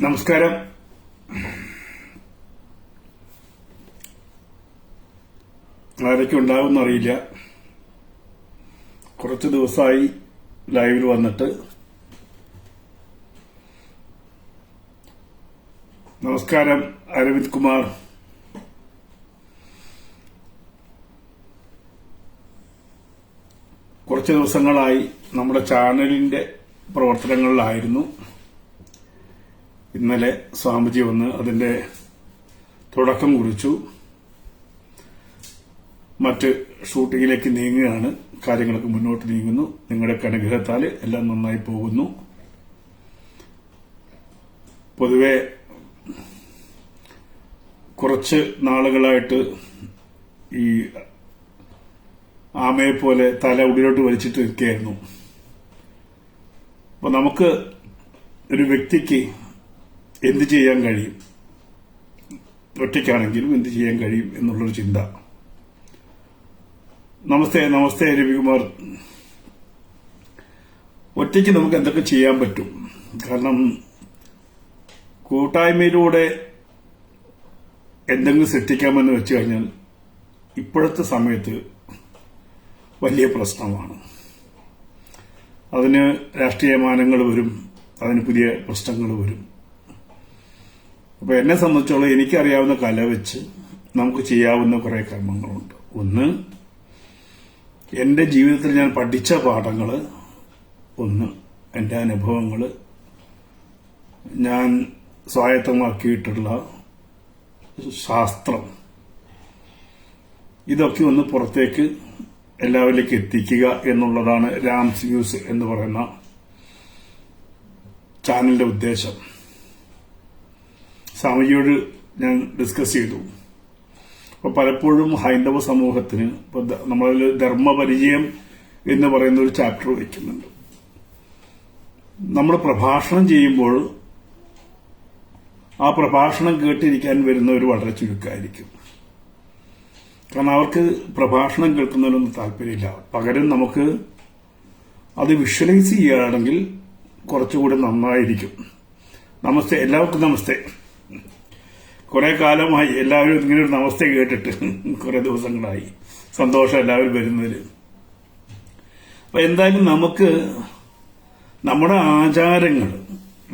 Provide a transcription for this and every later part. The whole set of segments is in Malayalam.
നമസ്കാരം. ആരൊക്കെ ഉണ്ടാവുമെന്നറിയില്ല. കുറച്ച് ദിവസമായി ലൈവിൽ വന്നിട്ട്. നമസ്കാരം അരവിന്ദ് കുമാർ. കുറച്ച് ദിവസങ്ങളായി നമ്മുടെ ചാനലിന്റെ പ്രവർത്തനങ്ങളിലായിരുന്നു. ഇന്നലെ സ്വാമിജി വന്ന് അതിന്റെ തുടക്കം കുറിച്ചു. മറ്റ് ഷൂട്ടിങ്ങിലേക്ക് നീങ്ങുകയാണ്. കാര്യങ്ങളൊക്കെ മുന്നോട്ട് നീങ്ങുന്നു. നിങ്ങളുടെ അനുഗ്രഹത്താൽ എല്ലാം നന്നായി പോകുന്നു. പൊതുവെ കുറച്ച് നാളുകളായിട്ട് ഈ ആമയെ പോലെ തല ഉള്ളിലോട്ട് വലിച്ചിട്ട് നിൽക്കുകയായിരുന്നു. അപ്പൊ നമുക്ക് ഒരു വ്യക്തിക്ക് എന്ത് ചെയ്യാൻ കഴിയും, ഒറ്റയ്ക്കാണെങ്കിലും എന്ത് ചെയ്യാൻ കഴിയും എന്നുള്ളൊരു ചിന്ത. നമസ്തേ രവികുമാർ. ഒറ്റയ്ക്ക് നമുക്ക് എന്തൊക്കെ ചെയ്യാൻ പറ്റും? കാരണം കൂട്ടായ്മയിലൂടെ എന്തെങ്കിലും സൃഷ്ടിക്കാമെന്ന് വെച്ചു കഴിഞ്ഞാൽ ഇപ്പോഴത്തെ സമയത്ത് വലിയ പ്രശ്നമാണ്. അതിന് രാഷ്ട്രീയ മാനങ്ങൾ വരും, അതിന് പുതിയ പ്രശ്നങ്ങൾ വരും. അപ്പൊ എന്നെ സംബന്ധിച്ചോളം എനിക്കറിയാവുന്ന കല വെച്ച് നമുക്ക് ചെയ്യാവുന്ന കുറെ കർമ്മങ്ങളുണ്ട്. ഒന്ന്, എന്റെ ജീവിതത്തിൽ ഞാൻ പഠിച്ച പാഠങ്ങള്, ഒന്ന് എന്റെ അനുഭവങ്ങള്, ഞാൻ സ്വായത്തമാക്കിയിട്ടുള്ള ശാസ്ത്രം, ഇതൊക്കെ ഒന്ന് പുറത്തേക്ക് എല്ലാവരിലേക്ക് എത്തിക്കുക എന്നുള്ളതാണ് രാംസ് വ്യൂസ് എന്ന് പറയുന്ന ചാനലിന്റെ ഉദ്ദേശം. സ്വാമിജിയോട് ഞാൻ ഡിസ്കസ് ചെയ്തു. അപ്പൊ പലപ്പോഴും ഹൈന്ദവ സമൂഹത്തിന് നമ്മളിൽ ധർമ്മപരിചയം എന്ന് പറയുന്ന ഒരു ചാപ്റ്റർ വയ്ക്കുന്നുണ്ട്. നമ്മൾ പ്രഭാഷണം ചെയ്യുമ്പോൾ ആ പ്രഭാഷണം കേട്ടിരിക്കാൻ വരുന്നവർ വളരെ ചുരുക്കമായിരിക്കും. കാരണം അവർക്ക് പ്രഭാഷണം കേൾക്കുന്നതിലൊന്നും താല്പര്യമില്ല. പകരം നമുക്ക് അത് വിഷ്വലൈസ് ചെയ്യുകയാണെങ്കിൽ കുറച്ചുകൂടി നന്നായിരിക്കും. നമസ്തേ, എല്ലാവർക്കും നമസ്തേ. കുറെ കാലമായി എല്ലാവരും ഇങ്ങനെ ഒരു നമസ്തേ കേട്ടിട്ട് കുറെ ദിവസങ്ങളായി. സന്തോഷം എല്ലാവരും വരുന്നതിൽ. അപ്പൊ എന്തായാലും നമുക്ക് നമ്മുടെ ആചാരങ്ങൾ,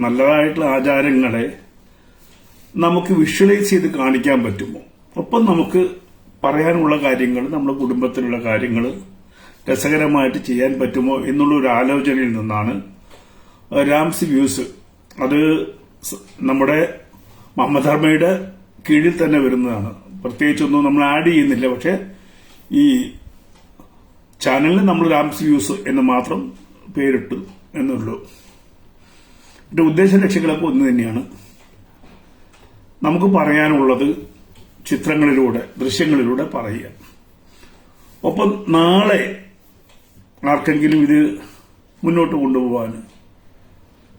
നല്ലതായിട്ടുള്ള ആചാരങ്ങളെ നമുക്ക് വിഷ്വലൈസ് ചെയ്ത് കാണിക്കാൻ പറ്റുമോ? ഒപ്പം നമുക്ക് പറയാനുള്ള കാര്യങ്ങൾ, നമ്മുടെ കുടുംബത്തിലുള്ള കാര്യങ്ങൾ രസകരമായിട്ട് ചെയ്യാൻ പറ്റുമോ എന്നുള്ള ഒരു ആലോചനയിൽ നിന്നാണ് രാംസ് വ്യൂസ്. അത് നമ്മുടെ മമ്മധർമ്മയുടെ കീഴിൽ തന്നെ വരുന്നതാണ്. പ്രത്യേകിച്ചൊന്നും നമ്മൾ ആഡ് ചെയ്യുന്നില്ല. പക്ഷെ ഈ ചാനലിന് നമ്മൾ രാംസ് വ്യൂസ് എന്ന് മാത്രം പേരിട്ടു എന്നുള്ളൂ. എന്റെ ഉദ്ദേശ ലക്ഷ്യങ്ങളൊക്കെ ഒന്ന് തന്നെയാണ്. നമുക്ക് പറയാനുള്ളത് ചിത്രങ്ങളിലൂടെ, ദൃശ്യങ്ങളിലൂടെ പറയുക. ഒപ്പം നാളെ ആർക്കെങ്കിലും ഇത് മുന്നോട്ട് കൊണ്ടുപോകാൻ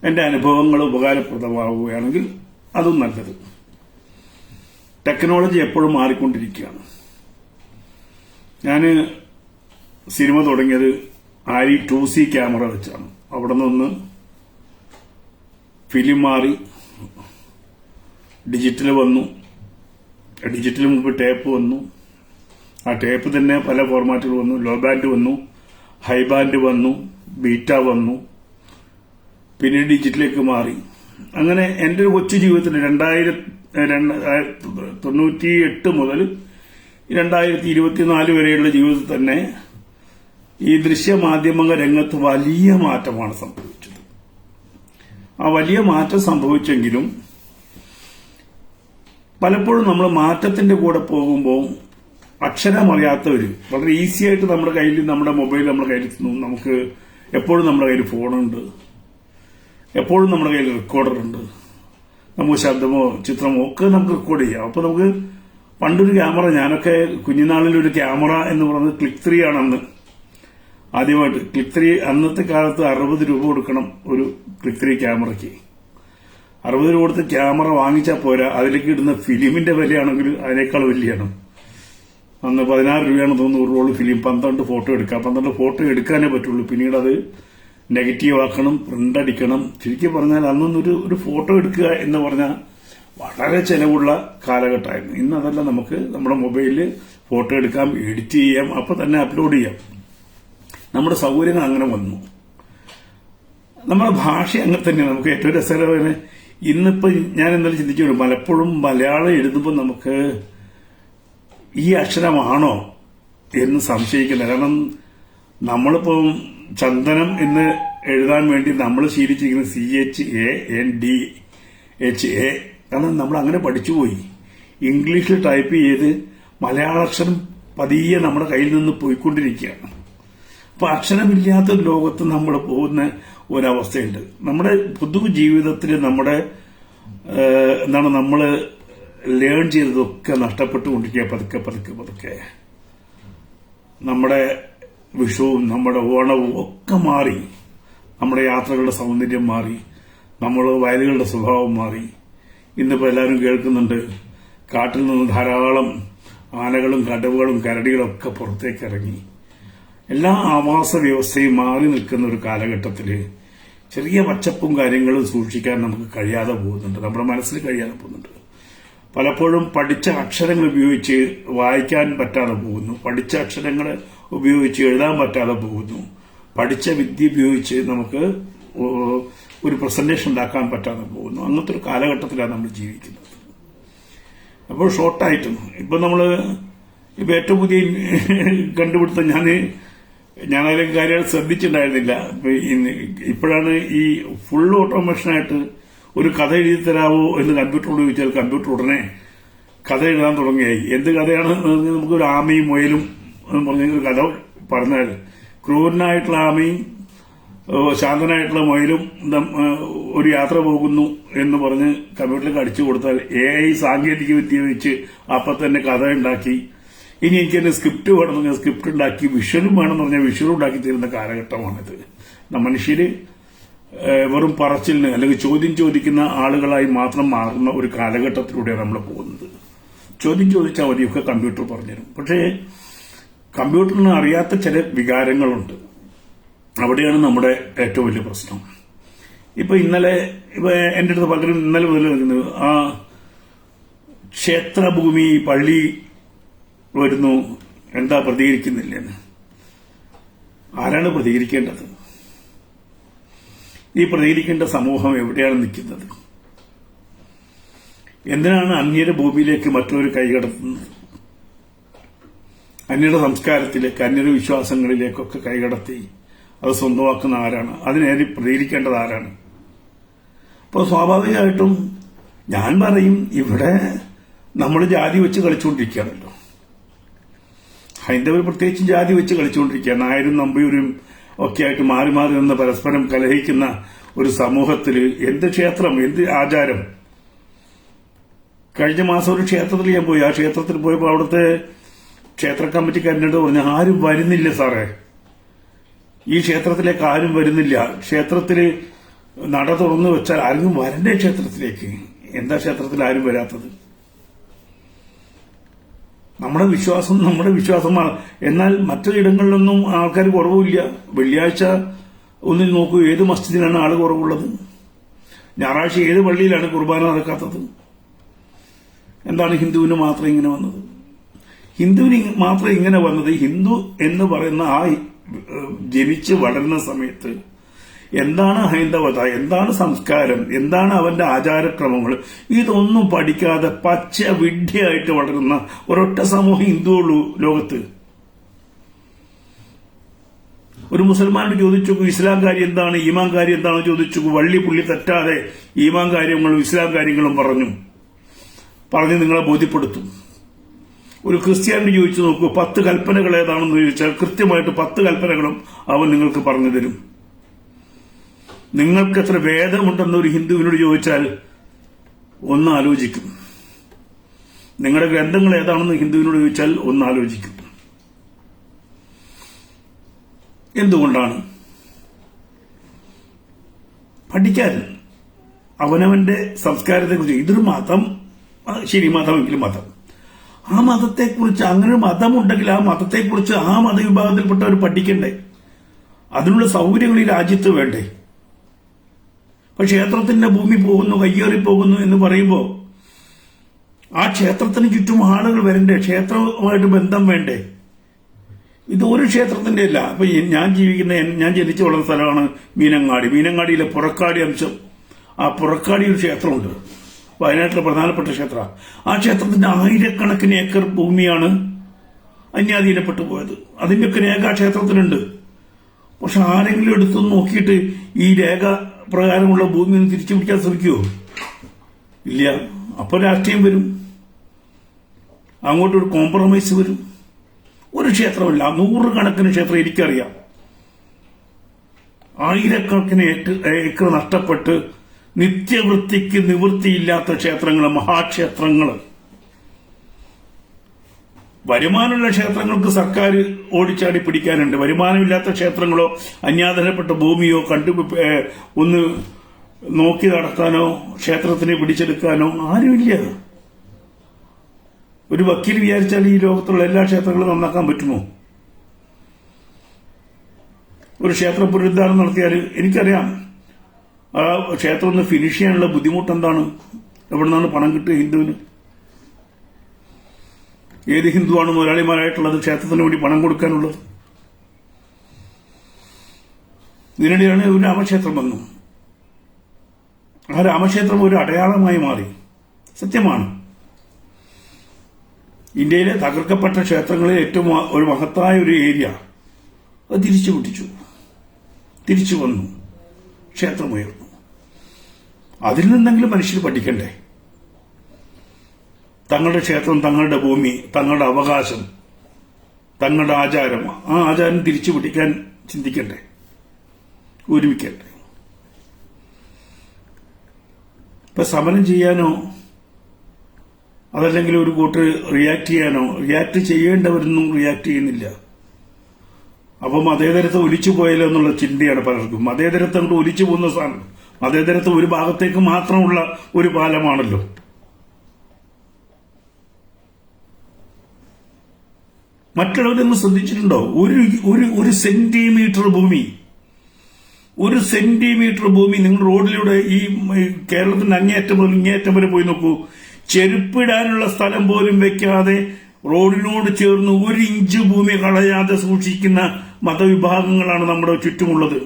എന്റെ അനുഭവങ്ങൾ ഉപകാരപ്രദമാവുകയാണെങ്കിൽ അതും നല്ലത്. ടെക്നോളജി എപ്പോഴും മാറിക്കൊണ്ടിരിക്കുകയാണ്. ഞാൻ സിനിമ തുടങ്ങിയത് ആരി 2C ക്യാമറ വെച്ചാണ്. അവിടെ നിന്ന് ഫിലിം മാറി ഡിജിറ്റൽ വന്നു. ഡിജിറ്റൽ മുമ്പ് ടേപ്പ് വന്നു. ആ ടേപ്പ് തന്നെ പല ഫോർമാറ്റുകൾ വന്നു. ലോ ബാൻഡ് വന്നു, ഹൈ ബാൻഡ് വന്നു, ബീറ്റ വന്നു, പിന്നെ ഡിജിറ്റലിലേക്ക് മാറി. അങ്ങനെ എന്റെ ഒരു കൊച്ചു ജീവിതത്തിൽ 1998 മുതൽ 2024 വരെയുള്ള ജീവിതത്തിൽ തന്നെ ഈ ദൃശ്യമാധ്യമ രംഗത്ത് വലിയ മാറ്റമാണ് സംഭവിച്ചത്. ആ വലിയ മാറ്റം സംഭവിച്ചെങ്കിലും പലപ്പോഴും നമ്മൾ മാറ്റത്തിന്റെ കൂടെ പോകുമ്പോൾ അക്ഷരമറിയാത്തവര് വളരെ ഈസി ആയിട്ട് നമ്മുടെ കയ്യിൽ, നമ്മുടെ മൊബൈൽ നമ്മുടെ കയ്യിൽ, നമുക്ക് എപ്പോഴും നമ്മുടെ കയ്യിൽ ഫോണുണ്ട്, എപ്പോഴും നമ്മുടെ കയ്യിൽ റെക്കോർഡർ ഉണ്ട്. നമുക്ക് ശബ്ദമോ ചിത്രമോ ഒക്കെ നമുക്ക് റെക്കോർഡ് ചെയ്യാം. അപ്പൊ നമുക്ക് പണ്ടൊരു ക്യാമറ, ഞാനൊക്കെ കുഞ്ഞുനാളിൽ ഒരു ക്യാമറ എന്ന് പറയുന്നത് ക്ലിക്ക് 3 ആണ് അന്ന് ആദ്യമായിട്ട്. ക്ലിക്ക് 3 അന്നത്തെ കാലത്ത് 60 രൂപ കൊടുക്കണം ഒരു ക്ലിക്ക് 3 ക്യാമറയ്ക്ക്. 60 രൂപ കൊടുത്ത് ക്യാമറ വാങ്ങിച്ചാൽ പോരാ, അതിലേക്ക് ഇടുന്ന ഫിലിമിന്റെ വിലയാണെങ്കിൽ അതിനേക്കാൾ വലിയാണ്. അന്ന് 16 രൂപയാണ് തോന്നുന്നു ഒരു റോള് ഫിലിം. 12 ഫോട്ടോ എടുക്കാം. 12 ഫോട്ടോ എടുക്കാനേ പറ്റുള്ളൂ. പിന്നീട് അത് നെഗറ്റീവ് ആക്കണം, പ്രിന്റ് അടിക്കണം. ചുരുക്കി പറഞ്ഞാൽ അന്നൊരു ഫോട്ടോ എടുക്കുക എന്ന് പറഞ്ഞാൽ വളരെ ചെലവുള്ള കാലഘട്ടമായിരുന്നു. ഇന്ന് അതല്ല, നമുക്ക് നമ്മുടെ മൊബൈലിൽ ഫോട്ടോ എടുക്കാം, എഡിറ്റ് ചെയ്യാം, അപ്പൊ തന്നെ അപ്ലോഡ് ചെയ്യാം. നമ്മുടെ സൗകര്യങ്ങൾ അങ്ങനെ വന്നു. നമ്മുടെ ഭാഷ അങ്ങനെ തന്നെയാണ്. നമുക്ക് ഏറ്റവും രസകരമാണ് ഇന്നിപ്പോ ഞാൻ ഇന്നലെ ചിന്തിച്ചു, പലപ്പോഴും മലയാളം എഴുതുമ്പോൾ നമുക്ക് ഈ അക്ഷരമാണോ എന്ന് സംശയിക്കുന്നത്. കാരണം നമ്മളിപ്പോ ചന്ദനം എന്ന് എഴുതാൻ വേണ്ടി നമ്മൾ ശീലിച്ചിരിക്കുന്നത് CHANDHA. കാരണം നമ്മൾ അങ്ങനെ പഠിച്ചുപോയി. ഇംഗ്ലീഷിൽ ടൈപ്പ് ചെയ്ത് മലയാളാക്ഷരം പതിയെ നമ്മുടെ കയ്യിൽ നിന്ന് പോയിക്കൊണ്ടിരിക്കുകയാണ്. അപ്പൊ അക്ഷരമില്ലാത്ത ലോകത്ത് നമ്മൾ പോകുന്ന ഒരവസ്ഥയുണ്ട്. നമ്മുടെ പൊതു ജീവിതത്തിൽ നമ്മുടെ നമ്മൾ ലേൺ ചെയ്തതൊക്കെ നഷ്ടപ്പെട്ടുകൊണ്ടിരിക്കുക പതുക്കെ പതുക്കെ പതുക്കെ. നമ്മുടെ വിഷുവും നമ്മുടെ ഓണവും ഒക്കെ മാറി. നമ്മുടെ യാത്രകളുടെ സൗന്ദര്യം മാറി. നമ്മുടെ വയലുകളുടെ സ്വഭാവം മാറി. ഇന്നിപ്പോ എല്ലാവരും കേൾക്കുന്നുണ്ട്, കാട്ടിൽ നിന്ന് ധാരാളം ആനകളും കടുവകളും കരടികളും ഒക്കെ പുറത്തേക്ക് ഇറങ്ങി. എല്ലാ ആവാസ വ്യവസ്ഥയും മാറി നിൽക്കുന്ന ഒരു കാലഘട്ടത്തില് ചെറിയ പച്ചപ്പും കാര്യങ്ങളും സൂക്ഷിക്കാൻ നമുക്ക് കഴിയാതെ പോകുന്നുണ്ട്. നമ്മുടെ മനസ്സിൽ കഴിയാതെ പോകുന്നുണ്ട്. പലപ്പോഴും പഠിച്ച അക്ഷരങ്ങൾ ഉപയോഗിച്ച് വായിക്കാൻ പറ്റാതെ പോകുന്നു. പഠിച്ച അക്ഷരങ്ങൾ ഉപയോഗിച്ച് എഴുതാൻ പറ്റാതെ പോകുന്നു. പഠിച്ച വിദ്യ ഉപയോഗിച്ച് നമുക്ക് ഒരു പ്രസന്റേഷൻ ഉണ്ടാക്കാൻ പറ്റാതെ പോകുന്നു. അങ്ങനത്തെ ഒരു കാലഘട്ടത്തിലാണ് നമ്മൾ ജീവിക്കുന്നത്. അപ്പോൾ ഷോർട്ടായിട്ടും ഇപ്പൊ ഏറ്റവും പുതിയ കണ്ടുപിടുത്തം ഞാനതിലേക്ക് കാര്യങ്ങൾ ശ്രദ്ധിച്ചിട്ടുണ്ടായിരുന്നില്ല. ഇപ്പോഴാണ് ഈ ഫുൾ ഓട്ടോമേഷനായിട്ട് ഒരു കഥ എഴുതി തരാമോ എന്ന് കമ്പ്യൂട്ടറോട് ചോദിച്ചാൽ കമ്പ്യൂട്ടർ ഉടനെ കഥ എഴുതാൻ തുടങ്ങിയായി. എന്ത് കഥയാണ്? നമുക്കൊരു ആമയും മുയലും എന്ന് പറഞ്ഞൊരു കഥ പറഞ്ഞാൽ ക്രൂരനായിട്ടുള്ള ആമയും ശാന്തനായിട്ടുള്ള മുയലും ഒരു യാത്ര പോകുന്നു എന്ന് പറഞ്ഞ് കമ്പ്യൂട്ടറിലേക്ക് അടിച്ചു കൊടുത്താൽ AI സാങ്കേതിക വിദ്യ വെച്ച് അപ്പൊ തന്നെ കഥ ഉണ്ടാക്കി. ഇനി എനിക്ക് എന്നെ സ്ക്രിപ്റ്റ് വേണമെന്ന് പറഞ്ഞാൽ സ്ക്രിപ്റ്റ് ഉണ്ടാക്കി, വിഷ്വലും വേണമെന്ന് പറഞ്ഞാൽ വിഷ്വലും ഉണ്ടാക്കി തരുന്ന കാലഘട്ടമാണിത്. മനുഷ്യര് വെറും പറച്ചിലിന് അല്ലെങ്കിൽ ചോദ്യം ചോദിക്കുന്ന ആളുകളായി മാത്രം മാറുന്ന ഒരു കാലഘട്ടത്തിലൂടെയാണ് നമ്മൾ പോകുന്നത്. ചോദ്യം ചോദിച്ചാൽ മതിയൊക്കെ കമ്പ്യൂട്ടർ പറഞ്ഞുതരും. പക്ഷേ കമ്പ്യൂട്ടറിന് അറിയാത്ത ചില വികാരങ്ങളുണ്ട്. അവിടെയാണ് നമ്മുടെ ഏറ്റവും വലിയ പ്രശ്നം. ഇപ്പൊ എന്റെ അടുത്ത് പലരും ഇന്നലെ മുതൽ നിൽക്കുന്നത്, ആ ക്ഷേത്രഭൂമി പള്ളി വരുന്നു, എന്താ പ്രതികരിക്കുന്നില്ലെന്ന്. ആരാണ് പ്രതികരിക്കേണ്ടത്? ഈ പ്രതികരിക്കേണ്ട സമൂഹം എവിടെയാണ് നിൽക്കുന്നത്? എന്തിനാണ് അന്യരുടെ ഭൂമിയിലേക്ക് മറ്റൊരു കൈകടത്തുന്നത്? അന്യരുടെ സംസ്കാരത്തിലേക്ക്, അന്യരുടെ വിശ്വാസങ്ങളിലേക്കൊക്കെ കൈകടത്തി അത് സ്വന്തമാക്കുന്ന ആരാണ്? അതിനേറെ പ്രതികരിക്കേണ്ടത് ആരാണ്? അപ്പോൾ സ്വാഭാവികമായിട്ടും ഞാൻ പറയും, ഇവിടെ നമ്മൾ ജാതി വെച്ച് കളിച്ചുകൊണ്ടിരിക്കുകയാണല്ലോ. ഹൈന്ദവർ പ്രത്യേകിച്ചും ജാതി വെച്ച് കളിച്ചുകൊണ്ടിരിക്കുക. നായരും നമ്പിയൂരും ഒക്കെ ആയിട്ട് മാറി മാറി നിന്ന് പരസ്പരം കലഹിക്കുന്ന ഒരു സമൂഹത്തിൽ എന്ത് ക്ഷേത്രം, എന്ത് ആചാരം? കഴിഞ്ഞ മാസം ഒരു ക്ഷേത്രത്തിൽ ഞാൻ പോയി. ആ ക്ഷേത്രത്തിൽ പോയപ്പോൾ അവിടുത്തെ ക്ഷേത്ര കമ്മിറ്റിക്കാരനോട് പറഞ്ഞു, ആരും വരുന്നില്ല സാറേ, ഈ ക്ഷേത്രത്തിലേക്ക് ആരും വരുന്നില്ല. ക്ഷേത്രത്തില് നട തുറന്നു വെച്ചാൽ ആരും വരണ്ടേ ക്ഷേത്രത്തിലേക്ക്? എന്താ ക്ഷേത്രത്തിൽ ആരും വരാത്തത്? നമ്മുടെ വിശ്വാസമാണ്. എന്നാൽ മറ്റിടങ്ങളിലൊന്നും ആൾക്കാർ കുറവില്ല. വെള്ളിയാഴ്ച ഒന്നിൽ നോക്കൂ, ഏത് മസ്ജിദിലാണ് ആൾ കുറവുള്ളത്? ഞായറാഴ്ച ഏത് പള്ളിയിലാണ് കുർബാന നടക്കാത്തത്? എന്താണ് ഹിന്ദുവിന് മാത്രം ഇങ്ങനെ വന്നത്? ഹിന്ദുവിന് മാത്രം ഇങ്ങനെ വന്നത്, ഹിന്ദു എന്ന് പറയുന്ന ആ ജനിച്ച് വളരുന്ന സമയത്ത് എന്താണ് ഹൈന്ദവത, എന്താണ് സംസ്കാരം, എന്താണ് അവന്റെ ആചാരക്രമങ്ങൾ, ഇതൊന്നും പഠിക്കാതെ പച്ച വിഡ്ഢിയായിട്ട് വളരുന്ന ഒരൊറ്റ സമൂഹം ഹിന്ദുവുള്ളൂ ലോകത്ത്. ഒരു മുസൽമാനോട് ചോദിച്ചു, ഇസ്ലാം കാര്യം എന്താണ്, ഈമാൻ കാര്യം എന്താണെന്ന് ചോദിച്ചു. വള്ളി പുള്ളി തെറ്റാതെ ഈമാൻ കാര്യങ്ങളും ഇസ്ലാം കാര്യങ്ങളും പറഞ്ഞ് നിങ്ങളെ ബോധ്യപ്പെടുത്തും. ഒരു ക്രിസ്ത്യാനിയോട് ചോദിച്ചു നോക്കൂ, 10 കൽപ്പനകൾ ഏതാണെന്ന് ചോദിച്ചാൽ കൃത്യമായിട്ട് 10 കൽപ്പനകളും അവൻ നിങ്ങൾക്ക് പറഞ്ഞു തരും. നിങ്ങൾക്ക് എത്ര വേദമുണ്ടെന്ന് ഒരു ഹിന്ദുവിനോട് ചോദിച്ചാൽ ഒന്ന് ആലോചിക്കും. നിങ്ങളുടെ ഗ്രന്ഥങ്ങൾ ഏതാണെന്ന് ഹിന്ദുവിനോട് ചോദിച്ചാൽ ഒന്ന് ആലോചിക്കും. എന്തുകൊണ്ടാണ്? പഠിക്കാൻ അവനവന്റെ സംസ്കാരത്തെക്കുറിച്ച്. ഇതൊരു മതം, ശരി, മതമെങ്കിലും മതം. ആ മതത്തെക്കുറിച്ച്, അങ്ങനെ ഒരു മതമുണ്ടെങ്കിൽ ആ മതത്തെക്കുറിച്ച് ആ മതവിഭാഗത്തിൽപ്പെട്ടവർ പഠിക്കണ്ടേ? അതിനുള്ള സൗകര്യങ്ങൾ ഈ രാജ്യത്ത് വേണ്ടേ? ഇപ്പൊ ക്ഷേത്രത്തിന്റെ ഭൂമി പോകുന്നു, കയ്യേറി പോകുന്നു എന്ന് പറയുമ്പോൾ ആ ക്ഷേത്രത്തിന് ചുറ്റും ആളുകൾ വരണ്ടേ? ക്ഷേത്രവുമായിട്ട് ബന്ധം വേണ്ടേ? ഇത് ഒരു ക്ഷേത്രത്തിന്റെ അല്ല. ഇപ്പൊ ഞാൻ ജനിച്ചു വളർന്ന സ്ഥലമാണ് മീനങ്ങാടി. മീനങ്ങാടിയിലെ പുറക്കാടി അംശം, ആ പുറക്കാടി ഒരു ക്ഷേത്രമുണ്ട്, വയനാട്ടിലെ പ്രധാനപ്പെട്ട ക്ഷേത്രം. ആ ക്ഷേത്രത്തിന്റെ ആയിരക്കണക്കിന് ഏക്കർ ഭൂമിയാണ് അന്യാധീനപ്പെട്ടു പോയത്. അതിന്റെയൊക്കെ രേഖ ആ ക്ഷേത്രത്തിലുണ്ട്. പക്ഷെ ആരെങ്കിലും എടുത്തു നോക്കിയിട്ട് ഈ രേഖ പ്രകാരമുള്ള ഭൂമി ഒന്ന് തിരിച്ചു പിടിക്കാൻ ശ്രമിക്കുമോ? ഇല്ല. അപ്പൊ രാഷ്ട്രീയം വരും, അങ്ങോട്ടൊരു കോംപ്രമൈസ് വരും. ഒരു ക്ഷേത്രമല്ല, 100 കണക്കിന് ക്ഷേത്രം എനിക്കറിയാം. ആയിരക്കണക്കിന് ഏക്കർ നഷ്ടപ്പെട്ട് നിത്യവൃത്തിക്ക് നിവൃത്തിയില്ലാത്ത ക്ഷേത്രങ്ങൾ, മഹാക്ഷേത്രങ്ങൾ. വരുമാനമുള്ള ക്ഷേത്രങ്ങൾക്ക് സർക്കാർ ഓടിച്ചാടി പിടിക്കാനുണ്ട്. വരുമാനമില്ലാത്ത ക്ഷേത്രങ്ങളോ അന്യാധീനപ്പെട്ട ഭൂമിയോ ഒന്ന് നോക്കി നടത്താനോ ക്ഷേത്രത്തിനെ പിടിച്ചെടുക്കാനോ ആരുമില്ല. ഒരു വക്കീൽ വിചാരിച്ചാൽ ഈ ലോകത്തുള്ള എല്ലാ ക്ഷേത്രങ്ങളും നന്നാക്കാൻ പറ്റുമോ? ഒരു ക്ഷേത്ര പുനരുദ്ധാരണം നടത്തിയാൽ എനിക്കറിയാം ആ ക്ഷേത്രം ഒന്ന് ഫിനിഷ് ചെയ്യാനുള്ള ബുദ്ധിമുട്ട് എന്താണ്. എവിടെ നിന്നാണ് പണം കിട്ടുക ഹിന്ദുവിന്? ഏത് ഹിന്ദുവാണ് മുതലാളിമാരായിട്ടുള്ളത് ക്ഷേത്രത്തിന് വേണ്ടി പണം കൊടുക്കാനുള്ളത്? ഇതിനിടെയാണ് ഒരു രാമക്ഷേത്രം വന്നു. ആ രാമക്ഷേത്രം ഒരു അടയാളമായി മാറി. സത്യമാണ്, ഇന്ത്യയിലെ തകർക്കപ്പെട്ട ക്ഷേത്രങ്ങളിൽ ഏറ്റവും ഒരു മഹത്തായ ഒരു ഏരിയ അത് തിരിച്ചു പിടിച്ചു, തിരിച്ചു വന്നു, ക്ഷേത്രമുയർന്നു. അതിൽ നിന്നെങ്കിലും മനുഷ്യർ പഠിക്കണ്ടേ? തങ്ങളുടെ ക്ഷേത്രം, തങ്ങളുടെ ഭൂമി, തങ്ങളുടെ അവകാശം, തങ്ങളുടെ ആചാരം, ആ ആചാരം തിരിച്ചു പിടിക്കാൻ ചിന്തിക്കണ്ടേ? ഒരുമിക്കണ്ടേ? ഇപ്പൊ സമരം ചെയ്യാനോ അതല്ലെങ്കിൽ ഒരു കൂട്ടർ റിയാക്ട് ചെയ്യാനോ, റിയാക്ട് ചെയ്യേണ്ടവരൊന്നും റിയാക്ട് ചെയ്യുന്നില്ല. അപ്പൊ മതേതരത്വം ഒലിച്ചു പോയല്ലോ എന്നുള്ള ചിന്തയാണ് പലർക്കും. മതേതരത്വം കൊണ്ട് ഒലിച്ചു പോകുന്ന സാധനം, മതേതരത്വം ഒരു ഭാഗത്തേക്ക് മാത്രമുള്ള ഒരു പാലമാണല്ലോ. മറ്റുള്ളവരൊന്നും ശ്രദ്ധിച്ചിട്ടുണ്ടോ? ഒരു സെന്റിമീറ്റർ ഭൂമി, ഒരു സെന്റിമീറ്റർ ഭൂമി നിങ്ങൾ റോഡിലൂടെ ഈ കേരളത്തിന്റെ അങ്ങേയറ്റം മുതൽ ഇങ്ങേയറ്റം വരെ പോയി നോക്കൂ. ചെരുപ്പിടാനുള്ള സ്ഥലം പോലും വെക്കാതെ റോഡിനോട് ചേർന്ന് 1 ഇഞ്ച് ഭൂമി കളയാതെ സൂക്ഷിക്കുന്ന മതവിഭാഗങ്ങളാണ് നമ്മുടെ ചുറ്റുമുള്ളത്.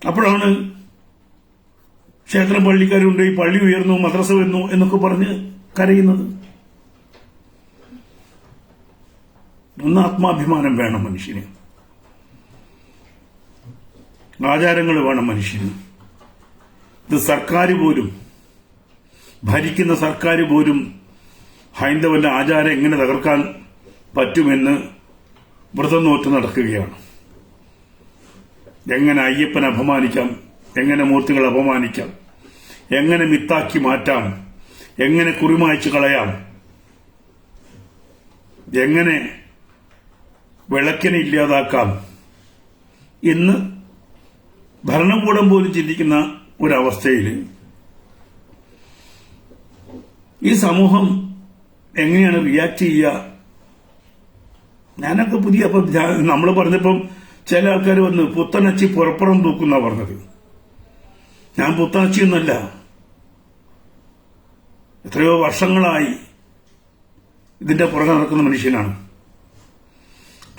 അപ്പോഴാണ് ക്ഷേത്രം പള്ളിക്കാരുണ്ട്, ഈ പള്ളി ഉയർന്നു, മദ്രസ വരുന്നു എന്നൊക്കെ പറഞ്ഞ് കരയുന്നത്. ഒന്ന് ആത്മാഭിമാനം വേണം മനുഷ്യന്, ആചാരങ്ങൾ വേണം മനുഷ്യന്. ഇത് സർക്കാർ പോലും, ഭരിക്കുന്ന സർക്കാർ പോലും ഹൈന്ദവന്റെ ആചാരം എങ്ങനെ തകർക്കാൻ പറ്റുമെന്ന് വ്രതം നോറ്റ് നടക്കുകയാണ്. എങ്ങനെ അയ്യപ്പനെ അപമാനിക്കാം, എങ്ങനെ മൂർത്തികളെ അപമാനിക്കാം, എങ്ങനെ മിത്താക്കി മാറ്റാം, എങ്ങനെ കുറിമായ്ച്ചു കളയാം, എങ്ങനെ വിളക്കിനെ ഇല്ലാതാക്കാം എന്ന് ഭരണകൂടം പോലും ചിന്തിക്കുന്ന ഒരവസ്ഥയിൽ ഈ സമൂഹം എങ്ങനെയാണ് റിയാക്ട് ചെയ്യുക? ഞാനൊക്കെ പുതിയ നമ്മൾ പറഞ്ഞപ്പം ചില ആൾക്കാർ വന്ന് പുത്തനച്ചി പുറപ്പുറം തൂക്കുന്ന പറഞ്ഞത്. ഞാൻ പുത്തനച്ചിയൊന്നുമല്ല, എത്രയോ വർഷങ്ങളായി ഇതിന്റെ പുറകെ നടക്കുന്ന മനുഷ്യനാണ്.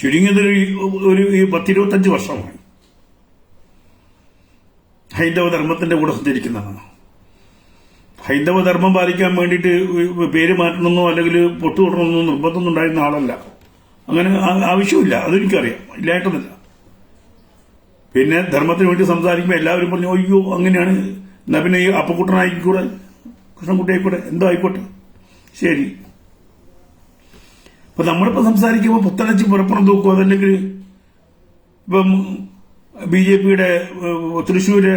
ചുരുങ്ങിയത് ഒരു 10-25 വർഷമായി ഹൈന്ദവ ധർമ്മത്തിന്റെ കൂടെ സഞ്ചരിക്കുന്നതാണ്. ഹൈന്ദവ ധർമ്മം പാലിക്കാൻ വേണ്ടിയിട്ട് പേര് മാറ്റണമെന്നോ അല്ലെങ്കിൽ പൊട്ടുതൊടണമെന്നോ നിർബന്ധമൊന്നും ഉണ്ടായിരുന്ന ആളല്ല. അങ്ങനെ ആവശ്യമില്ല, അതെനിക്കറിയാം, ഇല്ലായിട്ടൊന്നുമില്ല. പിന്നെ ധർമ്മത്തിന് വേണ്ടി സംസാരിക്കുമ്പോൾ എല്ലാവരും പറഞ്ഞു അയ്യോ അങ്ങനെയാണ്, എന്നാ പിന്നെ ഈ അപ്പക്കുട്ടനായിക്കൂടെ, കൃഷ്ണൻകുട്ടിയായിക്കൂടെ, എന്തോ ആയിക്കോട്ടെ, ശരി. ഇപ്പൊ നമ്മളിപ്പോ സംസാരിക്കുമ്പോൾ പുത്തനച്ചി പുറപ്പുറം തൂക്കും, അതല്ലെങ്കിൽ ഇപ്പം BJPയുടെ തൃശ്ശൂര്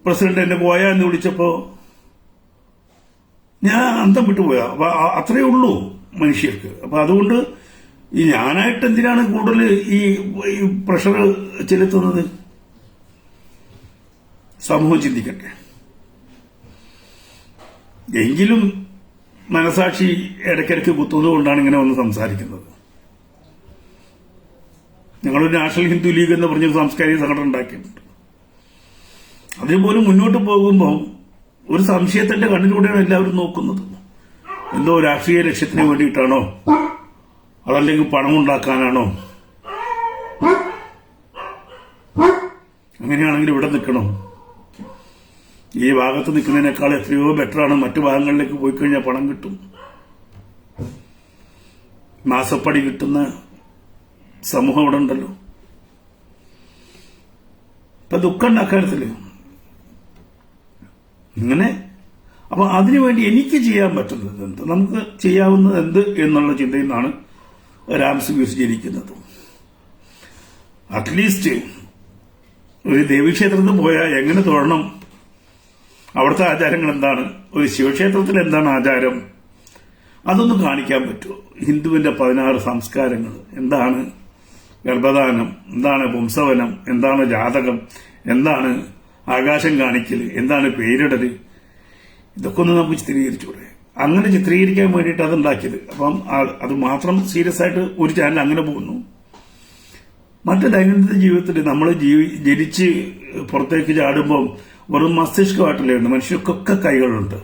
പ്രസിഡന്റ് എന്നെ കോയ എന്ന് വിളിച്ചപ്പോ ഞാൻ അന്തം വിട്ടുപോയാ. അപ്പൊ അത്രയേ ഉള്ളൂ മനുഷ്യർക്ക്. അപ്പൊ അതുകൊണ്ട് ഈ ഞാനായിട്ട് എന്തിനാണ് കൂടുതൽ ഈ പ്രഷർ ചെലുത്തുന്നത്? സമൂഹം ചിന്തിക്കട്ടെ. എങ്കിലും മനസാക്ഷി ഇടയ്ക്കിടയ്ക്ക് കുത്തുന്നതുകൊണ്ടാണ് ഇങ്ങനെ വന്ന് സംസാരിക്കുന്നത്. ഞങ്ങളൊരു നാഷണൽ ഹിന്ദു ലീഗ് എന്ന് പറഞ്ഞൊരു സാംസ്കാരിക സംഘടന ഉണ്ടാക്കിയിട്ടുണ്ട്. അതിനുപോലും മുന്നോട്ട് പോകുമ്പോൾ ഒരു സംശയത്തിന്റെ കണ്ണിലൂടെയാണ് എല്ലാവരും നോക്കുന്നത്. എന്തോ രാഷ്ട്രീയ ലക്ഷ്യത്തിന് വേണ്ടിയിട്ടാണോ, അതല്ലെങ്കിൽ പണമുണ്ടാക്കാനാണോ? അങ്ങനെയാണെങ്കിൽ ഇവിടെ നിൽക്കണോ? ഈ ഭാഗത്ത് നിൽക്കുന്നതിനേക്കാൾ എത്രയോ ബെറ്ററാണ് മറ്റു ഭാഗങ്ങളിലേക്ക് പോയി കഴിഞ്ഞാൽ പണം കിട്ടും, മാസപ്പടി കിട്ടുന്ന സമൂഹം ഇവിടെ ഉണ്ടല്ലോ. ഇപ്പൊ ദുഃഖം ഉണ്ടാക്കാരത്തില് ഇങ്ങനെ. അപ്പൊ അതിനുവേണ്ടി എനിക്ക് ചെയ്യാൻ പറ്റുന്നത് എന്ത്, നമുക്ക് ചെയ്യാവുന്നത് എന്ത് എന്നുള്ള ചിന്തയിൽ നിന്നാണ് രാംസിംഗ് ജനിക്കുന്നത്. അറ്റ്ലീസ്റ്റ് ഒരു ദേവീക്ഷേത്രത്തിൽ പോയാൽ എങ്ങനെ തൊഴണം, അവിടുത്തെ ആചാരങ്ങൾ എന്താണ്, ഒരു ശിവക്ഷേത്രത്തിൽ എന്താണ് ആചാരം, അതൊന്നും കാണിക്കാൻ പറ്റുമോ? ഹിന്ദുവിന്റെ 16 സംസ്കാരങ്ങൾ എന്താണ്, ഗർഭധാനം എന്താണ്, പുംസവനം എന്താണ്, ജാതകം എന്താണ്, ആകാശം കാണിക്കല് എന്താണ്, പേരിടല്, ഇതൊക്കെ ഒന്ന് നമുക്ക് ചിത്രീകരിച്ചൂടെ? അങ്ങനെ ചിത്രീകരിക്കാൻ വേണ്ടിയിട്ട് അതുണ്ടാക്കിയത്. അപ്പം അത് മാത്രം സീരിയസ് ആയിട്ട് ഒരു ചാനൽ അങ്ങനെ പോകുന്നു. മറ്റ് ദൈനംദിന ജീവിതത്തിൽ നമ്മൾ ജനിച്ച് പുറത്തേക്ക് ചാടുമ്പോൾ വെറും മസ്തിഷ്കമായിട്ടില്ലായിരുന്നു. മനുഷ്യർക്കൊക്കെ കൈകളുണ്ട്.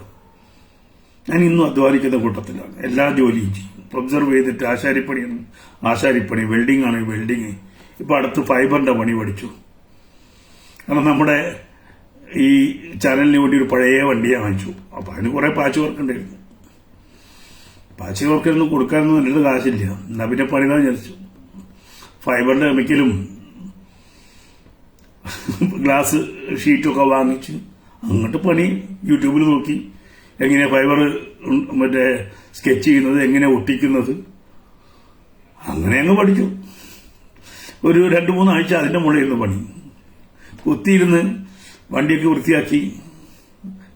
ഞാൻ ഇന്നും അധ്വാനിക്കുന്ന കൂട്ടത്തിലാണ്. എല്ലാ ജോലിയും ചെയ്യും. ഒബ്സർവ് ചെയ്തിട്ട് ആശാരിപ്പണി, വെൽഡിംഗ് ആണ് വെൽഡിങ്. ഇപ്പൊ അടുത്ത് ഫൈബറിന്റെ പണി പഠിച്ചു. കാരണം നമ്മുടെ ഈ ചാനലിന് വേണ്ടി ഒരു പഴയ വണ്ടിയെ വാങ്ങിച്ചു. അപ്പൊ അതിന് കുറെ പാച്ച് വർക്ക് ഉണ്ടായിരുന്നു. പാച്ച് വർക്കൊന്നും കൊടുക്കാനൊന്നും എൻ്റെ കാശില്ല. എന്നാ പിന്നെ പണിതാ വിചാരിച്ചു. ഫൈബറിന്റെ കെമിക്കലും ഗ്ലാസ് ഷീറ്റൊക്കെ വാങ്ങിച്ച് അങ്ങോട്ട് പണി യൂട്യൂബിൽ നോക്കി എങ്ങനെ ഫൈബർ മറ്റേ സ്കെച്ച് ചെയ്യുന്നത്, എങ്ങനെ ഒട്ടിക്കുന്നത്, അങ്ങനെ അങ്ങ് പഠിച്ചു. ഒരു 2-3 ആഴ്ച അതിന്റെ മുകളിലിരുന്ന് പണി കുത്തിയിരുന്ന് വണ്ടിയൊക്കെ വൃത്തിയാക്കി.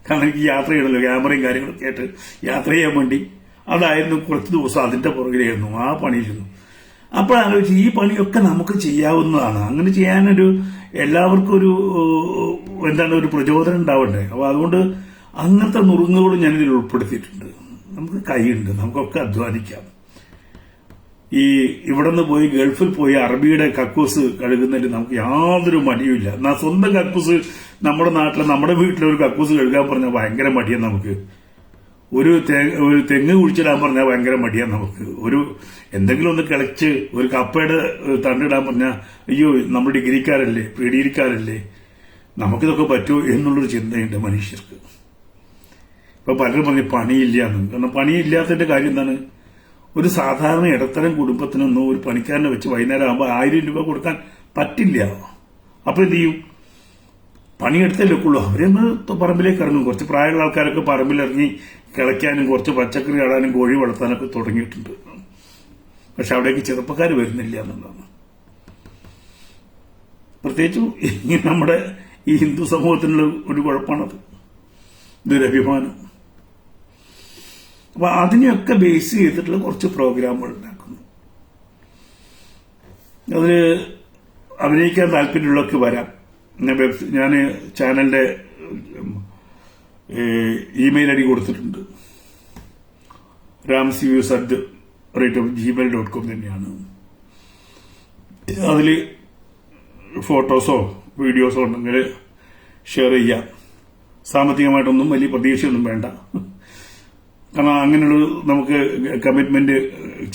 കാരണം എനിക്ക് യാത്ര ചെയ്യണമല്ലോ, ക്യാമറയും കാര്യങ്ങളൊക്കെ ആയിട്ട് യാത്ര ചെയ്യാൻ വേണ്ടി. അതായിരുന്നു കുറച്ച് ദിവസം അതിന്റെ പുറകിലായിരുന്നു, ആ പണിയിരുന്നു. അപ്പോഴാലോചിച്ച് ഈ പണിയൊക്കെ നമുക്ക് ചെയ്യാവുന്നതാണ്. അങ്ങനെ ചെയ്യാനൊരു എല്ലാവർക്കും ഒരു പ്രചോദനം ഉണ്ടാവണ്ടേ. അപ്പൊ അതുകൊണ്ട് അങ്ങനത്തെ നുറുങ്ങുകളും ഞാനിതിൽ ഉൾപ്പെടുത്തിയിട്ടുണ്ട്. നമുക്ക് കൈയുണ്ട്, നമുക്കൊക്കെ അധ്വാനിക്കാം. ഇവിടെ നിന്ന് പോയി ഗൾഫിൽ പോയി അറബിയുടെ കക്കൂസ് കഴുകുന്നതിൽ നമുക്ക് യാതൊരു മടിയുമില്ല. എന്നാൽ സ്വന്തം കക്കൂസ് നമ്മുടെ നാട്ടിലെ നമ്മുടെ വീട്ടിലൊരു കക്കൂസ് കഴുകാൻ പറഞ്ഞാൽ ഭയങ്കര മടിയാണ് നമുക്ക്. ഒരു തെങ്ങ് കുഴിച്ചിടാൻ പറഞ്ഞാൽ ഭയങ്കര മടിയാണ് നമുക്ക്. എന്തെങ്കിലും ഒന്ന് കിളച്ച് ഒരു കപ്പയുടെ തണ്ടിടാൻ പറഞ്ഞാൽ അയ്യോ നമ്മൾ ഡിഗ്രിക്കാരല്ലേ, പ്രീ ഡിഗ്രിക്കാരല്ലേ, നമുക്കിതൊക്കെ പറ്റുമോ എന്നുള്ളൊരു ചിന്തയുണ്ട് മനുഷ്യർക്ക്. ഇപ്പൊ പലരും പറഞ്ഞ് പണിയില്ല എന്ന്. കാരണം പണിയില്ലാത്തതിന്റെ കാര്യം എന്താണ്? ഒരു സാധാരണ ഇടത്തരം കുടുംബത്തിനൊന്നും ഒരു പണിക്കാരനെ വെച്ച് വൈകുന്നേരം ആകുമ്പോൾ 1000 രൂപ കൊടുക്കാൻ പറ്റില്ല. അപ്പൊ എന്ത് ചെയ്യും? പണിയെടുത്തല്ലേ ഉള്ളൂ. അവരൊന്ന് പറമ്പിലേക്ക് ഇറങ്ങും. കുറച്ച് പ്രായമുള്ള ആൾക്കാരൊക്കെ പറമ്പിലിറങ്ങി കിളയ്ക്കാനും കുറച്ച് പച്ചക്കറി നടാനും കോഴി വളർത്താനൊക്കെ തുടങ്ങിയിട്ടുണ്ട്. പക്ഷെ അവിടേക്ക് ചെറുപ്പക്കാർ വരുന്നില്ല എന്നുള്ളതാണ്. പ്രത്യേകിച്ചും നമ്മുടെ ഈ ഹിന്ദു സമൂഹത്തിനുള്ള ഒരു കുഴപ്പമാണത്, ഇതൊരു അഭിമാനം. അപ്പൊ അതിനെയൊക്കെ ബേസ് ചെയ്തിട്ടുള്ള കുറച്ച് പ്രോഗ്രാമുകൾ ഉണ്ടാക്കുന്നു. അതില് അഭിനയിക്കാൻ താല്പര്യമുള്ളവർക്ക് വരാം. ഞാൻ ചാനലിന്റെ ഇമെയിൽ ഐഡി കൊടുത്തിട്ടുണ്ട്. ramsiviews@gmail.com തന്നെയാണ്. അതിൽ ഫോട്ടോസോ വീഡിയോസോ ഉണ്ടെങ്കിൽ ഷെയർ ചെയ്യാം. സാമ്പത്തികമായിട്ടൊന്നും വലിയ പ്രതീക്ഷയൊന്നും വേണ്ട. കാരണം അങ്ങനെയുള്ള നമുക്ക് കമ്മിറ്റ്മെന്റ്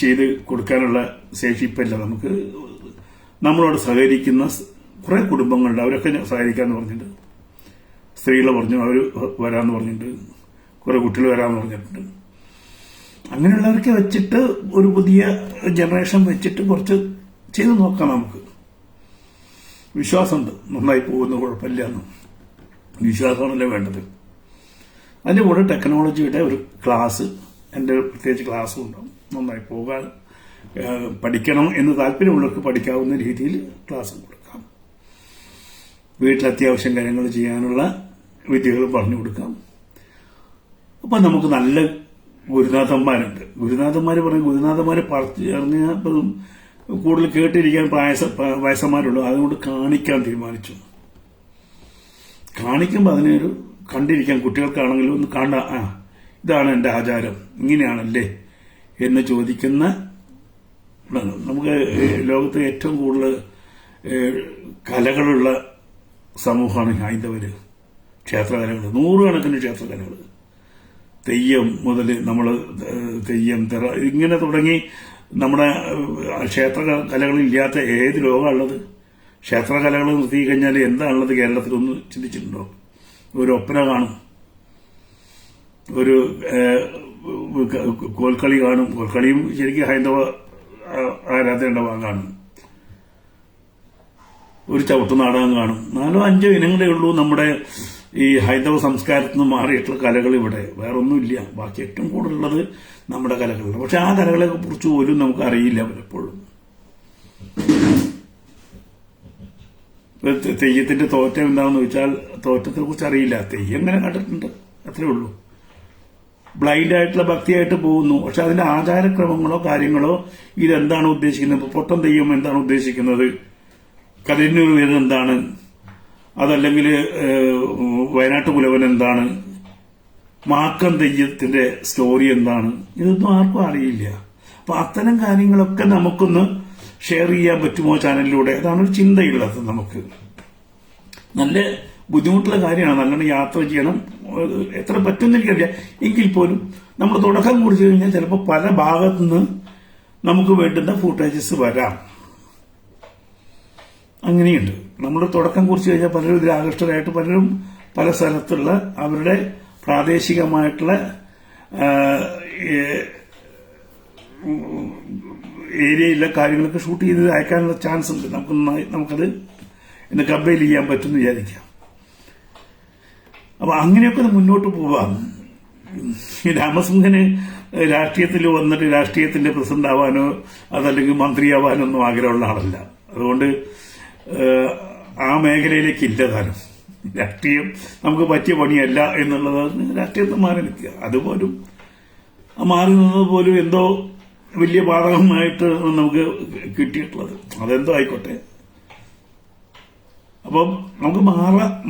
ചെയ്ത് കൊടുക്കാനുള്ള ശേഷിപ്പില്ല. നമുക്ക് നമ്മളോട് സഹകരിക്കുന്ന കുറെ കുടുംബങ്ങളുണ്ട്. അവരൊക്കെ സഹകരിക്കാന്ന് പറഞ്ഞിട്ടുണ്ട്. സ്ത്രീകളെ പറഞ്ഞു, അവർ വരാമെന്ന് പറഞ്ഞിട്ടുണ്ട്. കുറെ കുട്ടികൾ വരാമെന്ന് പറഞ്ഞിട്ടുണ്ട്. അങ്ങനെയുള്ളവർക്ക് വെച്ചിട്ട് ഒരു പുതിയ ജനറേഷൻ വെച്ചിട്ട് കുറച്ച് ചെയ്തു നോക്കാം. നമുക്ക് വിശ്വാസമുണ്ട്, നന്നായി പോകുന്ന കുഴപ്പമില്ല എന്ന്. വിശ്വാസമാണല്ലേ വേണ്ടത്. അതിന്റെ കൂടെ ടെക്നോളജിയുടെ ഒരു ക്ലാസ്, എൻ്റെ പ്രത്യേകിച്ച് ക്ലാസ്സും ഉണ്ടാവും. നന്നായി പോകാൻ പഠിക്കണം എന്ന് താല്പര്യമുള്ളവർക്ക് പഠിക്കാവുന്ന രീതിയിൽ ക്ലാസ് കൊടുക്കാം. വീട്ടിൽ അത്യാവശ്യം കാര്യങ്ങൾ ചെയ്യാനുള്ള വിദ്യകൾ പറഞ്ഞു കൊടുക്കാം. അപ്പൊ നമുക്ക് നല്ല ഗുരുനാഥന്മാരുണ്ട്. ഗുരുനാഥന്മാര് പറഞ്ഞാൽ കൂടുതൽ കേട്ടിരിക്കാൻ വയസ്സന്മാരുള്ളൂ. അതുകൊണ്ട് കാണിക്കാൻ തീരുമാനിച്ചു. കാണിക്കുമ്പോൾ അതിനൊരു കണ്ടിരിക്കാൻ കുട്ടികൾക്കാണെങ്കിലും ഒന്ന് ഇതാണ് എൻ്റെ ആചാരം, ഇങ്ങനെയാണല്ലേ എന്ന് ചോദിക്കുന്ന, നമുക്ക് ലോകത്ത് ഏറ്റവും കൂടുതൽ കലകളുള്ള സമൂഹമാണ് ഹൈന്ദവര്. ക്ഷേത്രകലകൾ, നൂറുകണക്കിന് ക്ഷേത്രകലകൾ, തെയ്യം മുതൽ നമ്മൾ തെയ്യം, തിറ, ഇങ്ങനെ തുടങ്ങി നമ്മുടെ ക്ഷേത്ര കലകളില്ലാത്ത ഏത് ലോകമാണുള്ളത്? ക്ഷേത്രകലകൾ നിർത്തി കഴിഞ്ഞാൽ എന്താണുള്ളത് കേരളത്തിലൊന്ന് ചിന്തിച്ചിട്ടുണ്ടോ? ഒരു ഒപ്പന കാണും, ഒരു കോൽക്കളി കാണും. കോൽക്കളിയും ശരിക്കും ഹൈന്ദവ ആരാധനയുടെ ഭാഗമാണ്. ഒരു ചവിട്ടുനാടകം കാണും. 4-5 ഇനങ്ങളേ ഉള്ളൂ നമ്മുടെ ഈ ഹൈന്ദവ സംസ്കാരത്തിൽ നിന്ന് മാറിയിട്ടുള്ള കലകൾ ഇവിടെ. വേറൊന്നുമില്ല. ബാക്കി ഏറ്റവും കൂടുതലുള്ളത് നമ്മുടെ കലകളാണ്. പക്ഷെ ആ കലകളെ കുറിച്ച് പോലും നമുക്ക് അറിയില്ല പലപ്പോഴും. തെയ്യത്തിന്റെ തോറ്റം എന്താണെന്ന് ചോദിച്ചാൽ തോറ്റത്തെ കുറിച്ച് അറിയില്ല. തെയ്യം ഇങ്ങനെ കണ്ടിട്ടുണ്ട്, അത്രേ ഉള്ളൂ. ബ്ലൈൻഡ് ആയിട്ടുള്ള ഭക്തിയായിട്ട് പോകുന്നു. പക്ഷെ അതിന്റെ ആചാരക്രമങ്ങളോ കാര്യങ്ങളോ ഇതെന്താണ് ഉദ്ദേശിക്കുന്നത്? ഇപ്പൊ പൊട്ടൻ തെയ്യം എന്താണ് ഉദ്ദേശിക്കുന്നത്? കലിന്നൂർ വീരൻ എന്താണ്? അതല്ലെങ്കിൽ വയനാട്ട് കുലവൻ എന്താണ്? മാക്കം തെയ്യത്തിന്റെ സ്റ്റോറി എന്താണ്? ഇതൊന്നും ആർക്കും അറിയില്ല. അപ്പൊ അത്തരം കാര്യങ്ങളൊക്കെ നമുക്കൊന്ന് ഷെയർ ചെയ്യാൻ പറ്റുമോ ചാനലിലൂടെ? അതാണ് ഒരു ചിന്തയുള്ളത്. നമുക്ക് നല്ല ബുദ്ധിമുട്ടുള്ള കാര്യമാണ്. നല്ലോണം യാത്ര ചെയ്യണം. എത്ര പറ്റുമെന്ന് എനിക്കറിയാം. എങ്കിൽ പോലും നമ്മൾ തുടക്കം കുറിച്ച് കഴിഞ്ഞാൽ ചിലപ്പോൾ പല ഭാഗത്തുനിന്ന് നമുക്ക് വേണ്ടുന്ന ഫൂട്ടേജസ് വരാം. അങ്ങനെയുണ്ട്. നമ്മൾ തുടക്കം കുറിച്ച് കഴിഞ്ഞാൽ പലരും ഇതിൽ ആകൃഷ്ടരായിട്ട് പലരും പല സ്ഥലത്തുള്ള അവരുടെ പ്രാദേശികമായിട്ടുള്ള ഏരിയയിലെ കാര്യങ്ങളൊക്കെ ഷൂട്ട് ചെയ്ത് അയക്കാനുള്ള ചാൻസ് ഉണ്ട്. നമുക്കത് ഇന്ന് കമ്പൈൽ ചെയ്യാൻ പറ്റുമെന്ന് വിചാരിക്കാം. അപ്പൊ അങ്ങനെയൊക്കെ മുന്നോട്ട് പോവാം. രാമസിംഹന് രാഷ്ട്രീയത്തിൽ വന്നിട്ട് രാഷ്ട്രീയത്തിന്റെ പ്രസിഡന്റ് ആവാനോ അതല്ലെങ്കിൽ മന്ത്രിയാവാനോ ഒന്നും ആഗ്രഹമുള്ള ആളല്ല. അതുകൊണ്ട് ആ മേഖലയിലേക്ക് ഇല്ല താനും. രാഷ്ട്രീയം നമുക്ക് പറ്റിയ പണിയല്ല എന്നുള്ളതാണ് രാഷ്ട്രീയത്തിൽ മാറി നിൽക്കുക. അതുപോലും മാറി നിന്നത് പോലും എന്തോ വലിയ ബാധകമായിട്ട് നമുക്ക് കിട്ടിയിട്ടുള്ളത്. അതെന്തോ ആയിക്കോട്ടെ. അപ്പം നമുക്ക്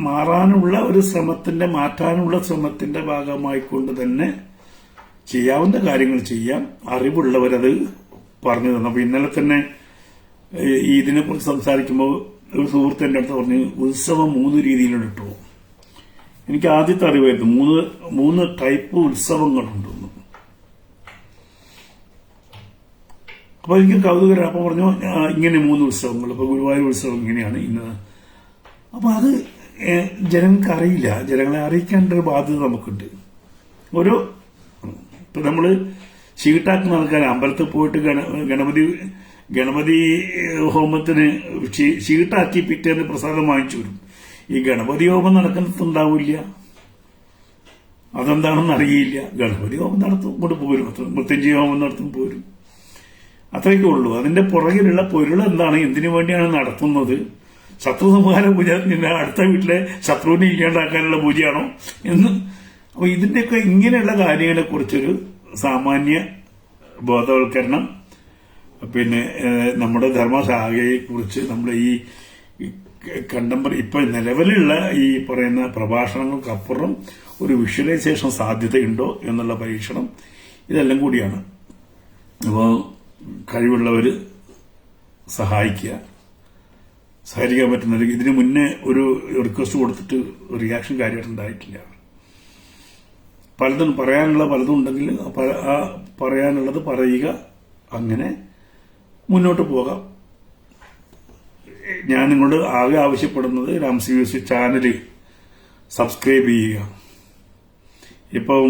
മാറാനുള്ള ഒരു ശ്രമത്തിന്റെ, മാറ്റാനുള്ള ശ്രമത്തിന്റെ ഭാഗമായിക്കൊണ്ട് തന്നെ ചെയ്യാവുന്ന കാര്യങ്ങൾ ചെയ്യാം. അറിവുള്ളവരത് പറഞ്ഞു തന്നു. അപ്പൊ ഇന്നലെ തന്നെ ഇതിനെക്കുറിച്ച് സംസാരിക്കുമ്പോൾ ഒരു സുഹൃത്ത് എന്റെ അടുത്ത് പറഞ്ഞു, ഉത്സവം 3 രീതിയിലുണ്ട് കേട്ടോ. എനിക്ക് ആദ്യത്തെ അറിവായിരുന്നു 3 ടൈപ്പ് ഉത്സവങ്ങളുണ്ടെന്ന്. അപ്പൊ എനിക്ക് കൗതുകരം. അപ്പൊ പറഞ്ഞു ഇങ്ങനെ 3 ഉത്സവങ്ങൾ. ഇപ്പൊ ഗുരുവായൂർ ഉത്സവം ഇങ്ങനെയാണ് ഇന്നത്. അപ്പൊ അത് ജനങ്ങൾക്ക് അറിയില്ല. ജനങ്ങളെ അറിയിക്കേണ്ട ഒരു ബാധ്യത നമുക്കുണ്ട്. ഇപ്പൊ നമ്മള് ചീട്ടാക്കുന്ന ആൾക്കാർ അമ്പലത്തിൽ പോയിട്ട് ഗണപതി ഹോമത്തിന് ചീട്ടാക്കി പിറ്റേന്ന് പ്രസാദം വാങ്ങിച്ചു വരും. ഈ ഗണപതി ഹോമം നടക്കുന്നുണ്ടാവില്ല. അതെന്താണെന്ന് അറിയില്ല. ഗണപതി ഹോമം നടത്തും, ഇങ്ങോട്ട് പോരും. മൃത്യുഞ്ജയ ഹോമം നടത്തും, പോരും. അത്രയൊക്കെ ഉള്ളൂ. അതിന്റെ പുറകിലുള്ള പൊരുൾ എന്താണ്, എന്തിനു വേണ്ടിയാണ് നടത്തുന്നത്? ശത്രു സംഹാര പൂജ, അടുത്ത വീട്ടിലെ ശത്രുവിനെ ഇല്ലാണ്ടാക്കാനുള്ള പൂജയാണോ എന്ന്. അപ്പൊ ഇതിന്റെയൊക്കെ ഇങ്ങനെയുള്ള കാര്യങ്ങളെ കുറിച്ചൊരു സാമാന്യ ബോധവൽക്കരണം, പിന്നെ നമ്മുടെ ധർമ്മശാഖയെ കുറിച്ച് നമ്മുടെ ഈ കണ്ടംപററി ഇപ്പൊ നിലവിലുള്ള ഈ പറയുന്ന പ്രഭാഷണങ്ങൾക്കപ്പുറം ഒരു വിഷ്വലൈസേഷൻ സാധ്യതയുണ്ടോ എന്നുള്ള പരീക്ഷണം, ഇതെല്ലാം കൂടിയാണ്. അപ്പോൾ കഴിവുള്ളവര് സഹായിക്കാൻ പറ്റുന്ന. ഇതിനു മുന്നേ ഒരു റിക്വസ്റ്റ് കൊടുത്തിട്ട് റിയാക്ഷൻ കാര്യമായിട്ടുണ്ടായിട്ടില്ല. പലതും പലതും ഉണ്ടെങ്കിൽ പറയാനുള്ളത് പറയുക, അങ്ങനെ മുന്നോട്ട് പോകാം. ഞാൻ നിങ്ങളോട് ആകെ ആവശ്യപ്പെടുന്നത് രാംസി മ്യൂസിക് ചാനൽ സബ്സ്ക്രൈബ് ചെയ്യുക. ഇപ്പം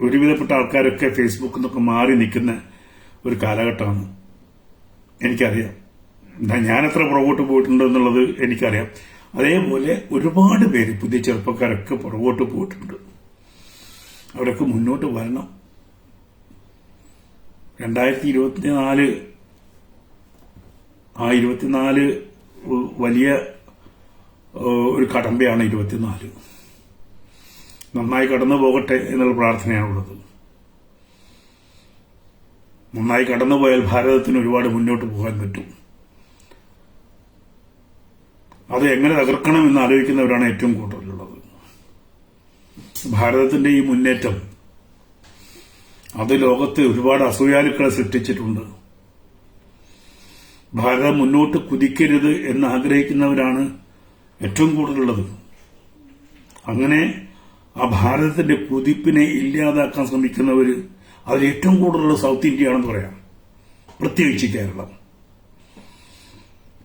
ഒരുവിധപ്പെട്ട ആൾക്കാരൊക്കെ ഫേസ്ബുക്കിൽ നിന്നൊക്കെ മാറി നിൽക്കുന്ന ഒരു കാലഘട്ടമാണ്. എനിക്കറിയാം. ഞാൻ എത്ര പുറകോട്ട് പോയിട്ടുണ്ട് എന്നുള്ളത് എനിക്കറിയാം. അതേപോലെ ഒരുപാട് പേര് പുതിയ ചെറുപ്പക്കാരൊക്കെ പുറകോട്ട് പോയിട്ടുണ്ട്. അവരൊക്കെ മുന്നോട്ട് വരണം. 2024 വലിയ ഒരു കടമ്പയാണ്. 24 നന്നായി കടന്നു പോകട്ടെ എന്നുള്ള പ്രാർത്ഥനയാണുള്ളത്. നന്നായി കടന്നുപോയാൽ ഭാരതത്തിന് ഒരുപാട് മുന്നോട്ട് പോകാൻ പറ്റും. അത് എങ്ങനെ തകർക്കണം എന്ന് ആലോചിക്കുന്നവരാണ് ഏറ്റവും കൂടുതലുള്ളത്. ഭാരതത്തിന്റെ ഈ മുന്നേറ്റം അത് ലോകത്ത് ഒരുപാട് അസൂയാലുക്കളെ സൃഷ്ടിച്ചിട്ടുണ്ട്. ഭാരതം മുന്നോട്ട് കുതിക്കരുത് എന്ന് ആഗ്രഹിക്കുന്നവരാണ് ഏറ്റവും കൂടുതലുള്ളത്. അങ്ങനെ ആ ഭാരതത്തിന്റെ കുതിപ്പിനെ ഇല്ലാതാക്കാൻ ശ്രമിക്കുന്നവർ അതിൽ ഏറ്റവും കൂടുതലുള്ള സൗത്ത് ഇന്ത്യ ആണെന്ന് പറയാം, പ്രത്യേകിച്ച് കേരളം.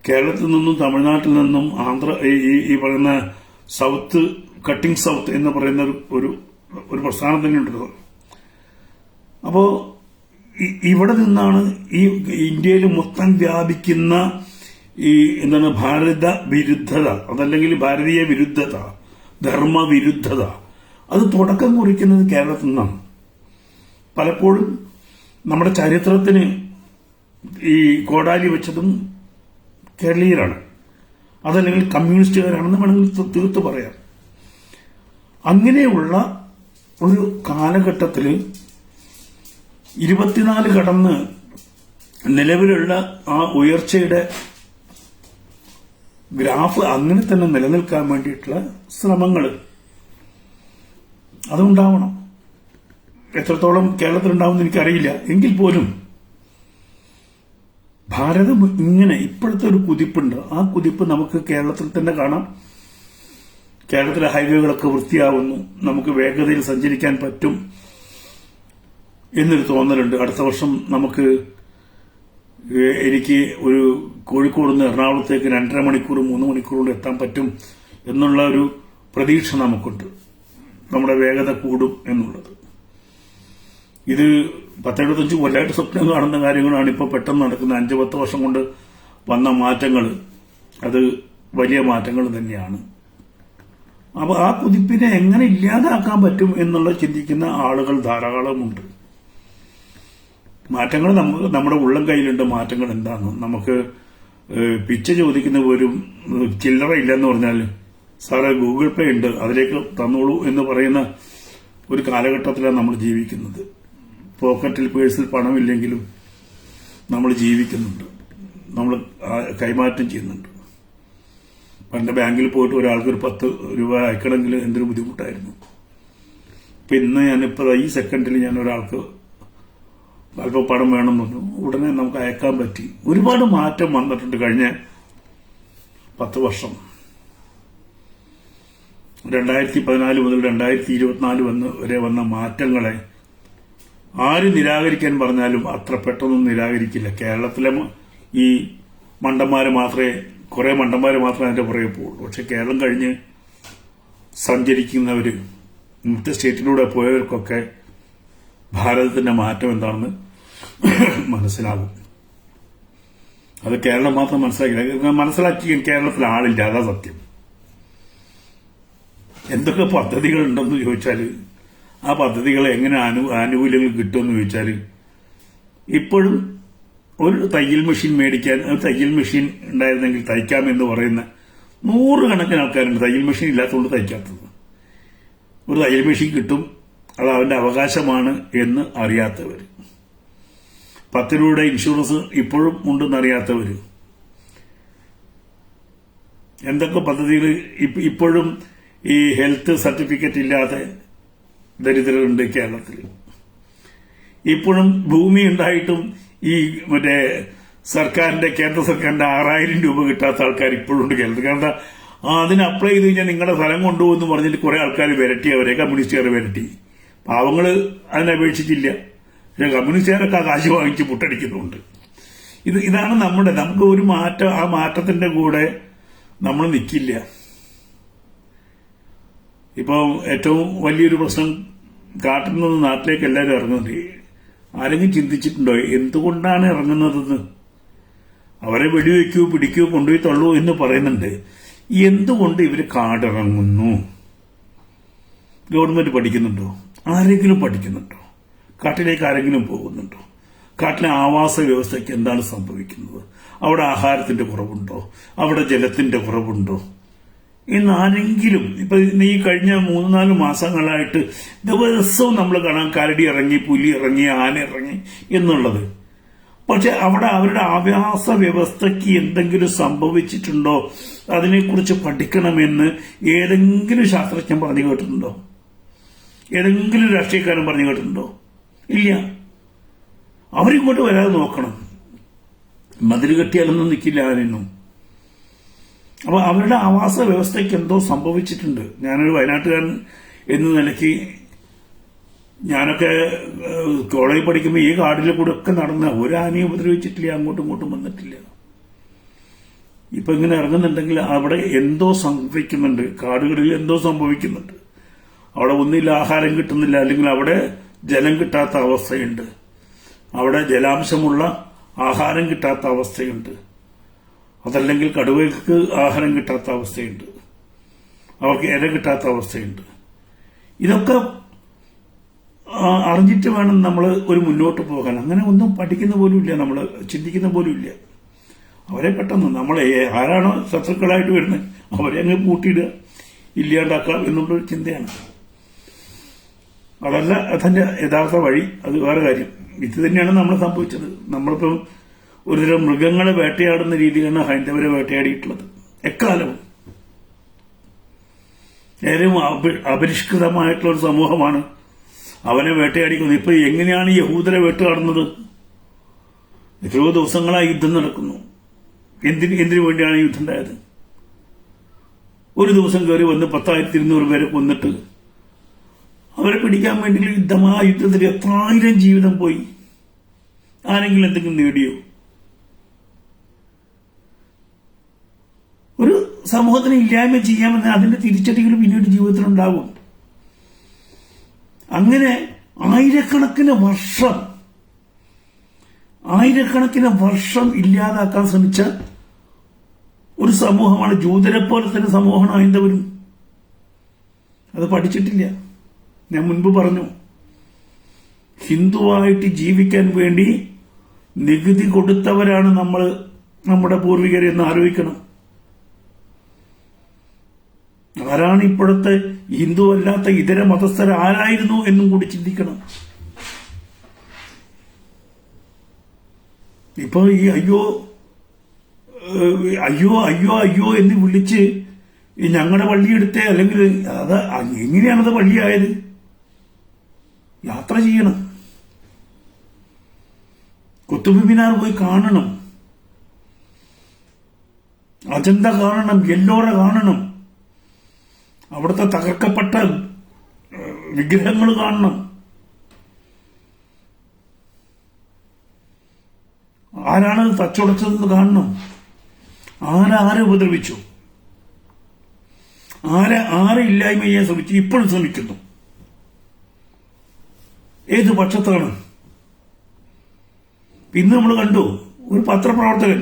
കേരളത്തിൽ നിന്നും തമിഴ്നാട്ടിൽ നിന്നും ഈ പറയുന്ന സൗത്ത് കട്ടിംഗ് സൗത്ത് എന്ന് പറയുന്ന ഒരു പ്രസ്ഥാനം തന്നെ ഉണ്ടല്ലോ. അപ്പോ ഇവിടെ നിന്നാണ് ഈ ഇന്ത്യയിൽ മൊത്തം വ്യാപിക്കുന്ന ഈ എന്താണ് ഭാരത വിരുദ്ധത, അതല്ലെങ്കിൽ ഭാരതീയ വിരുദ്ധത, ധർമ്മവിരുദ്ധത, അത് തുടക്കം കുറിക്കുന്നത് കേരളത്തിൽ നിന്നാണ്. പലപ്പോഴും നമ്മുടെ ചരിത്രത്തിന് ഈ കോടാലി വെച്ചതും കേരളീയരാണ്, അതല്ലെങ്കിൽ കമ്മ്യൂണിസ്റ്റുകാരാണെന്ന് വേണമെങ്കിൽ തീർത്ത് പറയാം. അങ്ങനെയുള്ള ഒരു കാലഘട്ടത്തിൽ 24 കടന്ന് നിലവിലുള്ള ആ ഉയർച്ചയുടെ ഗ്രാഫ് അങ്ങനെ തന്നെ നിലനിൽക്കാൻ വേണ്ടിയിട്ടുള്ള ശ്രമങ്ങൾ അതുണ്ടാവണം. എത്രത്തോളം കേരളത്തിലുണ്ടാവുമെന്ന് എനിക്കറിയില്ല. എങ്കിൽ പോലും ഭാരതം ഇങ്ങനെ ഇപ്പോഴത്തെ ഒരു കുതിപ്പുണ്ട്. ആ കുതിപ്പ് നമുക്ക് കേരളത്തിൽ തന്നെ കാണാം. കേരളത്തിലെ ഹൈവേകളൊക്കെ വൃത്തിയാവുന്നു, നമുക്ക് വേഗതയിൽ സഞ്ചരിക്കാൻ പറ്റും എന്നൊരു തോന്നലുണ്ട്. അടുത്ത വർഷം എനിക്ക് ഒരു കോഴിക്കോട് നിന്ന് എറണാകുളത്തേക്ക് 2.5 മണിക്കൂർ 3 മണിക്കൂർ കൊണ്ട് എത്താൻ പറ്റും എന്നുള്ള ഒരു പ്രതീക്ഷ നമുക്കുണ്ട്. നമ്മുടെ വേഗത കൂടും എന്നുള്ളത്. ഇത് 10-75 കൊല്ലമായിട്ട് സ്വപ്നം കാണുന്ന കാര്യങ്ങളാണ് ഇപ്പോൾ പെട്ടെന്ന് നടക്കുന്ന 5-10 വർഷം കൊണ്ട് വന്ന മാറ്റങ്ങൾ. അത് വലിയ മാറ്റങ്ങൾ തന്നെയാണ്. അപ്പോൾ ആ കുതിപ്പിനെ എങ്ങനെ ഇല്ലാതാക്കാൻ പറ്റും എന്നുള്ളത് ചിന്തിക്കുന്ന ആളുകൾ ധാരാളമുണ്ട്. മാറ്റങ്ങൾ നമ്മുടെ ഉള്ളം കയ്യിലുണ്ട്. മാറ്റങ്ങൾ എന്താണെന്ന് നമുക്ക് പിച്ച ചോദിക്കുന്ന പോലും ചില്ലറ ഇല്ലെന്ന് പറഞ്ഞാൽ സാറേ ഗൂഗിൾ പേ ഉണ്ട്, അതിലേക്ക് തന്നോളൂ എന്ന് പറയുന്ന ഒരു കാലഘട്ടത്തിലാണ് നമ്മൾ ജീവിക്കുന്നത്. പോക്കറ്റിൽ പേഴ്സിൽ പണമില്ലെങ്കിലും നമ്മൾ ജീവിക്കുന്നുണ്ട്, നമ്മൾ കൈമാറ്റം ചെയ്യുന്നുണ്ട്. പണ്ട് ബാങ്കിൽ പോയിട്ട് ഒരാൾക്ക് ഒരു 10 രൂപ അയക്കണമെങ്കിൽ എന്തൊരു ബുദ്ധിമുട്ടായിരുന്നു. ഇപ്പൊ ഇന്ന് ഞാനിപ്പോൾ ഈ സെക്കൻഡിൽ ഞാൻ ഒരാൾക്ക് അല്പം പണം വേണമെന്ന് പറഞ്ഞു, ഉടനെ നമുക്ക് അയക്കാൻ പറ്റി. ഒരുപാട് മാറ്റം വന്നിട്ടുണ്ട് കഴിഞ്ഞ 10 വർഷം. 2014 മുതൽ 2024 വരെ വന്ന മാറ്റങ്ങളെ ആര് നിരാകരിക്കാൻ പറഞ്ഞാലും അത്ര പെട്ടെന്നൊന്നും നിരാകരിക്കില്ല. കേരളത്തിലെ ഈ കുറെ മണ്ടന്മാര് മാത്രമേ അതിന്റെ പുറകെ പോകുള്ളൂ. പക്ഷെ കേരളം കഴിഞ്ഞ് സഞ്ചരിക്കുന്നവര്, മറ്റ് സ്റ്റേറ്റിലൂടെ പോയവർക്കൊക്കെ ഭാരതത്തിന്റെ മാറ്റം എന്താണെന്ന് മനസ്സിലാകും. അത് കേരളം മാത്രം മനസ്സിലാക്കി കേരളത്തിൽ ആളില്ല, അതാ സത്യം. എന്തൊക്കെ പദ്ധതികൾ ഉണ്ടെന്ന് ചോദിച്ചാൽ ആ പദ്ധതികൾ എങ്ങനെ ആനുകൂല്യങ്ങൾ കിട്ടുമെന്ന് ചോദിച്ചാൽ ഇപ്പോഴും ഒരു തയ്യൽ മെഷീൻ മേടിക്കാൻ, തയ്യൽ മെഷീൻ ഉണ്ടായിരുന്നെങ്കിൽ തയ്ക്കാമെന്ന് പറയുന്ന 100 കണക്കിന് ആൾക്കാരുണ്ട്. തയ്യൽ മെഷീൻ ഇല്ലാത്തതുകൊണ്ട് തയ്ക്കാത്തത്. ഒരു തയ്യൽ മെഷീൻ കിട്ടും, അത് അവന്റെ അവകാശമാണ് എന്ന് അറിയാത്തവർ. 10 രൂപയുടെ ഇൻഷുറൻസ് ഇപ്പോഴും ഉണ്ടെന്ന് അറിയാത്തവർ. എന്തൊക്കെ പദ്ധതികൾ ഇപ്പോഴും ഈ ഹെൽത്ത് സർട്ടിഫിക്കറ്റ് ഇല്ലാതെ ദരിദ്രരുണ്ട് കേരളത്തിൽ. ഇപ്പോഴും ഭൂമി ഉണ്ടായിട്ടും ഈ കേന്ദ്ര സർക്കാരിന്റെ 6000 രൂപ കിട്ടാത്ത ആൾക്കാർ ഇപ്പോഴും ഉണ്ട് കേരളത്തിൽ. കാരണം അതിന് അപ്ലൈ ചെയ്ത് കഴിഞ്ഞാൽ നിങ്ങളുടെ സ്ഥലം കൊണ്ടുപോകുമെന്ന് പറഞ്ഞിട്ട് കുറെ ആൾക്കാർ വിരട്ടി, അവരെ കമ്മ്യൂണിസ്റ്റുകാരെ വിരട്ടി. പാവങ്ങള് അതിനപേക്ഷിച്ചില്ല. പക്ഷെ കമ്മ്യൂണിസ്റ്റുകാരൊക്കെ ആ കാശ് വാങ്ങിച്ച് പുട്ടടിക്കുന്നുണ്ട്. ഇതാണ് നമുക്ക് ഒരു മാറ്റം, ആ മാറ്റത്തിന്റെ കൂടെ നമ്മൾ നിൽക്കില്ല. ഇപ്പൊ ഏറ്റവും വലിയൊരു പ്രശ്നം, കാട്ടിൽ നിന്ന് നാട്ടിലേക്ക് എല്ലാവരും ഇറങ്ങുന്നുണ്ട്. ആരെങ്കിലും ചിന്തിച്ചിട്ടുണ്ടോ എന്തുകൊണ്ടാണ് ഇറങ്ങുന്നതെന്ന്? അവരെ വെടിവെക്കൂ, പിടിക്കൂ, കൊണ്ടുപോയി തള്ളൂ എന്ന് പറയുന്നുണ്ട്. എന്തുകൊണ്ട് ഇവര് കാടിറങ്ങുന്നു? ഗവൺമെന്റ് പഠിക്കുന്നുണ്ടോ? ആരെങ്കിലും പഠിക്കുന്നുണ്ടോ? കാട്ടിലേക്ക് ആരെങ്കിലും പോകുന്നുണ്ടോ? കാട്ടിലെ ആവാസ വ്യവസ്ഥയ്ക്ക് എന്താണ് സംഭവിക്കുന്നത്? അവിടെ ആഹാരത്തിന്റെ കുറവുണ്ടോ? അവിടെ ജലത്തിന്റെ കുറവുണ്ടോ? എന്നാരെങ്കിലും ഇപ്പൊ ഈ കഴിഞ്ഞ 3-4 മാസങ്ങളായിട്ട് ദിവസവും നമ്മൾ കാണാൻ കരടി ഇറങ്ങി, പുലി ഇറങ്ങി, ആന ഇറങ്ങി എന്നുള്ളത്. പക്ഷെ അവിടെ അവരുടെ ആവാസ വ്യവസ്ഥയ്ക്ക് എന്തെങ്കിലും സംഭവിച്ചിട്ടുണ്ടോ? അതിനെക്കുറിച്ച് പഠിക്കണമെന്ന് ഏതെങ്കിലും ശാസ്ത്രജ്ഞൻ പറഞ്ഞു കേട്ടിട്ടുണ്ടോ? ഏതെങ്കിലും രാഷ്ട്രീയക്കാരൻ പറഞ്ഞു കേട്ടിട്ടുണ്ടോ? ഇല്ല. അവരിങ്ങോട്ട് വരാതെ നോക്കണം. മതിൽ കെട്ടിയാലൊന്നും നിൽക്കില്ല ആരെയൊന്നും. അപ്പൊ അവരുടെ ആവാസ വ്യവസ്ഥയ്ക്ക് എന്തോ സംഭവിച്ചിട്ടുണ്ട്. ഞാനൊരു വയനാട്ടുകാരൻ എന്ന നിലയ്ക്ക് ഞാനൊക്കെ കോളേജിൽ പഠിക്കുമ്പോൾ ഈ കാടിലെ കൂടെ ഒക്കെ നടന്ന ഒരാനയും ഉപദ്രവിച്ചിട്ടില്ല, അങ്ങോട്ടും ഇങ്ങോട്ടും വന്നിട്ടില്ല. ഇപ്പൊ ഇങ്ങനെ ഇറങ്ങുന്നുണ്ടെങ്കിൽ അവിടെ എന്തോ സംഭവിക്കുന്നുണ്ട്, കാടുകളിൽ എന്തോ സംഭവിക്കുന്നുണ്ട്. അവിടെ ഒന്നില്ല ആഹാരം കിട്ടുന്നില്ല, അല്ലെങ്കിൽ അവിടെ ജലം കിട്ടാത്ത അവസ്ഥയുണ്ട്, അവിടെ ജലാംശമുള്ള ആഹാരം കിട്ടാത്ത അവസ്ഥയുണ്ട്, അതല്ലെങ്കിൽ കടുവയ്ക്ക് ആഹാരം കിട്ടാത്ത അവസ്ഥയുണ്ട്, അവർക്ക് ഇര കിട്ടാത്ത അവസ്ഥയുണ്ട്. ഇതൊക്കെ അറിഞ്ഞിട്ട് വേണം നമ്മൾ ഒരു മുന്നോട്ട് പോകാൻ. അങ്ങനെ ഒന്നും പഠിക്കുന്ന പോലുമില്ല, നമ്മൾ ചിന്തിക്കുന്ന പോലുമില്ല. അവരെ പെട്ടെന്ന് നമ്മളെ ആരാണോ ശത്രുക്കളായിട്ട് വരുന്നത് അവരെ അങ്ങ് പൂട്ടിയിടുക, ഇല്ലാണ്ടാക്കാം എന്നുള്ളൊരു ചിന്തയാണ്. അതല്ല അതിന്റെ യഥാർത്ഥ വഴി, അത് വേറെ കാര്യം. ഇത് തന്നെയാണ് നമ്മൾ സംഭവിച്ചത്. നമ്മളിപ്പം ഒരുതരം മൃഗങ്ങളെ വേട്ടയാടുന്ന രീതിയിലാണ് ഹൈന്ദവരെ വേട്ടയാടിയിട്ടുള്ളത് എക്കാലവും. ഏറ്റവും അപരിഷ്കൃതമായിട്ടുള്ള ഒരു സമൂഹമാണ് അവനെ വേട്ടയാടിക്കുന്നത്. ഇപ്പൊ എങ്ങനെയാണ് യഹൂദരെ വേട്ടയാടുന്നത്? എത്രയോ ദിവസങ്ങളായി യുദ്ധം നടക്കുന്നു. എന്തിനു വേണ്ടിയാണ് യുദ്ധം ഉണ്ടായത്? ഒരു ദിവസം കയറി വന്ന് 10,200 പേരെ കൊന്നിട്ട് അവരെ പിടിക്കാൻ വേണ്ടി യുദ്ധം. ആ യുദ്ധത്തിൽ എത്രായിരം ജീവിതം പോയി. ആരെങ്കിലും എന്തെങ്കിലും നേടിയോ? ഒരു സമൂഹത്തിന് ഇല്ലായ്മ ചെയ്യാമെന്ന് അതിന്റെ തിരിച്ചടികൾ പിന്നീട് ജീവിതത്തിലുണ്ടാകും. അങ്ങനെ ആയിരക്കണക്കിന് വർഷം ഇല്ലാതാക്കാൻ ശ്രമിച്ച ഒരു സമൂഹമാണ്. ജൂതരെ പോലെ തന്നെ സമൂഹമാണ് ഹൈന്ദവരും. അത് പഠിച്ചിട്ടില്ല. ഞാൻ മുൻപ് പറഞ്ഞു, ഹിന്ദുവായിട്ട് ജീവിക്കാൻ വേണ്ടി നികുതി കൊടുത്തവരാണ് നമ്മുടെ പൂർവികരെ എന്ന് ആലോചിക്കണം. ആരാണ് ഇപ്പോഴത്തെ ഹിന്ദു അല്ലാത്ത ഇതര മതസ്ഥർ ആരായിരുന്നു എന്നും കൂടി ചിന്തിക്കണം. ഇപ്പൊ ഈ അയ്യോ അയ്യോ അയ്യോ അയ്യോ എന്ന് വിളിച്ച് ഞങ്ങളുടെ പള്ളിയെടുത്തേ, അല്ലെങ്കിൽ അത് എങ്ങനെയാണത് പള്ളിയായത്? യാത്ര ചെയ്യണം, കുത്തുബ് മിനാർ പോയി കാണണം, അജന്ത കാണണം, എല്ലോറ കാണണം, അവിടുത്തെ തകർക്കപ്പെട്ട വിഗ്രഹങ്ങൾ കാണണം. ആരാണ് തച്ചുടച്ചതെന്ന് കാണണം. ആരെ ഉപദ്രവിച്ചു, ആരെ ഇല്ലായ്മ ചെയ്യാൻ ശ്രമിച്ചു, ഇപ്പോഴും ശ്രമിക്കുന്നു. ഏത് പക്ഷത്താണ്? ഇന്ന് നമ്മൾ കണ്ടു ഒരു പത്രപ്രവർത്തകൻ,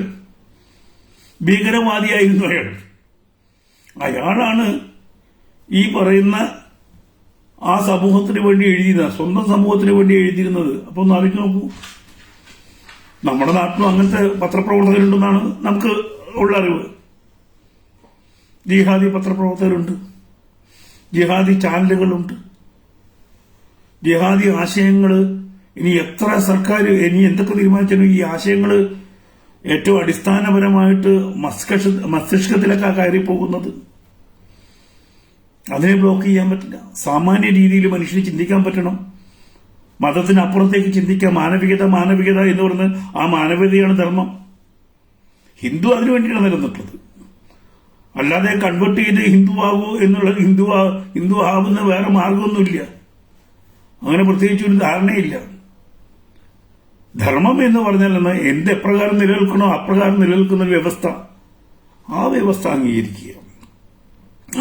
ഭീകരവാദിയായിരുന്നു അയാളാണ് ഈ പറയുന്ന ആ സമൂഹത്തിന് വേണ്ടി എഴുതിയത്, സ്വന്തം സമൂഹത്തിന് വേണ്ടി എഴുതിയിരുന്നത്. അപ്പൊ ഒന്ന് ആലോചിച്ച് നോക്കൂ. നമ്മുടെ നാട്ടിലും അങ്ങനത്തെ പത്രപ്രവർത്തകരുണ്ടെന്നാണ് നമുക്ക് ഉള്ള അറിവ്. ജിഹാദി പത്രപ്രവർത്തകരുണ്ട്, ജിഹാദി ചാനലുകളുണ്ട്, ജിഹാദി ആശയങ്ങൾ. ഇനി എത്ര സർക്കാർ ഇനി എന്തൊക്കെ തീരുമാനിച്ചാലും ഈ ആശയങ്ങൾ ഏറ്റവും അടിസ്ഥാനപരമായിട്ട് മസ്തിഷ്കത്തിലൊക്കെ കയറി പോകുന്നത്. അതിനെ ബ്ലോക്ക് ചെയ്യാൻ പറ്റില്ല. സാമാന്യ രീതിയിൽ മനുഷ്യന് ചിന്തിക്കാൻ പറ്റണം. മതത്തിനപ്പുറത്തേക്ക് ചിന്തിക്കാം. മാനവികത എന്ന് പറയുന്നത് ആ മാനവികതയാണ് ധർമ്മം. ഹിന്ദു അതിനു വേണ്ടിയാണ് നിലനിർത്തുന്നത്. അല്ലാതെ കൺവേർട്ട് ചെയ്ത് ഹിന്ദു ആകൂ എന്നുള്ളത് ഹിന്ദു ആവുന്ന വേറെ മാർഗമൊന്നുമില്ല. അങ്ങനെ പ്രത്യേകിച്ച് ഒരു ധാരണയില്ല. ധർമ്മം എന്ന് പറഞ്ഞാൽ എന്ത് എപ്രകാരം നിലനിൽക്കണോ അപ്രകാരം നിലനിൽക്കുന്ന ഒരു വ്യവസ്ഥ, ആ വ്യവസ്ഥ അംഗീകരിക്കുക,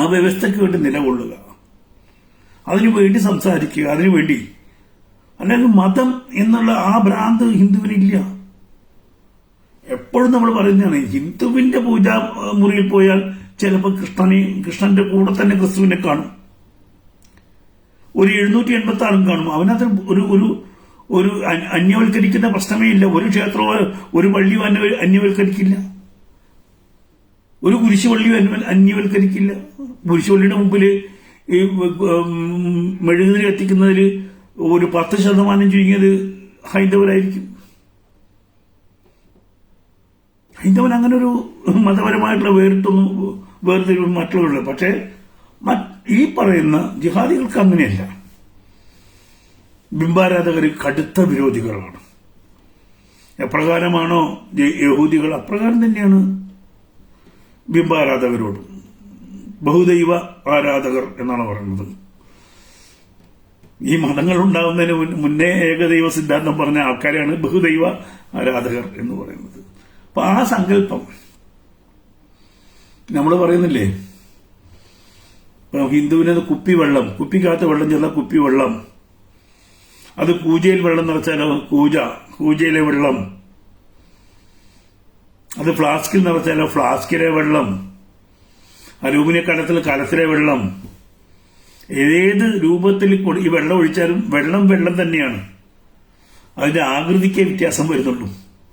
ആ വ്യവസ്ഥയ്ക്ക് വേണ്ടി നിലകൊള്ളുക, അതിനുവേണ്ടി സംസാരിക്കുക, അതിനുവേണ്ടി. അല്ലെങ്കിൽ മതം എന്നുള്ള ആ ഭ്രാന്ത് ഹിന്ദുവിനില്ല. എപ്പോഴും നമ്മൾ പറയുന്നതാണ്, ഹിന്ദുവിന്റെ പൂജാ മുറിയിൽ പോയാൽ ചിലപ്പോൾ കൃഷ്ണന്റെ കൂടെ തന്നെ ക്രിസ്തുവിനെ കാണും. ഒരു 786 ആളും കാണും. അവനത് ഒരു അന്യവൽക്കരിക്കുന്ന പ്രശ്നമേ ഇല്ല. ഒരു ക്ഷേത്രമോ ഒരു പള്ളിയോ അന്യവൽക്കരിക്കില്ല, ഒരു കുരിശുപള്ളിയോ അന്യവൽക്കരിക്കില്ല. കുരിശുപള്ളിയുടെ മുമ്പിൽ ഈ മെഴുകുതിരി കത്തിക്കുന്നതിൽ ഒരു 10% ചുരുങ്ങിയത് ഹൈന്ദവരായിരിക്കും. ഹൈന്ദവൻ അങ്ങനെ ഒരു മതപരമായിട്ടുള്ള വേർതിരിവ് മറ്റുള്ളവരുള്ളത്. പക്ഷേ ഈ പറയുന്ന ജിഹാദികൾക്ക് അങ്ങനെയല്ല. ബിംബാരാധകർ കടുത്ത വിരോധികളാണ്. എപ്രകാരമാണോ യഹൂദികൾ അപ്രകാരം തന്നെയാണ് ബിംബാരാധകരോട്. ബഹുദൈവ ആരാധകർ എന്നാണ് പറയുന്നത്. ഈ മതങ്ങൾ ഉണ്ടാകുന്നതിന് മുന്നേ ഏകദൈവ സിദ്ധാന്തം പറഞ്ഞ ആൾക്കാരാണ് ബഹുദൈവ ആരാധകർ എന്ന് പറയുന്നത്. അപ്പൊ ആ സങ്കല്പം നമ്മൾ പറയുന്നില്ലേ, ഹിന്ദുവിന് കുപ്പിവെള്ളം, കുപ്പിക്കകത്ത് വെള്ളം ചെന്ന കുപ്പിവെള്ളം, അത് കൂജയിൽ വെള്ളം നിറച്ചാലോ കൂജയിലെ വെള്ളം, അത് ഫ്ലാസ്കിൽ നിറച്ചാലോ ഫ്ലാസ്കിലെ വെള്ളം, അലൂമിനിയ കലത്തിലെ വെള്ളം, ഏത് രൂപത്തിൽ ഈ വെള്ളം ഒഴിച്ചാലും വെള്ളം തന്നെയാണ്. അതിന്റെ ആകൃതിക്കേ വ്യത്യാസം വരുന്നുള്ളൂ.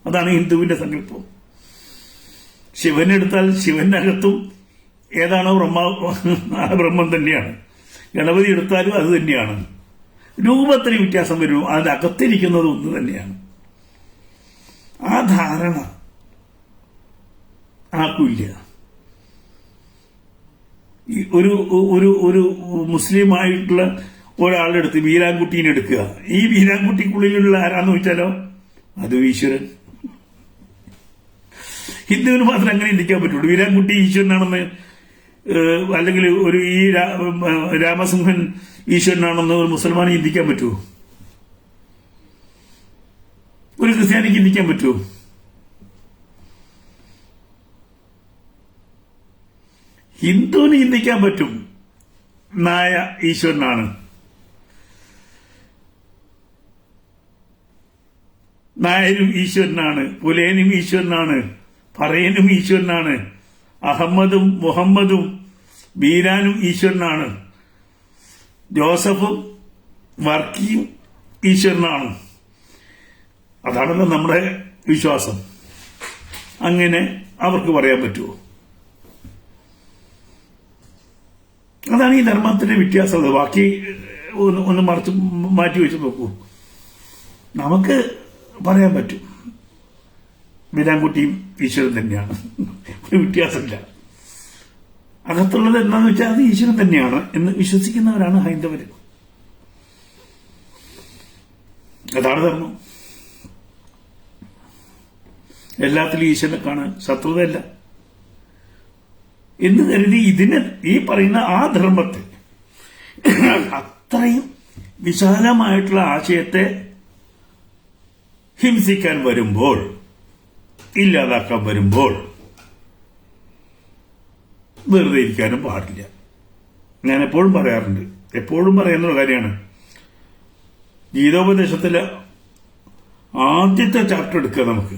അതാണ് ഹിന്ദുവിന്റെ സങ്കല്പം. ശിവനെടുത്താൽ ശിവന്റെ അകത്തും ഏതാണോ ബ്രഹ്മം തന്നെയാണ്. ഗണപതി എടുത്താലും അത് തന്നെയാണ്. രൂപത്തിന് വ്യത്യാസം വരുന്നു, അതിന്റെ അകത്തിരിക്കുന്നത് ഒന്ന് തന്നെയാണ്. ആ ധാരണ ആക്കില്ല. ഒരു ഒരു ഒരു മുസ്ലിമായിട്ടുള്ള ഒരാളെടുത്ത് വീരാൻകുട്ടീനെ എടുക്കുക. ഈ വീരാൻകുട്ടിക്കുള്ളിലുള്ള ആരാന്ന് ചോദിച്ചാലോ അത് ഈശ്വരൻ. ഹിന്ദുവിന് മാത്രം അങ്ങനെ ചിന്തിക്കാൻ പറ്റുള്ളൂ. വീരാൻകുട്ടി ഈശ്വരനാണെന്ന്, അല്ലെങ്കിൽ ഒരു ഈ രാമസിംഹൻ ഈശ്വരനാണെന്ന് ഒരു മുസൽമാന് ചിന്തിക്കാൻ പറ്റുമോ? ഒരു ക്രിസ്ത്യാനിക്ക് ചിന്തിക്കാൻ പറ്റുമോ? ഹിന്ദുവിന് ചിന്തിക്കാൻ പറ്റും. നായ ഈശ്വരനാണ്, നായരും ഈശ്വരനാണ്, പുലേനും ഈശ്വരനാണ്, പറയനും ഈശ്വരനാണ്, അഹമ്മദും മുഹമ്മദും ബീരാനും ഈശ്വരനാണ്, ജോസഫും വർക്കിയും ഈശ്വരനാണ്. അതാണല്ലോ നമ്മുടെ വിശ്വാസം. അങ്ങനെ അവർക്ക് പറയാൻ പറ്റുമോ? അതാണ് ഈ ധർമ്മത്തിന്റെ വ്യത്യാസം. ബാക്കി ഒന്ന് മാറ്റി വെച്ച് നോക്കൂ. നമുക്ക് പറയാൻ പറ്റും വീരാൻകുട്ടിയും ഈശ്വരൻ തന്നെയാണ്, ഒരു വ്യത്യാസമില്ല. അകത്തുള്ളത് എന്താന്ന് വെച്ചാൽ അത് ഈശ്വരൻ തന്നെയാണ് എന്ന് വിശ്വസിക്കുന്നവരാണ് ഹൈന്ദവര്. അതാണ് ധർമ്മം. എല്ലാത്തിലും ഈശ്വരനെ കാണാൻ ശത്രുതയല്ല എന്ന് കരുതി ഈ പറയുന്ന ആ ധർമ്മത്തെ, അത്രയും വിശാലമായിട്ടുള്ള ആശയത്തെ ഹിംസിക്കാൻ വരുമ്പോൾ, ഇല്ലാതാക്കാൻ വരുമ്പോൾ വെറുതെ ഇരിക്കാനും പാടില്ല. ഞാൻ എപ്പോഴും പറയാറുണ്ട്, എപ്പോഴും പറയുന്ന കാര്യമാണ്. ഗീതോപദേശത്തിലെ ആദ്യത്തെ ചാപ്റ്റർ എടുക്കുക നമുക്ക്.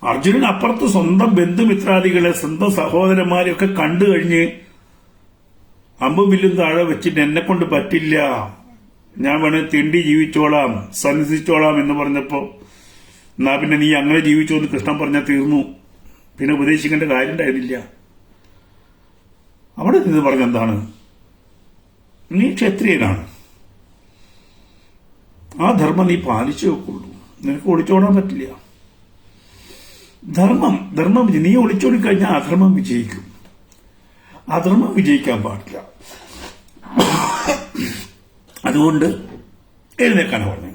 അർജുനൻ അപ്പുറത്ത് സ്വന്തം ബന്ധുമിത്രാദികളെ, സ്വന്തം സഹോദരന്മാരെയൊക്കെ കണ്ടു കഴിഞ്ഞ് അമ്പും വില്ലും താഴെ വെച്ചിട്ട് എന്നെ കൊണ്ട് പറ്റില്ല, ഞാൻ വേണേ തിണ്ടി ജീവിച്ചോളാം, സന്യസിച്ചോളാം എന്ന് പറഞ്ഞപ്പോ, എന്നാ പിന്നെ നീ അങ്ങനെ ജീവിച്ചോ എന്ന് കൃഷ്ണൻ പറഞ്ഞാൽ തീർന്നു, പിന്നെ ഉപദേശിക്കേണ്ട കാര്യം ഉണ്ടായിരുന്നില്ല. അവിടെ നിന്ന് പറഞ്ഞെന്താണ്? നീ ക്ഷത്രിയനാണ്, ആ ധർമ്മം നീ പാലിച്ചു വെക്കുള്ളൂ, നിനക്ക് ഒളിച്ചോടാൻ പറ്റില്ല. ധർമ്മം നീ ഒളിച്ചോടിക്കഴിഞ്ഞാൽ അധർമ്മം വിജയിക്കും. അധർമ്മം വിജയിക്കാൻ പാടില്ല. അതുകൊണ്ട് എഴുന്നേക്കാണ് പറഞ്ഞു.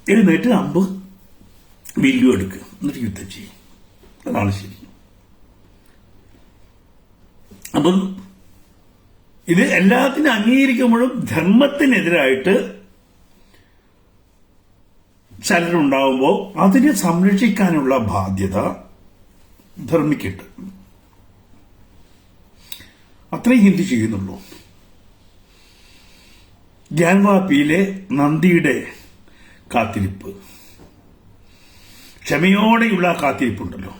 എഴുന്നേറ്റ് അമ്പ് വില്ലു എടുക്കുക, എന്നിട്ട് യുദ്ധം ചെയ്യും. അതാണ് ശരി. അപ്പം ഇത് എല്ലാത്തിനും അംഗീകരിക്കുമ്പോഴും ധർമ്മത്തിനെതിരായിട്ട് ചിലരുണ്ടാവുമ്പോൾ അതിനെ സംരക്ഷിക്കാനുള്ള ബാധ്യത ധർമ്മിക്കുണ്ട്. അത്രയും ഹിന്ദു ചെയ്യുന്നുള്ളൂ. ഗ്യാൻവാപ്പിയിലെ നന്ദിയുടെ കാത്തിരിപ്പ്, ക്ഷമയോടെയുള്ള കാത്തിരിപ്പുണ്ടല്ലോ,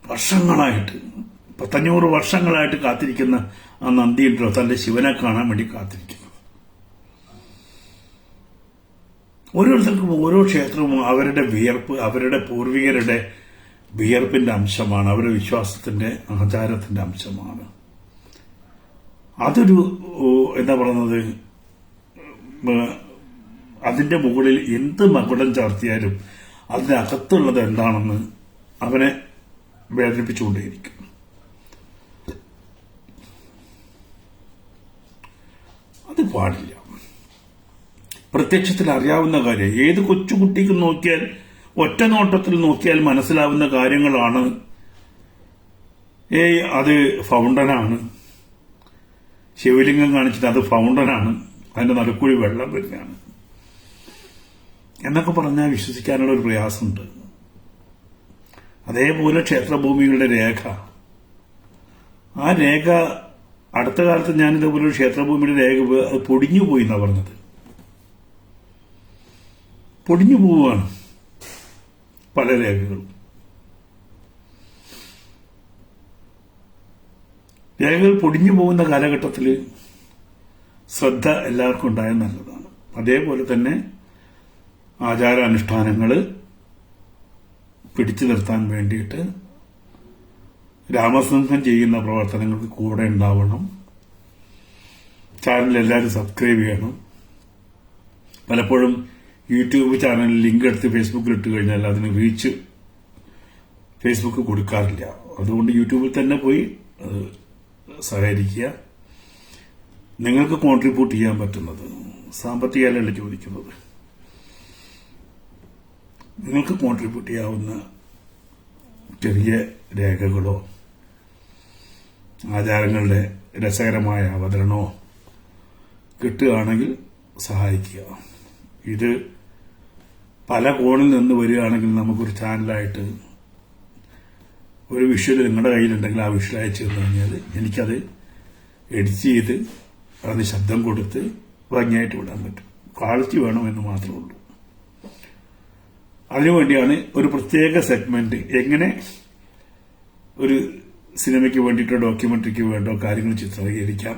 വർഷങ്ങളായിട്ട് 500 വർഷങ്ങളായിട്ട് കാത്തിരിക്കുന്ന ആ നന്ദിയുണ്ടല്ലോ, തന്റെ ശിവനെ കാണാൻ വേണ്ടി കാത്തിരിക്കുന്നു. ഓരോരുത്തർക്കും ഓരോ ക്ഷേത്രവും അവരുടെ വിയർപ്പ്, അവരുടെ പൂർവികരുടെ വിയർപ്പിന്റെ അംശമാണ്, അവരുടെ വിശ്വാസത്തിന്റെ ആചാരത്തിന്റെ അംശമാണ്. അതൊരു എന്താ പറയുന്നത്, അതിന്റെ മുകളിൽ എന്ത് മകുടം ചാർത്തിയാലും അതിനകത്തുള്ളത് എന്താണെന്ന് അവനെ വേദനിപ്പിച്ചുകൊണ്ടേയിരിക്കും. അത് പാടില്ല. പ്രത്യക്ഷത്തിൽ അറിയാവുന്ന കാര്യം ഏത് കൊച്ചുകുട്ടിക്ക് നോക്കിയാൽ ഒറ്റ നോട്ടത്തിൽ നോക്കിയാൽ മനസ്സിലാവുന്ന കാര്യങ്ങളാണ്. അത് ഫൗണ്ടനാണ്, ശിവലിംഗം കാണിച്ചിട്ട് അത് ഫൗണ്ടനാണ്, അതിന്റെ നടുക്കൂടി വെള്ളം വരുന്നതാണ് എന്നൊക്കെ പറഞ്ഞാൽ വിശ്വസിക്കാനുള്ള ഒരു പ്രയാസമുണ്ട്. അതേപോലെ ക്ഷേത്രഭൂമികളുടെ രേഖ, ആ രേഖ അടുത്ത കാലത്ത് ഞാനിതേപോലെ ഒരു ക്ഷേത്രഭൂമിയുടെ രേഖ അത് പൊടിഞ്ഞു പോയി എന്നാണ് പറഞ്ഞത്. പൊടിഞ്ഞു പോവുകയാണ് പല രേഖകളും. രേഖകൾ പൊടിഞ്ഞു പോകുന്ന കാലഘട്ടത്തിൽ ശ്രദ്ധ എല്ലാവർക്കും ഉണ്ടായാൽ നല്ലതാണ്. അതേപോലെ തന്നെ ആചാരാനുഷ്ഠാനങ്ങൾ പിടിച്ചു നിർത്താൻ വേണ്ടിയിട്ട് രാമസിംഹൻ ചെയ്യുന്ന പ്രവർത്തനങ്ങൾക്ക് കൂടെ ഉണ്ടാവണം. ചാനൽ എല്ലാവരും സബ്സ്ക്രൈബ് ചെയ്യണം. പലപ്പോഴും യൂട്യൂബ് ചാനലിൽ ലിങ്ക് എടുത്ത് ഫേസ്ബുക്കിൽ ഇട്ട് കഴിഞ്ഞാൽ അതിന് റീച്ച് ഫേസ്ബുക്ക് കൊടുക്കാറില്ല. അതുകൊണ്ട് യൂട്യൂബിൽ തന്നെ പോയി സഹകരിക്കുക. നിങ്ങൾക്ക് കോൺട്രിബ്യൂട്ട് ചെയ്യാൻ പറ്റുന്നത് സാമ്പത്തികമല്ല ചോദിക്കുന്നത്, നിങ്ങൾക്ക് കോൺട്രിബ്യൂട്ട് ചെയ്യാവുന്ന ചെറിയ രേഖകളോ ആചാരങ്ങളുടെ രസകരമായ അവതരണമോ കിട്ടുകയാണെങ്കിൽ സഹായിക്കുക. ഇത് പല കോണിൽ നിന്ന് വരികയാണെങ്കിൽ നമുക്കൊരു ചാനലായിട്ട് ഒരു വിഷ്വൽ നിങ്ങളുടെ കയ്യിലുണ്ടെങ്കിൽ ആ വിഷ്വൽ അയച്ചു തന്നു കഴിഞ്ഞാൽ എനിക്കത് എഡിറ്റ് ചെയ്ത് അതിന് ശബ്ദം കൊടുത്ത് ഭംഗിയായിട്ട് വിടാൻ പറ്റും. ക്വാളിറ്റി വേണമെന്ന് മാത്രമേ ഉള്ളൂ. അതിനുവേണ്ടിയാണ് ഒരു പ്രത്യേക സെഗ്മെന്റ് എങ്ങനെ ഒരു സിനിമയ്ക്ക് വേണ്ടിയിട്ടോ ഡോക്യുമെന്ററിക്ക് വേണ്ടോ കാര്യങ്ങൾ ചിത്രീകരിക്കാം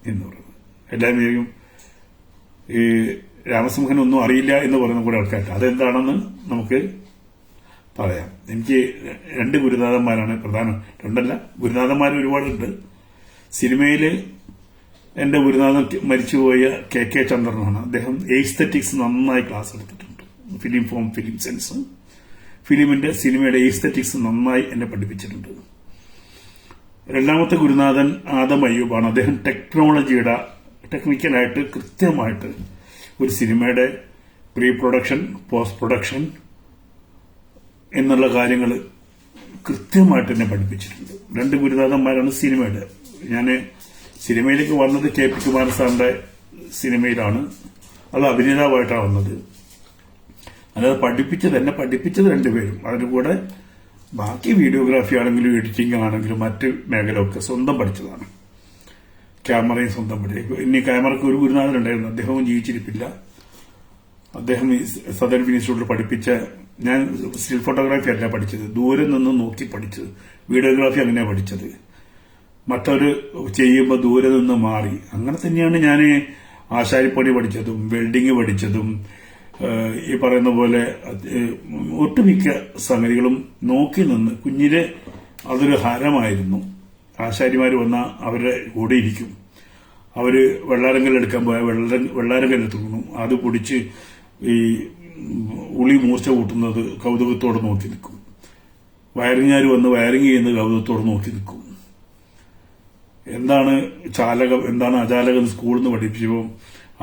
എന്ന് പറയുന്നത്. എല്ലാവരും ഈ രാമസിംഹൻ ഒന്നും അറിയില്ല എന്ന് പറയുന്ന കൂടെ ആൾക്കാർ അതെന്താണെന്ന് നമുക്ക് പറയാം. എനിക്ക് 2 ഗുരുനാഥന്മാരാണ് പ്രധാനം. 2 അല്ല, ഗുരുനാഥന്മാർ ഒരുപാടുണ്ട്. സിനിമയിൽ എന്റെ ഗുരുനാഥൻ മരിച്ചുപോയ കെ ചന്ദ്രനാണ്. അദ്ദേഹം എയ്സ്തെറ്റിക്സ് നന്നായി ക്ലാസ് എടുത്തിട്ടുണ്ട്. ഫിലിം ഫോം, ഫിലിം സെൻസ്, സിനിമയുടെ എയ്സ്തെറ്റിക്സ് നന്നായി എന്നെ പഠിപ്പിച്ചിട്ടുണ്ട്. രണ്ടാമത്തെ ഗുരുനാഥൻ ആദം അയ്യൂബാണ്. അദ്ദേഹം ടെക്നിക്കലായിട്ട് കൃത്യമായിട്ട് ഒരു സിനിമയുടെ പ്രീ പ്രൊഡക്ഷൻ, പോസ്റ്റ് പ്രൊഡക്ഷൻ എന്നുള്ള കാര്യങ്ങൾ കൃത്യമായിട്ട് എന്നെ പഠിപ്പിച്ചിട്ടുണ്ട്. 2 ഗുരുനാഥന്മാരാണ് സിനിമയുടെ. ഞാൻ സിനിമയിലേക്ക് വന്നത് കെ പി കുമാരൻ സാറിന്റെ സിനിമയിലാണ്. അത് അഭിനേതാവായിട്ടാണ് വന്നത്. അല്ലാതെ എന്നെ പഠിപ്പിച്ചത് 2 പേരും. അതിന് കൂടെ ബാക്കി വീഡിയോഗ്രാഫി ആണെങ്കിലും എഡിറ്റിംഗ് ആണെങ്കിലും മറ്റ് മേഖലയൊക്കെ സ്വന്തം പഠിച്ചതാണ്. ക്യാമറയും സ്വന്തം പഠിച്ചു. ഇനി ക്യാമറയ്ക്ക് ഒരു ഗുരുനാഥനുണ്ടായിരുന്നു, അദ്ദേഹവും ജീവിച്ചിരിപ്പില്ല. അദ്ദേഹം സദൻ ഇൻസ്റ്റിറ്റ്യൂട്ടിൽ പഠിപ്പിച്ച, ഞാൻ സ്റ്റിൽ ഫോട്ടോഗ്രാഫി അല്ല പഠിച്ചത്, ദൂരെ നിന്ന് നോക്കി പഠിച്ചത്. വീഡിയോഗ്രാഫി അങ്ങനെയാണ് പഠിച്ചത്. മറ്റൊരു ചെയ്യുമ്പോൾ ദൂരെ നിന്ന് മാറി. അങ്ങനെ തന്നെയാണ് ഞാൻ ആശാരിപ്പണി പഠിച്ചതും വെൽഡിങ് പഠിച്ചതും. ഈ പറയുന്ന പോലെ ഒട്ടുമിക്ക സംഗതികളും നോക്കി നിന്ന് കുഞ്ഞിലെ അതൊരു ഹരമായിരുന്നു. ആശാരിമാർ വന്നാൽ അവരുടെ കൂടെ ഇരിക്കും. അവര് വെള്ളാരങ്കൽ എടുക്കാൻ പോയാൽ വെള്ളാരങ്കൽ തൂണു അത് പൊടിച്ച് ഈ ഉളി മൂർച്ച കൂട്ടുന്നത് കൗതുകത്തോടെ നോക്കി നിൽക്കും. വയറിങ്ങാർ വന്ന് വയറിങ് ചെയ്യുന്നത് കൗതുകത്തോടെ നോക്കി നിൽക്കും. എന്താണ് ചാലകം, എന്താണ് അചാലകം സ്കൂളിൽ നിന്ന് പഠിപ്പിച്ചപ്പോൾ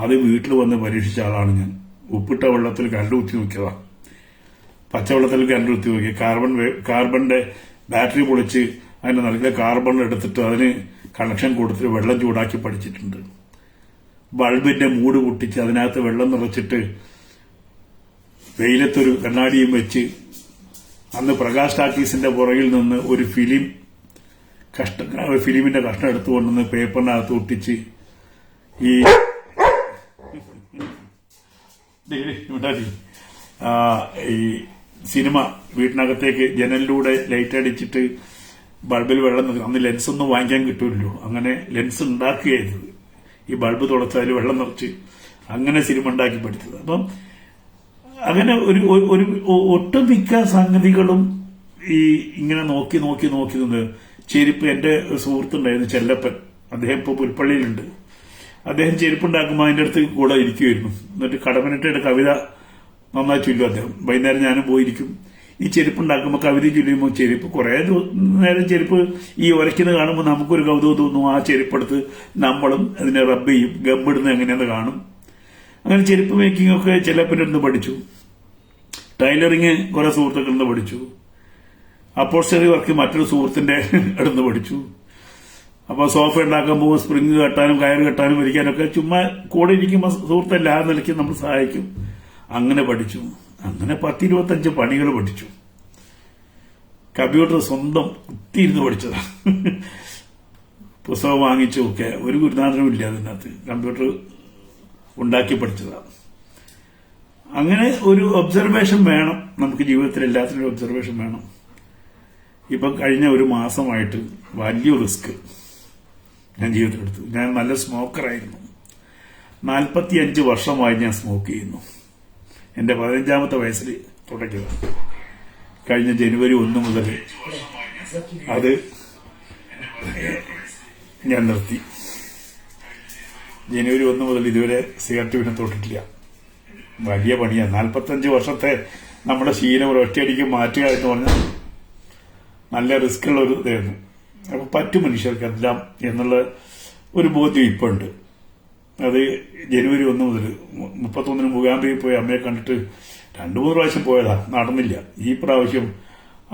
അത് വീട്ടിൽ വന്ന് പരീക്ഷിച്ച ആളാണ് ഞാൻ. ഉപ്പിട്ട വെള്ളത്തിൽ കരണ്ട് കുത്തി നോക്കിയതാ, പച്ചവെള്ളത്തിൽ കരണ്ട് കുത്തി നോക്കി. കാർബണിന്റെ ബാറ്ററി പൊളിച്ച് അതിന്റെ നടുക്കിലെ കാർബൺ എടുത്തിട്ട് അതിന് കണക്ഷൻ കൊടുത്തിട്ട് വെള്ളം ചൂടാക്കി പഠിച്ചിട്ടുണ്ട്. ബൾബിന്റെ മൂട് പൊട്ടിച്ച് അതിനകത്ത് വെള്ളം നിറച്ചിട്ട് വെയിലത്തൊരു കണ്ണാടിയും വെച്ച് അന്ന് പ്രകാശ് ടാക്കീസിന്റെ പുറകിൽ നിന്ന് ഒരു ഫിലിമിന്റെ കഷ്ണം എടുത്തുകൊണ്ടുവന്ന് പേപ്പറിനകത്ത് ഒട്ടിച്ച് ഈ സിനിമ വീട്ടിനകത്തേക്ക് ജനലിലൂടെ ലൈറ്റ് അടിച്ചിട്ട് ബൾബിൽ വെള്ളം നിറക്കും. അന്ന് ലെൻസ് ഒന്നും വാങ്ങിക്കാൻ കിട്ടൂല്ലോ. അങ്ങനെ ലെൻസ് ഉണ്ടാക്കുകയായിരുന്നു. ഈ ബൾബ് തുളച്ചാൽ വെള്ളം നിറച്ച് അങ്ങനെ സിനിമ ഉണ്ടാക്കി പഠിച്ചത്. അപ്പം അങ്ങനെ ഒരു ഒട്ടുമിക്ക സംഗതികളും ഈ ഇങ്ങനെ നോക്കി നോക്കി നോക്കി നിന്ന് ചെരുപ്പ്. എന്റെ സുഹൃത്തുണ്ടായിരുന്നു ചെല്ലപ്പൻ, അദ്ദേഹം ഇപ്പോൾ പുൽപ്പള്ളിയിലുണ്ട്. അദ്ദേഹം ചെരുപ്പുണ്ടാക്കുമ്പോൾ അതിന്റെ അടുത്ത് കൂടെ ഇരിക്കുമായിരുന്നു. എന്നിട്ട് കടമനിട്ടയുടെ കവിത നന്നായി ചൊല്ലും അദ്ദേഹം. വൈകുന്നേരം ഞാനും പോയിരിക്കും. ഈ ചെരുപ്പ് ഉണ്ടാക്കുമ്പോൾ കവിത ചൊല്ലുമ്പോൾ ചെരുപ്പ് കുറെ നേരം ചെരുപ്പ് ഈ ഉരയ്ക്കുന്നത് കാണുമ്പോൾ നമുക്കൊരു കൗതുകം തോന്നും. ആ ചെരുപ്പെടുത്ത് നമ്മളും അതിനെ റബ്ബ് ചെയ്യും, ഗമ്മിടുന്നത് എങ്ങനെയാന്ന് കാണും. അങ്ങനെ ചെരുപ്പ് മേക്കിംഗ് ഒക്കെ ചിലപ്പിന്റെ അടുത്ത് പഠിച്ചു. ടൈലറിങ് കുറെ സുഹൃത്തുക്കളിൽ നിന്ന് പഠിച്ചു. അപ്പോസ്റ്ററി വർക്ക് മറ്റൊരു സുഹൃത്തിന്റെ അടുത്ത് പഠിച്ചു. അപ്പൊ സോഫ ഉണ്ടാക്കുമ്പോൾ സ്പ്രിങ് കെട്ടാനും കയറ് കെട്ടാനും വലിക്കാനൊക്കെ ചുമ്മാ കൂടെ ഇരിക്കുമ്പോൾ സുഹൃത്തല്ല ആ നിലയ്ക്ക് നമ്മൾ സഹായിക്കും. അങ്ങനെ പഠിച്ചു. അങ്ങനെ 10-25 പണികൾ പഠിച്ചു. കമ്പ്യൂട്ടർ സ്വന്തം കുത്തിയിരുന്ന് പഠിച്ചതാ. പുസ്തകം വാങ്ങിച്ചു ഒക്കെ ഒരു ഗുരുനാഥനും ഇല്ല അതിനകത്ത്. കമ്പ്യൂട്ടർ ഉണ്ടാക്കി പഠിച്ചതാണ്. അങ്ങനെ ഒരു ഒബ്സർവേഷൻ വേണം നമുക്ക് ജീവിതത്തിൽ, എല്ലാത്തിനും ഒരു ഒബ്സർവേഷൻ വേണം. ഇപ്പൊ കഴിഞ്ഞ ഒരു മാസമായിട്ട് വലിയ റിസ്ക് ഞാൻ ജീവിതത്തിലെടുത്തു. ഞാൻ നല്ല സ്മോക്കറായിരുന്നു. 45 വർഷമായി ഞാൻ സ്മോക്ക് ചെയ്യുന്നു. എന്റെ 15ാമത്തെ വയസ്സിൽ തുടങ്ങിയതാണ്. കഴിഞ്ഞ ജനുവരി 1 മുതൽ അത് ഞാൻ നിർത്തി. ജനുവരി 1 മുതൽ ഇതുവരെ സിഗരറ്റ് പിന്നെ തൊട്ടിട്ടില്ല. വലിയ പണിയാണ്. 45 വർഷത്തെ നമ്മുടെ ശീലം ഒരു ഒറ്റയടിക്ക് മാറ്റുക എന്ന് പറഞ്ഞാൽ നല്ല റിസ്ക് ഉള്ള ഒരു ഇതായിരുന്നു. അപ്പൊ പറ്റും മനുഷ്യർക്കെല്ലാം എന്നുള്ള ഒരു ബോധ്യം ഇപ്പൊ ഉണ്ട്. അത് ജനുവരി 1 മുതൽ 31 മൂകാംബികയിൽ പോയി അമ്മയെ കണ്ടിട്ട് 2-3 പ്രാവശ്യം പോയതാ, നടന്നില്ല. ഈ പ്രാവശ്യം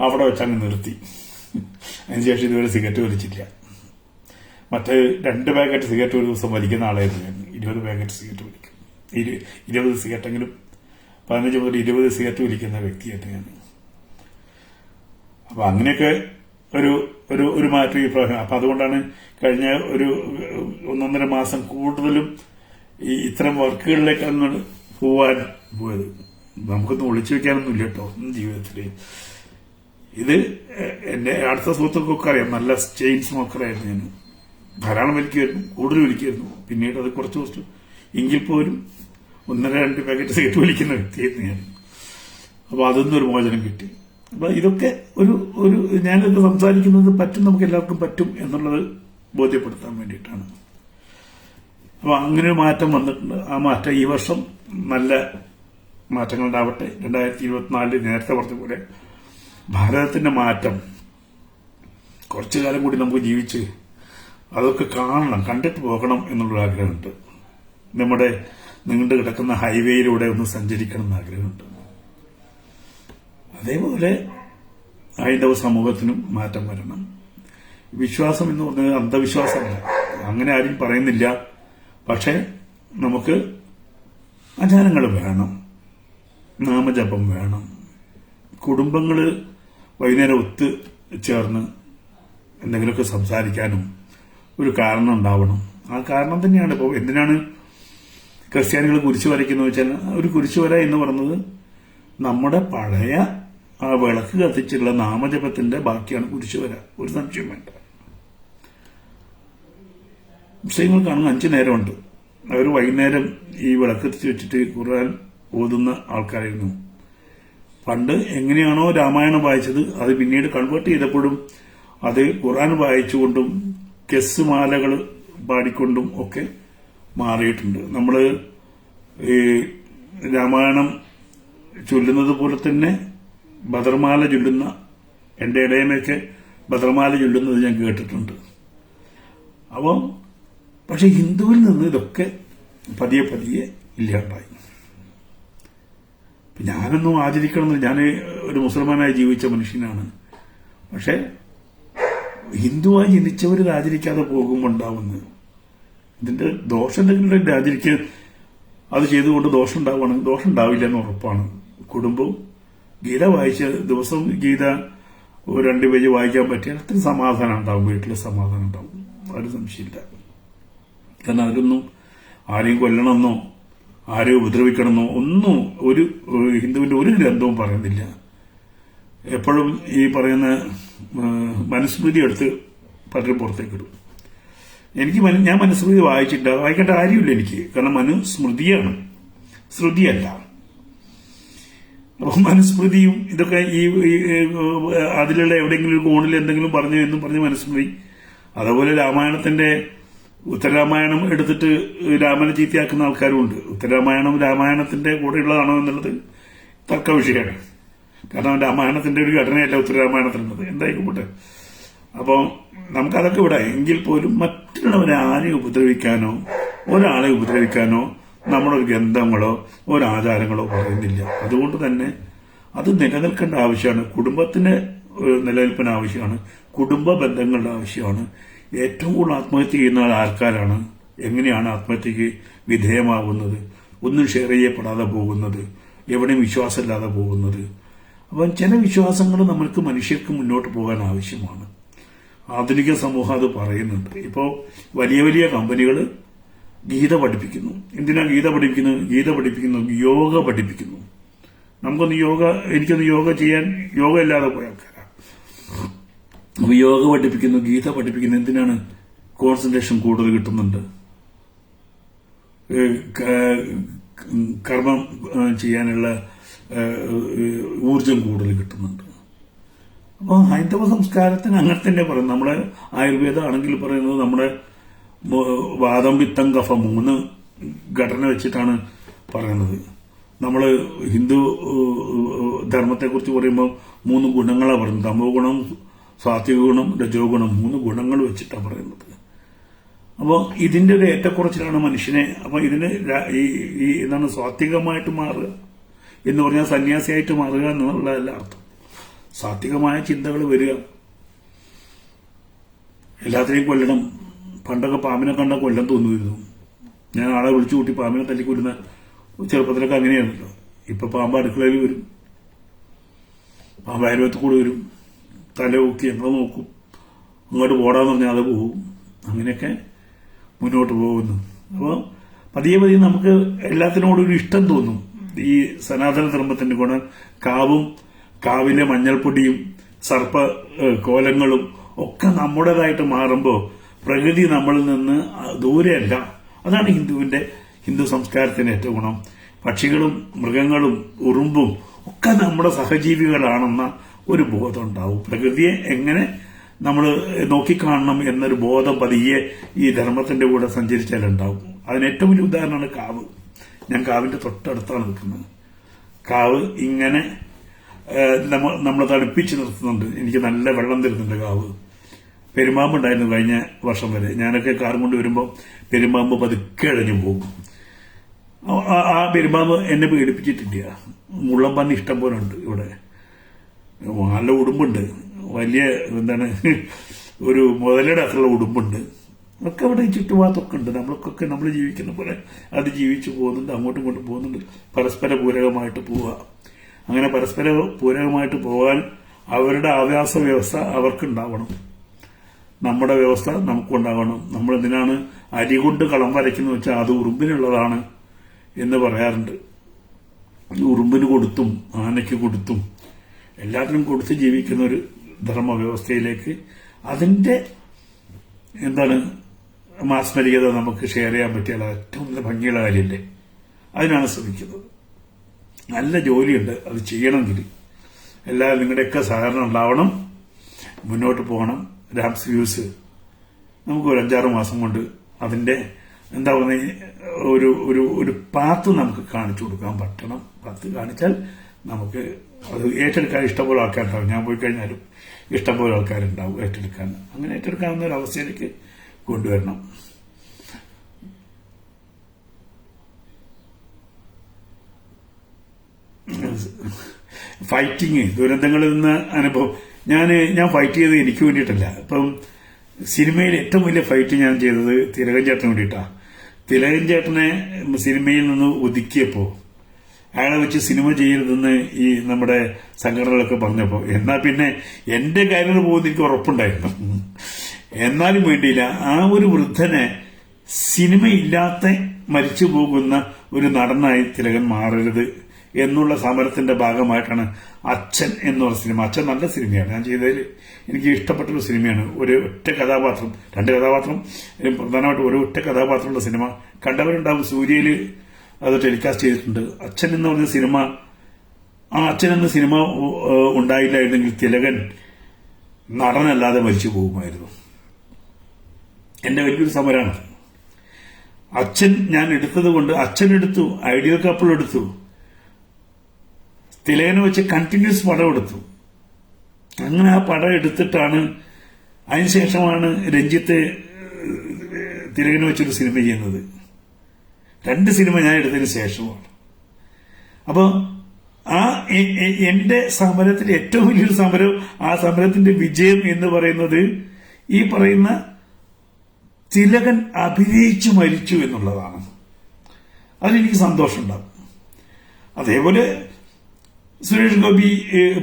അവിടെ വെച്ചങ്ങ് നിർത്തി. അതിനുശേഷം ഇതുവരെ സിഗരറ്റ് വലിച്ചില്ല. മറ്റേ 2 പാക്കറ്റ് സിഗരറ്റ് ഒരു ദിവസം വലിക്കുന്ന ആളായിരുന്നു ഞാൻ. 20 പാക്കറ്റ് സിഗരറ്റ് വലിക്കും. 20 സിഗരറ്റെങ്കിലും 15 മുതൽ 20 സിഗരറ്റ് വലിക്കുന്ന വ്യക്തിയായിട്ട് ഞാൻ. അപ്പൊ അങ്ങനെയൊക്കെ ഒരു മാറ്റം ഈ പ്രാവശ്യം. അപ്പൊ അതുകൊണ്ടാണ് കഴിഞ്ഞ ഒരു 1-1.5 മാസം കൂടുതലും ഈ ഇത്തരം വർക്കുകളിലേക്കാണ് പോയത്. നമുക്കൊന്നും ഒളിച്ചു വെക്കാനൊന്നും ഇല്ല കേട്ടോ ജീവിതത്തില്. ഇത് എന്റെ അടുത്ത സുഹൃത്തുക്കൾക്കൊക്കെ അറിയാം. നല്ല ചെയിൻ സ്മോക്കറായിരുന്നു ഞാൻ. ധാരാളം വലിക്കുമായിരുന്നു, കൂടുതൽ വലിക്കുമായിരുന്നു. പിന്നീട് അത് കുറച്ച് എങ്കിൽ പോലും 1-2 പാക്കറ്റ് സിഗരറ്റ് വലിക്കുന്ന വ്യക്തിയായിരുന്നു ഞാൻ. അപ്പൊ അതൊന്നും ഒരു മോചനം കിട്ടി. അപ്പൊ ഇതൊക്കെ ഒരു ഞാനിത് സംസാരിക്കുന്നത് നമുക്ക് എല്ലാവർക്കും പറ്റും എന്നുള്ളത് ബോധ്യപ്പെടുത്താൻ വേണ്ടിയിട്ടാണ്. അപ്പൊ അങ്ങനെ ഒരു മാറ്റം വന്നിട്ടുണ്ട്. ആ മാറ്റം ഈ വർഷം നല്ല മാറ്റങ്ങളുണ്ടാവട്ടെ. 2024 നേരത്തെ പറഞ്ഞ പോലെ ഭാരതത്തിന്റെ മാറ്റം കുറച്ചു കാലം കൂടി നമുക്ക് ജീവിച്ച് അതൊക്കെ കാണണം, കണ്ടിട്ട് പോകണം എന്നുള്ളൊരു ആഗ്രഹമുണ്ട്. നമ്മുടെ നീണ്ടു കിടക്കുന്ന ഹൈവേയിലൂടെ ഒന്ന് സഞ്ചരിക്കണം എന്ന് ആഗ്രഹമുണ്ട്. അതേപോലെ ഹൈന്ദവ സമൂഹത്തിനും മാറ്റം വരണം. വിശ്വാസം എന്ന് പറഞ്ഞത് അന്ധവിശ്വാസമല്ല, അങ്ങനെ ആരും പറയുന്നില്ല. പക്ഷെ നമുക്ക് ആചാരങ്ങൾ വേണം, നാമജപം വേണം. കുടുംബങ്ങൾ വൈകുന്നേരം ഒത്തു ചേർന്ന് എന്തെങ്കിലുമൊക്കെ സംസാരിക്കാനും ഒരു കാരണം ഉണ്ടാവണം. ആ കാരണം തന്നെയാണ് ഇപ്പോൾ എന്തിനാണ് ക്രിസ്ത്യാനികൾ കുരിശ് വരയ്ക്കുന്നത് വെച്ചാൽ, ഒരു കുരിശ് വര എന്ന് പറയുന്നത് നമ്മുടെ പഴയ ആ വിളക്ക് കത്തിച്ചുള്ള നാമജപത്തിന്റെ ബാക്കിയാണ് കുരിശ് വര. ഒരു സംശയം വേണ്ട. മുസ്ലിങ്ങൾ കാണുന്ന 5 നേരമുണ്ട്. അവർ വൈകുന്നേരം ഈ വിളക്ക് കത്തിച്ച് വെച്ചിട്ട് ഖുർആൻ ഓതുന്ന ആൾക്കാരായിരുന്നു. പണ്ട് എങ്ങനെയാണോ രാമായണം വായിച്ചത് അത് പിന്നീട് കൺവേർട്ട് ചെയ്തപ്പോഴും അത് ഖുർആൻ വായിച്ചുകൊണ്ടും കെസ് മാലകൾ പാടിക്കൊണ്ടും ഒക്കെ മാറിയിട്ടുണ്ട്. നമ്മള് ഈ രാമായണം ചൊല്ലുന്നത് പോലെ തന്നെ ബദർമാല ചൊല്ലുന്ന, എന്റെ ഇടയമൊക്കെ ബദർമാല ചൊല്ലുന്നത് ഞാൻ കേട്ടിട്ടുണ്ട്. അപ്പം പക്ഷെ ഹിന്ദുവിൽ നിന്ന് ഇതൊക്കെ പതിയെ പതിയെ ഇല്ലാണ്ടായി. ഞാനൊന്നും ആചരിക്കണമെന്ന്, ഞാൻ ഒരു മുസൽമാനായി ജീവിച്ച മനുഷ്യനാണ്. പക്ഷെ ഹിന്ദുവായി ജനിച്ചവർ ആചരിക്കാതെ പോകുമ്പോൾ ഉണ്ടാവുന്നത് ഇതിന്റെ ദോഷം എന്തെങ്കിലും ആചരിക്കുക, അത് ചെയ്തുകൊണ്ട് ദോഷം ഉണ്ടാവുകയാണെങ്കിൽ ദോഷം ഉണ്ടാവില്ല എന്ന് ഉറപ്പാണ്. കുടുംബവും ഗീത വായിച്ച ദിവസം ഗീത 2 പേജ് വായിക്കാൻ പറ്റിയാൽ അത്ര സമാധാനം ഉണ്ടാവും, വീട്ടിൽ സമാധാനം ഉണ്ടാവും. ഒരു സംശയമില്ല. കാരണം അതിലൊന്നും ആരെയും കൊല്ലണമെന്നോ ആരെയും ഉപദ്രവിക്കണമെന്നോ ഒന്നും ഒരു ഹിന്ദുവിന്റെ ഒരു ഗ്രന്ഥവും പറയുന്നില്ല. എപ്പോഴും ഈ പറയുന്ന മനുസ്മൃതി എടുത്ത് പലരും പുറത്തേക്കിടും. ഞാൻ മനുസ്മൃതി വായിച്ചിട്ട് വായിക്കേണ്ട കാര്യമില്ല എനിക്ക്. കാരണം മനുസ്മൃതിയാണ്, ശ്രുതിയല്ല. അപ്പൊ മനുസ്മൃതിയും ഇതൊക്കെ ഈ അതിലുള്ള എവിടെയെങ്കിലും ഒരു കോണിൽ എന്തെങ്കിലും പറഞ്ഞു എന്നും പറഞ്ഞ് മനുസ്മൃതി. അതുപോലെ രാമായണത്തിന്റെ ഉത്തരരാമായണം എടുത്തിട്ട് രാമനെ ചീത്തയാക്കുന്ന ആൾക്കാരും ഉണ്ട്. ഉത്തരരാമായണം രാമായണത്തിന്റെ കൂടെയുള്ളതാണോ എന്നുള്ളത് തർക്ക വിഷയമാണ്. കാരണം രാമായണത്തിന്റെ ഒരു ഘടനയല്ല ഉത്തരരാമായണത്തിലുള്ളത്, എന്തായിക്കോട്ടെ. അപ്പോൾ നമുക്കതൊക്കെ ഇവിടെ എങ്കിൽ പോലും മറ്റുള്ളവരെ ആരെയും ഉപദ്രവിക്കാനോ ഒരാളെ ഉപദ്രവിക്കാനോ നമ്മുടെ ഒരു ഗ്രന്ഥങ്ങളോ ഒരാചാരങ്ങളോ പറയുന്നില്ല. അതുകൊണ്ട് തന്നെ അത് നിലനിൽക്കേണ്ട ആവശ്യമാണ്. കുടുംബത്തിന് നിലനിൽപ്പിന് ആവശ്യമാണ്, കുടുംബ ബന്ധങ്ങളുടെ ആവശ്യമാണ്. ഏറ്റവും കൂടുതൽ ആത്മഹത്യ ചെയ്യുന്ന ആൾക്കാരാണ്. എങ്ങനെയാണ് ആത്മഹത്യക്ക് വിധേയമാകുന്നത്? ഒന്നും ഷെയർ ചെയ്യപ്പെടാതെ പോകുന്നത്, എവിടെയും വിശ്വാസമില്ലാതെ പോകുന്നത്. അപ്പം ചില വിശ്വാസങ്ങൾ നമ്മൾക്ക് മനുഷ്യർക്ക് മുന്നോട്ട് പോകാൻ ആവശ്യമാണ്. ആധുനിക സമൂഹം അത് പറയുന്നുണ്ട്. ഇപ്പോൾ വലിയ വലിയ കമ്പനികൾ ഗീത പഠിപ്പിക്കുന്നു. എന്തിനാ ഗീത പഠിപ്പിക്കുന്നത്? ഗീത പഠിപ്പിക്കുന്നു, യോഗ പഠിപ്പിക്കുന്നു. എനിക്കൊന്ന് യോഗ ചെയ്യാൻ യോഗ ഇല്ലാതെ പോയ ആൾക്കാരാണ്. അപ്പൊ യോഗ പഠിപ്പിക്കുന്നു, ഗീത പഠിപ്പിക്കുന്നു. എന്തിനാണ്? കോൺസെൻട്രേഷൻ കൂടുതൽ കിട്ടുന്നുണ്ട്, കർമ്മം ചെയ്യാനുള്ള ഊർജം കൂടുതൽ കിട്ടുന്നുണ്ട്. അപ്പോൾ ഹൈന്ദവ സംസ്കാരത്തിന് അങ്ങനെ തന്നെ പറയും. നമ്മുടെ ആയുർവേദം ആണെങ്കിൽ പറയുന്നത് നമ്മുടെ വാദം പിത്തം കഫം 3 ഘടന വെച്ചിട്ടാണ് പറയുന്നത്. നമ്മൾ ഹിന്ദു ധർമ്മത്തെക്കുറിച്ച് പറയുമ്പോൾ 3 ഗുണങ്ങളാണ് പറയുന്നത്. തമോ ഗുണം, സാത്വിക ഗുണം, രജോ ഗുണം, 3 ഗുണങ്ങൾ വെച്ചിട്ടാണ് പറയുന്നത്. അപ്പോൾ ഇതിന്റെ ഒരു ഏറ്റക്കുറച്ചിലാണ് മനുഷ്യനെ. അപ്പൊ ഇതിന് ഈ എന്താണ് സാത്വികമായിട്ട് മാറുക എന്ന് പറഞ്ഞാൽ സന്യാസിയായിട്ട് മാറുക എന്നുള്ളതല്ല അർത്ഥം. സാത്വികമായ ചിന്തകൾ വരിക, എല്ലാത്തിനെയും കൊല്ലണം. പണ്ടൊക്കെ പാമ്പിനെ കണ്ട കൊല്ലം തോന്നുമായിരുന്നു. ഞാൻ ആളെ വിളിച്ചു കൂട്ടി പാമ്പിനെ തല്ലിക്കൊല്ലുന്ന ചെറുപ്പത്തിലൊക്കെ അങ്ങനെയാണല്ലോ. ഇപ്പൊ പാമ്പ് അടുക്കളയിൽ വരും, പാമ്പ് അയൽവത്ത് കൂടെ വരും, തല ഊക്കി എവിടെ നോക്കും, അങ്ങോട്ട് പോടാന്ന് പറഞ്ഞാൽ അത് പോവും. അങ്ങനെയൊക്കെ മുന്നോട്ട് പോകുന്നു. അപ്പോൾ പതിയെ പതിയെ നമുക്ക് എല്ലാത്തിനോടും ഒരു ഇഷ്ടം തോന്നും. ഈ സനാതന ധർമ്മത്തിന്റെ ഗുണം കാവിലെ മഞ്ഞൾപ്പൊടിയും സർപ്പ കോലങ്ങളും ഒക്കെ നമ്മുടേതായിട്ട് മാറുമ്പോൾ പ്രകൃതി നമ്മളിൽ നിന്ന് ദൂരെയല്ല. അതാണ് ഹിന്ദു സംസ്കാരത്തിന്റെ ഏറ്റവും ഗുണം. പക്ഷികളും മൃഗങ്ങളും ഉറുമ്പും ഒക്കെ നമ്മുടെ സഹജീവികളാണെന്ന ഒരു ബോധം ഉണ്ടാവും. പ്രകൃതിയെ എങ്ങനെ നമ്മൾ നോക്കിക്കാണണം എന്നൊരു ബോധം പതിയെ ഈ ധർമ്മത്തിന്റെ കൂടെ സഞ്ചരിച്ചാലുണ്ടാവും. അതിന് ഏറ്റവും വലിയ ഉദാഹരണമാണ് കാവ്. ഞാൻ കാവിന്റെ തൊട്ടടുത്താണ് നിൽക്കുന്നത്. കാവ് ഇങ്ങനെ നമ്മളെ തണുപ്പിച്ച് നിർത്തുന്നുണ്ട്. എനിക്ക് നല്ല വെള്ളം തരുന്നുണ്ട് കാവ്. പെരുമ്പാമ്പുണ്ടായിരുന്നു കഴിഞ്ഞ വർഷം വരെ. ഞാനൊക്കെ കാറും കൊണ്ട് വരുമ്പോൾ പെരുമ്പാമ്പ് പതുക്കെ അഴഞ്ഞു പോകും. ആ പെരുമ്പാമ്പ് എന്നെ പേടിപ്പിച്ചിട്ടില്ല. മുള്ളമ്പന്നി ഇഷ്ടം പോലെ ഉണ്ട് ഇവിടെ. നല്ല ഉടുമ്പുണ്ട്, വലിയ ഒരു മുതലയുടെ അത്രയുള്ള ഉടുമ്പുണ്ട്. ഒക്കെ ഇവിടെ ചുറ്റുഭാഗത്തൊക്കെ ഉണ്ട്. നമ്മൾ ജീവിക്കുന്ന പോലെ അത് ജീവിച്ചു പോകുന്നുണ്ട്, അങ്ങോട്ടും ഇങ്ങോട്ടും പോകുന്നുണ്ട്. പരസ്പര പൂരകമായിട്ട് പോവുക. അങ്ങനെ പരസ്പര പൂരകമായിട്ട് പോകാൻ അവരുടെ ആവാസ വ്യവസ്ഥ അവർക്കുണ്ടാവണം, നമ്മുടെ വ്യവസ്ഥ നമുക്കുണ്ടാവണം. നമ്മൾ എന്തിനാണ് അരി കൊണ്ട് കളം വരയ്ക്കുന്നത് വെച്ചാൽ അത് ഉറുമ്പിനുള്ളതാണ് എന്ന് പറയാറുണ്ട്. ഉറുമ്പിന് കൊടുത്തും ആനയ്ക്ക് കൊടുത്തും എല്ലാത്തിനും കൊടുത്ത് ജീവിക്കുന്ന ഒരു ധർമ്മ വ്യവസ്ഥയിലേക്ക് അതിന്റെ മാസ്മരികത നമുക്ക് ഷെയർ ചെയ്യാൻ പറ്റിയാൽ ഏറ്റവും നല്ല ഭംഗിയുള്ള കാര്യമല്ലേ? അതിനാണ് ശ്രമിക്കുന്നത്. നല്ല ജോലിയുണ്ട്, അത് ചെയ്യണമെങ്കിൽ എല്ലാവരും നിങ്ങളുടെയൊക്കെ സഹകരണം ഉണ്ടാവണം. മുന്നോട്ട് പോകണം. രാംസ് വ്യൂസ് നമുക്ക് ഒരു 5-6 മാസം കൊണ്ട് അതിന്റെ ഒരു പാത്ത് നമുക്ക് കാണിച്ചു കൊടുക്കാൻ പറ്റണം. പാത്ത് കാണിച്ചാൽ നമുക്ക് അത് ഏറ്റെടുക്കാൻ ഇഷ്ടംപോലെ ആൾക്കാരുണ്ടാവും. ഞാൻ പോയി കഴിഞ്ഞാലും ഇഷ്ടംപോലെ ആൾക്കാരുണ്ടാവും ഏറ്റെടുക്കാൻ. അങ്ങനെ ഏറ്റെടുക്കാവുന്ന ഒരു അവസ്ഥയിലേക്ക് കൊണ്ടുവരണം. ഫൈറ്റിങ്, ദുരന്തങ്ങളിൽ നിന്ന് അനുഭവം. ഞാൻ ഫൈറ്റ് ചെയ്തത് എനിക്ക് വേണ്ടിയിട്ടല്ല. ഇപ്പം സിനിമയിൽ ഏറ്റവും വലിയ ഫൈറ്റ് ഞാൻ ചെയ്തത് തിലകൻ ചേട്ടന് വേണ്ടിയിട്ടാണ്. തിലകൻ ചേട്ടനെ സിനിമയിൽ നിന്ന് ഒതുക്കിയപ്പോ അയാളെ വെച്ച് സിനിമ ചെയ്യരുതെന്ന് ഈ നമ്മുടെ സംഘടനകളൊക്കെ പറഞ്ഞപ്പോ, എന്നാൽ പിന്നെ എന്റെ കാര്യങ്ങൾ പോകുന്ന എനിക്ക് ഉറപ്പുണ്ടായിരുന്നു. എന്നാലും വേണ്ടിയില്ല, ആ ഒരു വൃദ്ധനെ സിനിമയില്ലാത്ത മരിച്ചു പോകുന്ന ഒരു നടനായി തിലകൻ മാറരുത് എന്നുള്ള സമരത്തിന്റെ ഭാഗമായിട്ടാണ് അച്ഛൻ എന്നുള്ള സിനിമ. അച്ഛൻ നല്ല സിനിമയാണ്. ഞാൻ ചെയ്തതിൽ എനിക്ക് ഇഷ്ടപ്പെട്ടൊരു സിനിമയാണ്. ഒരു ഒറ്റ കഥാപാത്രം, 2 കഥാപാത്രം, പ്രധാനമായിട്ട് ഒരു ഒറ്റ കഥാപാത്രമുള്ള സിനിമ. കണ്ടവരുണ്ടാവും. സൂര്യയിൽ അത് ടെലികാസ്റ്റ് ചെയ്തിട്ടുണ്ട്. അച്ഛൻ എന്ന് പറഞ്ഞ സിനിമ. ആ അച്ഛൻ എന്ന സിനിമ ഉണ്ടായില്ലായിരുന്നെങ്കിൽ തിലകൻ നടനല്ലാതെ മരിച്ചു പോകുമായിരുന്നു. എന്റെ വലിയൊരു സമരമാണ്. അച്ഛൻ ഞാൻ എടുത്തത് കൊണ്ട്, അച്ഛൻ എടുത്തു, ഐഡിയൽ കപ്പിൾ എടുത്തു, തിലകനെ വെച്ച് കണ്ടിന്യൂസ് പടം എടുത്തു. അങ്ങനെ ആ പടം എടുത്തിട്ടാണ് അതിനുശേഷമാണ് രഞ്ജിത്ത് തിലകനെ വെച്ചൊരു സിനിമ ചെയ്യുന്നത്. 2 സിനിമ ഞാൻ എടുത്തതിന് ശേഷമാണ്. അപ്പോ ആ എന്റെ സമരത്തിൽ ഏറ്റവും വലിയൊരു സമരം, ആ സമരത്തിന്റെ വിജയം എന്ന് പറയുന്നത് ഈ പറയുന്ന തിലകൻ അഭിനയിച്ചു മരിച്ചു എന്നുള്ളതാണ്. അതിലെനിക്ക് സന്തോഷമുണ്ടാകും. അതേപോലെ സുരേഷ് ഗോപി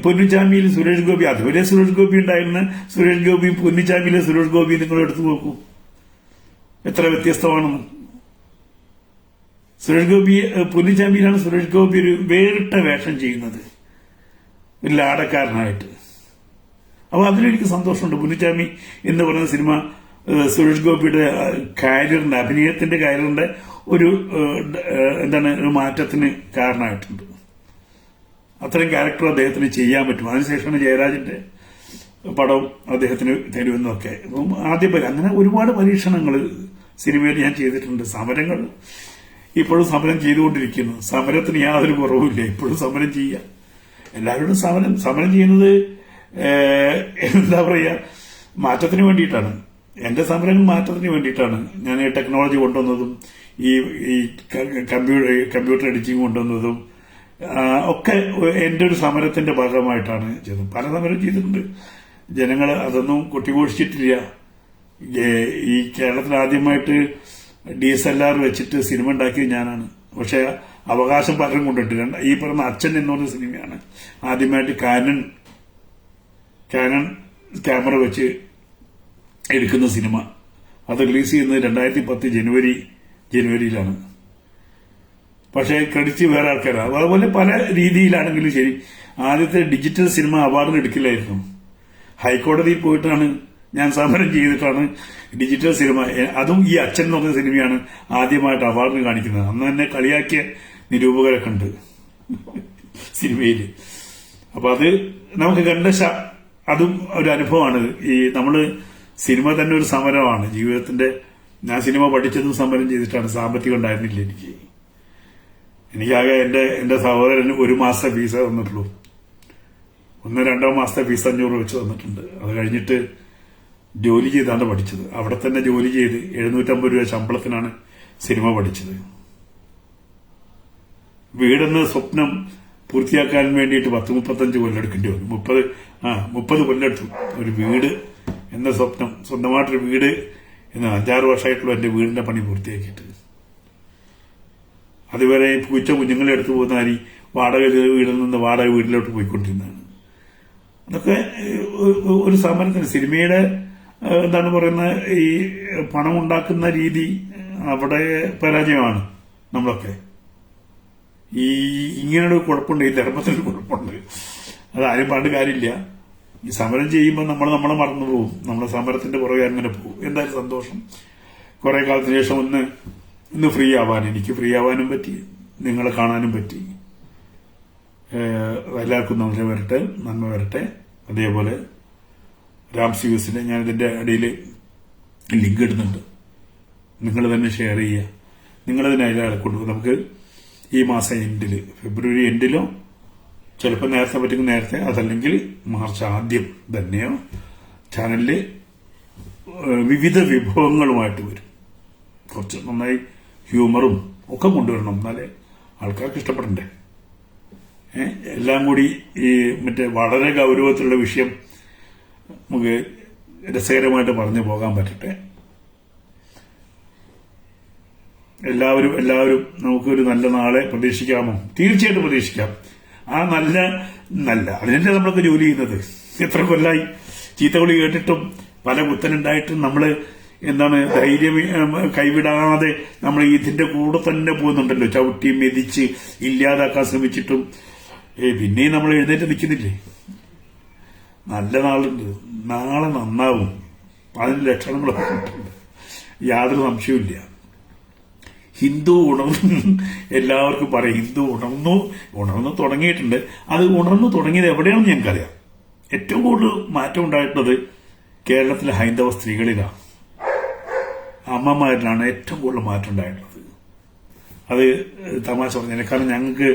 പൊന്നുചാമിയിൽ സുരേഷ് ഗോപി, അതുവരെ സുരേഷ് ഗോപി ഉണ്ടായിരുന്ന സുരേഷ് ഗോപി പൊന്നുചാമിയിലെ സുരേഷ് ഗോപി നിങ്ങൾ എടുത്തു നോക്കൂ, എത്ര വ്യത്യസ്തമാണെന്ന്. സുരേഷ് ഗോപി പൊന്നുചാമിയിലാണ് സുരേഷ് ഗോപി ഒരു വേറിട്ട വേഷം ചെയ്യുന്നത്, ഒരു ലാടക്കാരനായിട്ട്. അപ്പൊ അതിലെനിക്ക് സന്തോഷമുണ്ട്. പൊന്നുചാമി എന്ന് പറയുന്ന സിനിമ സുരേഷ് ഗോപിയുടെ കാരിയറിന്റെ, അഭിനയത്തിന്റെ കാരിയറിന്റെ ഒരു ഒരു മാറ്റത്തിന് കാരണമായിട്ടുണ്ട്. അത്രയും ക്യാരക്ടർ അദ്ദേഹത്തിന് ചെയ്യാൻ പറ്റും. അതിനുശേഷമാണ് ജയരാജന്റെ പടം അദ്ദേഹത്തിന് തരുമെന്നൊക്കെ. അപ്പം ആദ്യം അങ്ങനെ ഒരുപാട് പരീക്ഷണങ്ങൾ സിനിമയിൽ ഞാൻ ചെയ്തിട്ടുണ്ട്. സമരങ്ങൾ ഇപ്പോഴും സമരം ചെയ്തുകൊണ്ടിരിക്കുന്നു. സമരത്തിന് യാതൊരു കുറവുമില്ല, ഇപ്പോഴും സമരം ചെയ്യാം. എല്ലാവരോടും സമരം ചെയ്യുന്നത് എന്താ പറയുക, മാറ്റത്തിന് വേണ്ടിയിട്ടാണ്. എന്റെ സമരങ്ങൾ മാറ്റത്തിന് വേണ്ടിയിട്ടാണ്. ഞാൻ ഈ ടെക്നോളജി കൊണ്ടുവന്നതും ഈ കമ്പ്യൂട്ടർ എഡിറ്റിംഗ് കൊണ്ടുവന്നതും ഒക്കെ എന്റെ ഒരു സമരത്തിന്റെ ഭാഗമായിട്ടാണ് ചെയ്തത്. പല സമരം ചെയ്തിട്ടുണ്ട്. ജനങ്ങൾ അതൊന്നും കൊട്ടിഘോഷിച്ചിട്ടില്ല. ഈ കേരളത്തിൽ ആദ്യമായിട്ട് DSLR വെച്ചിട്ട് സിനിമ ഉണ്ടാക്കിയത് ഞാനാണ്. പക്ഷെ അവകാശം പലരും കൊണ്ടിട്ടുണ്ട്. ഈ പറയുന്ന അച്ഛൻ എന്ന് പറഞ്ഞ സിനിമയാണ് ആദ്യമായിട്ട് കാനൺ ക്യാമറ വെച്ച് എടുക്കുന്ന സിനിമ. അത് റിലീസ് ചെയ്യുന്നത് 2010 ജനുവരിയിലാണ്. പക്ഷേ ക്രെഡിറ്റ് വേറെ ആൾക്കാരാണ്. അതുപോലെ പല രീതിയിലാണെങ്കിലും ശരി, ആദ്യത്തെ ഡിജിറ്റൽ സിനിമ അവാർഡിന് എടുക്കില്ലായിരുന്നു. ഹൈക്കോടതിയിൽ പോയിട്ടാണ് ഞാൻ സമരം ചെയ്തിട്ടാണ് ഡിജിറ്റൽ സിനിമ, അതും ഈ അച്ഛൻ എന്ന് പറഞ്ഞ സിനിമയാണ് ആദ്യമായിട്ട് അവാർഡിന് കാണിക്കുന്നത്. അന്ന് തന്നെ കളിയാക്കിയ നിരൂപകരൊക്കെ ഉണ്ട് സിനിമയിൽ. അപ്പൊ അത് നമുക്ക് കണ്ട അതും ഒരു അനുഭവമാണ്. ഈ നമ്മള് സിനിമ തന്നെ ഒരു സമരമാണ് ജീവിതത്തിന്റെ. ഞാൻ സിനിമ പഠിച്ചതും സമരം ചെയ്തിട്ടാണ്. സാമ്പത്തികം ഉണ്ടായിരുന്നില്ല എനിക്കാകെ എന്റെ സഹോദരന് 1 മാസത്തെ ഫീസ് തന്നിട്ടുള്ളൂ. 1-2 മാസത്തെ ഫീസ് 500 വെച്ച് തന്നിട്ടുണ്ട്. അത് കഴിഞ്ഞിട്ട് ജോലി ചെയ്താണ് പഠിച്ചത്. അവിടെ തന്നെ ജോലി ചെയ്ത് 750 രൂപ ശമ്പളത്തിനാണ് സിനിമ പഠിച്ചത്. വീടെന്ന സ്വപ്നം പൂർത്തിയാക്കാൻ വേണ്ടിയിട്ട് 10-35 കൊല്ലം എടുക്കേണ്ടി വന്നു. 30 കൊല്ലെടുത്തു ഒരു വീട് എന്ന സ്വപ്നം, സ്വന്തമായിട്ടൊരു വീട് എന്ന് 5-6 വർഷമായിട്ടുള്ള എന്റെ വീടിന്റെ പണി പൂർത്തിയാക്കിയിട്ട്. അതുവരെ പൂച്ച കുഞ്ഞുങ്ങളെ എടുത്തു പോകുന്ന അരി വാടക വീടിൽ നിന്ന് വാടക വീട്ടിലോട്ട് പോയിക്കൊണ്ടിരുന്നതാണ്. അതൊക്കെ ഒരു സമരത്തിന് സിനിമയുടെ എന്താണ് പറയുന്നത്, ഈ പണം ഉണ്ടാക്കുന്ന രീതി അവിടെ പരാജയമാണ്. നമ്മളൊക്കെ ഈ ഇങ്ങനൊരു കുഴപ്പമുണ്ട്, ഈ ധർമ്മത്തിനൊരു കുഴപ്പമുണ്ട്. അത് ആരും പാണ്ട് കാര്യമില്ല. ഈ സമരം ചെയ്യുമ്പോൾ നമ്മളെ മറന്നു പോകും. നമ്മളെ സമരത്തിന്റെ പുറകെ അങ്ങനെ പോകും. എന്തായാലും സന്തോഷം. കുറെ കാലത്തിന് ശേഷം ഇന്ന് ഫ്രീ ആവാൻ, എനിക്ക് ഫ്രീ ആവാനും പറ്റി, നിങ്ങളെ കാണാനും പറ്റി. എല്ലാവർക്കും നന്മ വരട്ടെ. അതേപോലെ രാംസിയൂസിന് ഞാൻ ഇതിന്റെ ഇടയിൽ ലിങ്ക് ഇടുന്നുണ്ട്. നിങ്ങൾ തന്നെ ഷെയർ ചെയ്യുക. നിങ്ങളതിനെ അതിലെ കൊണ്ടുപോകും. നമുക്ക് ഈ മാസം എൻഡിൽ, ഫെബ്രുവരി എൻഡിലോ ചിലപ്പോൾ നേരത്തെ പറ്റുമെങ്കിൽ നേരത്തെ, അതല്ലെങ്കിൽ മാർച്ച് ആദ്യം തന്നെയോ ചാനലില് വിവിധ വിഭവങ്ങളുമായിട്ട് വരും. കുറച്ച് നന്നായി ഹ്യൂമറും ഒക്കെ കൊണ്ടുവരണം, എന്നാലേ ആൾക്കാർക്ക് ഇഷ്ടപ്പെടണ്ടേ. എല്ലാം കൂടി ഈ വളരെ ഗൗരവത്തിലുള്ള വിഷയം നമുക്ക് രസകരമായിട്ട് പറഞ്ഞു പോകാൻ പറ്റട്ടെ. എല്ലാവരും നമുക്കൊരു നല്ല നാളെ പ്രതീക്ഷിക്കാമോ? തീർച്ചയായിട്ടും പ്രതീക്ഷിക്കാം. ആ നല്ല അതിനെ നമ്മളൊക്കെ ജോലി ചെയ്യുന്നത്. എത്ര കൊല്ലായി ചീത്തവിളി കേട്ടിട്ടും പല കുത്തനുണ്ടായിട്ടും നമ്മള് ധൈര്യം കൈവിടാതെ നമ്മൾ ഇതിന്റെ കൂടെ തന്നെ പോകുന്നുണ്ടല്ലോ. ചവിട്ടി മെതിച്ച് ഇല്ലാതാക്കാൻ ശ്രമിച്ചിട്ടും പിന്നെയും നമ്മൾ എഴുന്നേറ്റ് നിൽക്കുന്നില്ലേ? നല്ല നാളുണ്ട്, നാളെ നന്നാവും. അതിന് ലക്ഷണങ്ങളൊക്കെ ഉണ്ട്, യാതൊരു സംശയവുമില്ല. ഹിന്ദു ഉണർന്നു, എല്ലാവർക്കും പറയും ഹിന്ദു ഉണർന്നു തുടങ്ങിയിട്ടുണ്ട്. അത് ഉണർന്നു തുടങ്ങിയത് എവിടെയാണെന്ന് ഞങ്ങൾക്കറിയാം. ഏറ്റവും കൂടുതൽ മാറ്റം ഉണ്ടായിട്ടുള്ളത് കേരളത്തിലെ ഹൈന്ദവ സ്ത്രീകളിലാണ്, അമ്മമാരിലാണ് ഏറ്റവും കൂടുതൽ മാറ്റം ഉണ്ടായിട്ടുള്ളത്. അത് തമാശ പറഞ്ഞില്ല. കാരണം ഞങ്ങൾക്ക്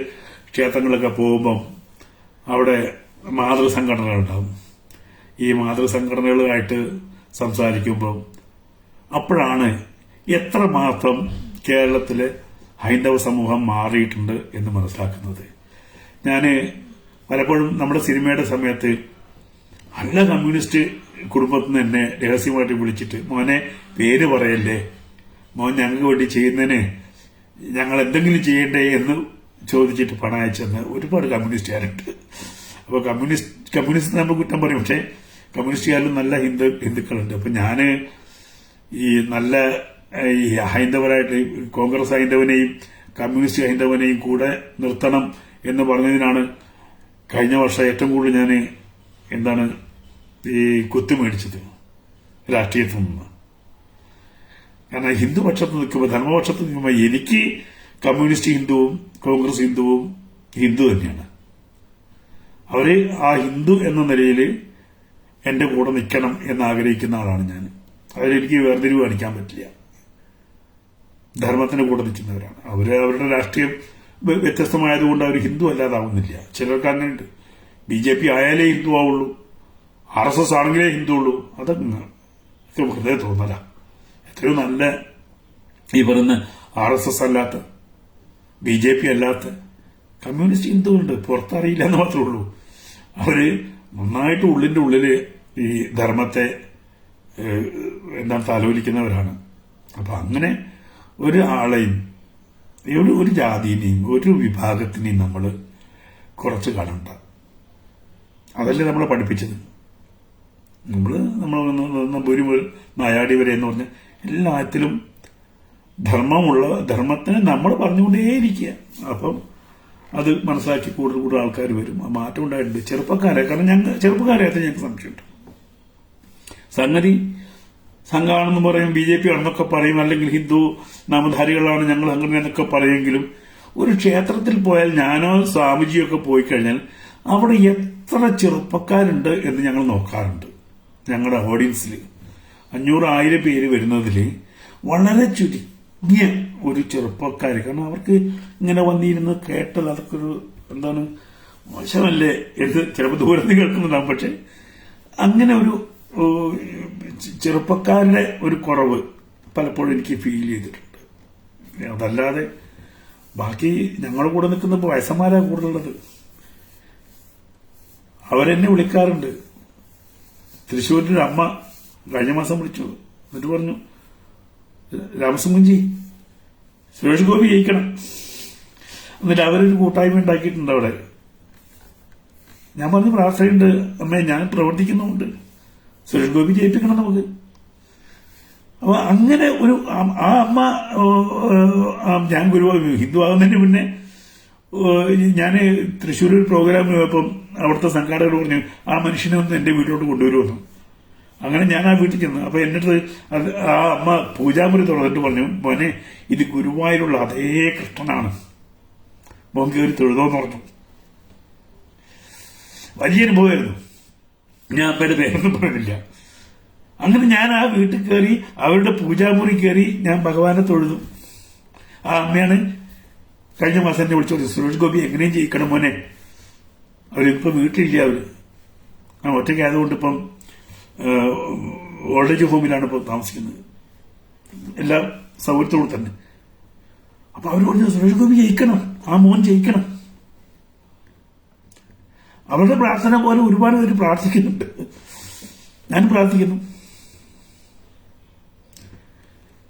ക്ഷേത്രങ്ങളിലൊക്കെ പോകുമ്പം അവിടെ മാതൃസംഘടനകളുണ്ടാവും. ഈ മാതൃസംഘടനകളുമായിട്ട് സംസാരിക്കുമ്പോൾ അപ്പോഴാണ് എത്രമാത്രം കേരളത്തിലെ ഹൈന്ദവ സമൂഹം മാറിയിട്ടുണ്ട് എന്ന് മനസ്സിലാക്കുന്നത്. ഞാൻ പലപ്പോഴും നമ്മുടെ സിനിമയുടെ സമയത്ത് നല്ല കമ്മ്യൂണിസ്റ്റ് കുടുംബത്തിൽ നിന്ന് എന്നെ രഹസ്യമായിട്ട് വിളിച്ചിട്ട്, മോനെ പേര് പറയല്ലേ, മോൻ ഞങ്ങൾക്ക് വേണ്ടി ചെയ്യുന്നതിന് ഞങ്ങൾ എന്തെങ്കിലും ചെയ്യണ്ടേ എന്ന് ചോദിച്ചിട്ട് പണം അയച്ചെന്ന് ഒരുപാട് കമ്മ്യൂണിസ്റ്റുകാരുണ്ട്. അപ്പോൾ കമ്മ്യൂണിസ്റ്റ് നമ്മൾ കുറ്റം പറയും, പക്ഷേ കമ്മ്യൂണിസ്റ്റുകാരിലും നല്ല ഹിന്ദുക്കളുണ്ട്. അപ്പൊ ഞാന് ഈ നല്ല ഈ ഹൈന്ദവരായിട്ട് കോൺഗ്രസ് ഹൈന്ദവനെയും കമ്മ്യൂണിസ്റ്റ് ഹൈന്ദവനെയും കൂടെ നിർത്തണം എന്ന് പറഞ്ഞതിനാണ് കഴിഞ്ഞ വർഷം ഏറ്റവും കൂടുതൽ ഞാൻ ഈ കുത്തുമേടിച്ചത് രാഷ്ട്രീയത്തിൽ നിന്ന്. കാരണം ഹിന്ദുപക്ഷത്ത് നിൽക്കുമ്പോൾ, ധർമ്മപക്ഷത്ത് നിൽക്കുമ്പോൾ എനിക്ക് കമ്മ്യൂണിസ്റ്റ് ഹിന്ദുവും കോൺഗ്രസ് ഹിന്ദുവും ഹിന്ദു തന്നെയാണ്. അവര് ആ ഹിന്ദു എന്ന നിലയിൽ എന്റെ കൂടെ നിൽക്കണം എന്നാഗ്രഹിക്കുന്ന ആളാണ് ഞാൻ. അവരെനിക്ക് വേർതിരിവ് കാണിക്കാൻ പറ്റില്ല. ധർമ്മത്തിന്റെ കൂടെ നിൽക്കുന്നവരാണ് അവരുടെ രാഷ്ട്രീയം വ്യത്യസ്തമായതുകൊണ്ട് അവർ ഹിന്ദു അല്ലാതാവുന്നില്ല. ചിലർക്ക് അങ്ങനെയുണ്ട്. BJP ആയാലേ ഹിന്ദു ആവുള്ളൂ, RSS ആണെങ്കിലേ ഹിന്ദു ഉള്ളൂ. അതൊക്കെ വെറുതെ തോന്നല. എത്രയോ നല്ല ഈ പറയുന്ന RSS അല്ലാത്ത BJP അല്ലാത്ത കമ്മ്യൂണിസ്റ്റ് ഹിന്ദുവുണ്ട്, പുറത്തറിയില്ല എന്ന് മാത്രമേ ഉള്ളൂ. അവര് നന്നായിട്ട് ഉള്ളിന്റെ ഉള്ളില് ഈ ധർമ്മത്തെ താലോലിക്കുന്നവരാണ്. അപ്പൊ അങ്ങനെ ഒരാളെയും ഒരു ജാതിനെയും ഒരു വിഭാഗത്തിനെയും നമ്മൾ കുറച്ച് കാണണ്ട. അതല്ലേ നമ്മളെ പഠിപ്പിച്ചത്. നമ്മൾ നമ്പൂരി മുതൽ നായാടി വരെ എന്ന് പറഞ്ഞ എല്ലാത്തിലും ധർമ്മത്തിന് നമ്മൾ പറഞ്ഞുകൊണ്ടേയിരിക്കുക. അപ്പം അത് മനസ്സിലാക്കി കൂടുതൽ ആൾക്കാർ വരും. ആ മാറ്റം ഉണ്ടായിട്ടുണ്ട്. ചെറുപ്പക്കാരെ, കാരണം ചെറുപ്പക്കാരെയത്തെ ഞങ്ങൾക്ക് സംശയമുണ്ട്. സംഗതി സംഘാണെന്ന് പറയും, BJP ആണെന്നൊക്കെ പറയും, അല്ലെങ്കിൽ ഹിന്ദു നാമധാരികളാണ് ഞങ്ങൾ സംഘടന എന്നൊക്കെ പറയുമെങ്കിലും ഒരു ക്ഷേത്രത്തിൽ പോയാൽ, ഞാനോ സ്വാമിജിയൊക്കെ പോയി കഴിഞ്ഞാൽ അവിടെ എത്ര ചെറുപ്പക്കാരുണ്ട് എന്ന് ഞങ്ങൾ നോക്കാറുണ്ട്. ഞങ്ങളുടെ ഓഡിയൻസിൽ 500-1000 പേര് വരുന്നതിൽ വളരെ ചുരുങ്ങിയ ഒരു ചെറുപ്പക്കാർ. കാരണം അവർക്ക് ഇങ്ങനെ വന്നിരുന്ന് കേട്ടാൽ അതൊക്കെ ഒരു മോശമല്ലേ എന്ന് ചിലപ്പോൾ ദൂരത്ത് കേൾക്കുന്നുണ്ടാവും. പക്ഷെ അങ്ങനെ ഒരു ചെറുപ്പക്കാരുടെ ഒരു കുറവ് പലപ്പോഴും എനിക്ക് ഫീൽ ചെയ്തിട്ടുണ്ട്. അതല്ലാതെ ബാക്കി ഞങ്ങളുടെ കൂടെ നിൽക്കുന്ന വയസ്സന്മാരാണ് കൂടുതലുള്ളത്. അവരെന്നെ വിളിക്കാറുണ്ട്. തൃശ്ശൂരിന്റെ അമ്മ കഴിഞ്ഞ മാസം വിളിച്ചു. എന്നിട്ട് പറഞ്ഞു, രാമസിംഹൻജി, സുരേഷ് ഗോപി ജയിക്കണം. എന്നിട്ട് അവരൊരു കൂട്ടായ്മ ഉണ്ടാക്കിയിട്ടുണ്ട് അവിടെ. ഞാൻ പറഞ്ഞു, പ്രാർത്ഥനയുണ്ട് അമ്മേ, ഞാൻ പ്രവർത്തിക്കുന്നുമുണ്ട്, സുരേഷ് ഗോപി ജയിപ്പിക്കണം നമുക്ക്. അപ്പൊ അങ്ങനെ ഒരു ആ അമ്മ, ഞാൻ ഹിന്ദു ആകുന്നതിന് മുന്നേ ഞാൻ തൃശ്ശൂർ ഒരു പ്രോഗ്രാമിന് പോയപ്പം അവിടുത്തെ സംഘാടകർ പറഞ്ഞു, ആ മനുഷ്യനെ ഒന്ന് എന്റെ വീട്ടിലോട്ട് കൊണ്ടുവരുമെന്ന്. അങ്ങനെ ഞാൻ ആ വീട്ടിൽ ചെന്നു. അപ്പൊ എന്നിട്ട് ആ അമ്മ പൂജാമുറി തുറന്നിട്ട് പറഞ്ഞു, മോനെ, ഇത് ഗുരുവായൂരുള്ള അതേ കൃഷ്ണനാണ്, മോൻ കയറി തൊഴുതോന്ന് പറഞ്ഞു. വലിയ അനുഭവമായിരുന്നു. ഞാൻ അമ്മയുടെ പേരൊന്നും പറഞ്ഞില്ല. അങ്ങനെ ഞാൻ ആ വീട്ടിൽ കയറി, അവരുടെ പൂജാമുറി കയറി ഞാൻ ഭഗവാനെ തൊഴുതു. ആ അമ്മയാണ് കഴിഞ്ഞ മാസം എന്നെ വിളിച്ചോളൂ, സുരേഷ് ഗോപി എങ്ങനെയും ജയിക്കണം മോനെ. അവരിപ്പോ വീട്ടിലില്ല. അവര് ഒറ്റയ്ക്കായതുകൊണ്ട് ഇപ്പം ഓൾഡ് ഏജ് ഹോമിലാണ് ഇപ്പോൾ താമസിക്കുന്നത്, എല്ലാ സൗകര്യത്തോടെ തന്നെ. അപ്പൊ അവർ പറഞ്ഞു, സുരേഷ് ഗോപി ജയിക്കണം, ആ മോൻ ജയിക്കണം. അവരുടെ പ്രാർത്ഥന പോലെ ഒരുപാട് പേര് പ്രാർത്ഥിക്കുന്നുണ്ട്. ഞാൻ പ്രാർത്ഥിക്കുന്നു.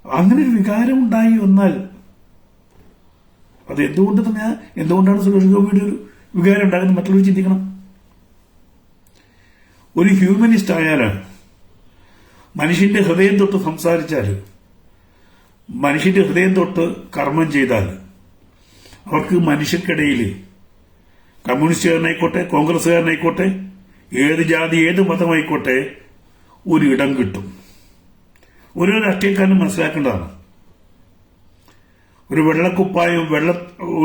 അങ്ങനെ ഒരു വികാരം ഉണ്ടായി വന്നാൽ അത് എന്തുകൊണ്ടാണ് സുരേഷ് ഗോപിയുടെ ഒരു വികാരം ഉണ്ടാകുന്നത് മറ്റുള്ളവർ ചിന്തിക്കണം. ഒരു ഹ്യൂമനിസ്റ്റ് ആയാലാണ്, മനുഷ്യന്റെ ഹൃദയം തൊട്ട് സംസാരിച്ചാൽ, മനുഷ്യന്റെ ഹൃദയം തൊട്ട് കർമ്മം ചെയ്താൽ അവർക്ക് മനുഷ്യർക്കിടയിൽ കമ്മ്യൂണിസ്റ്റുകാരനായിക്കോട്ടെ കോൺഗ്രസ്സുകാരനായിക്കോട്ടെ ഏത് ജാതി ഏത് മതമായിക്കോട്ടെ ഒരു ഇടം കിട്ടും. ഓരോ രാഷ്ട്രീയക്കാരനും മനസ്സിലാക്കേണ്ടതാണ്. ഒരു വെള്ളക്കുപ്പായും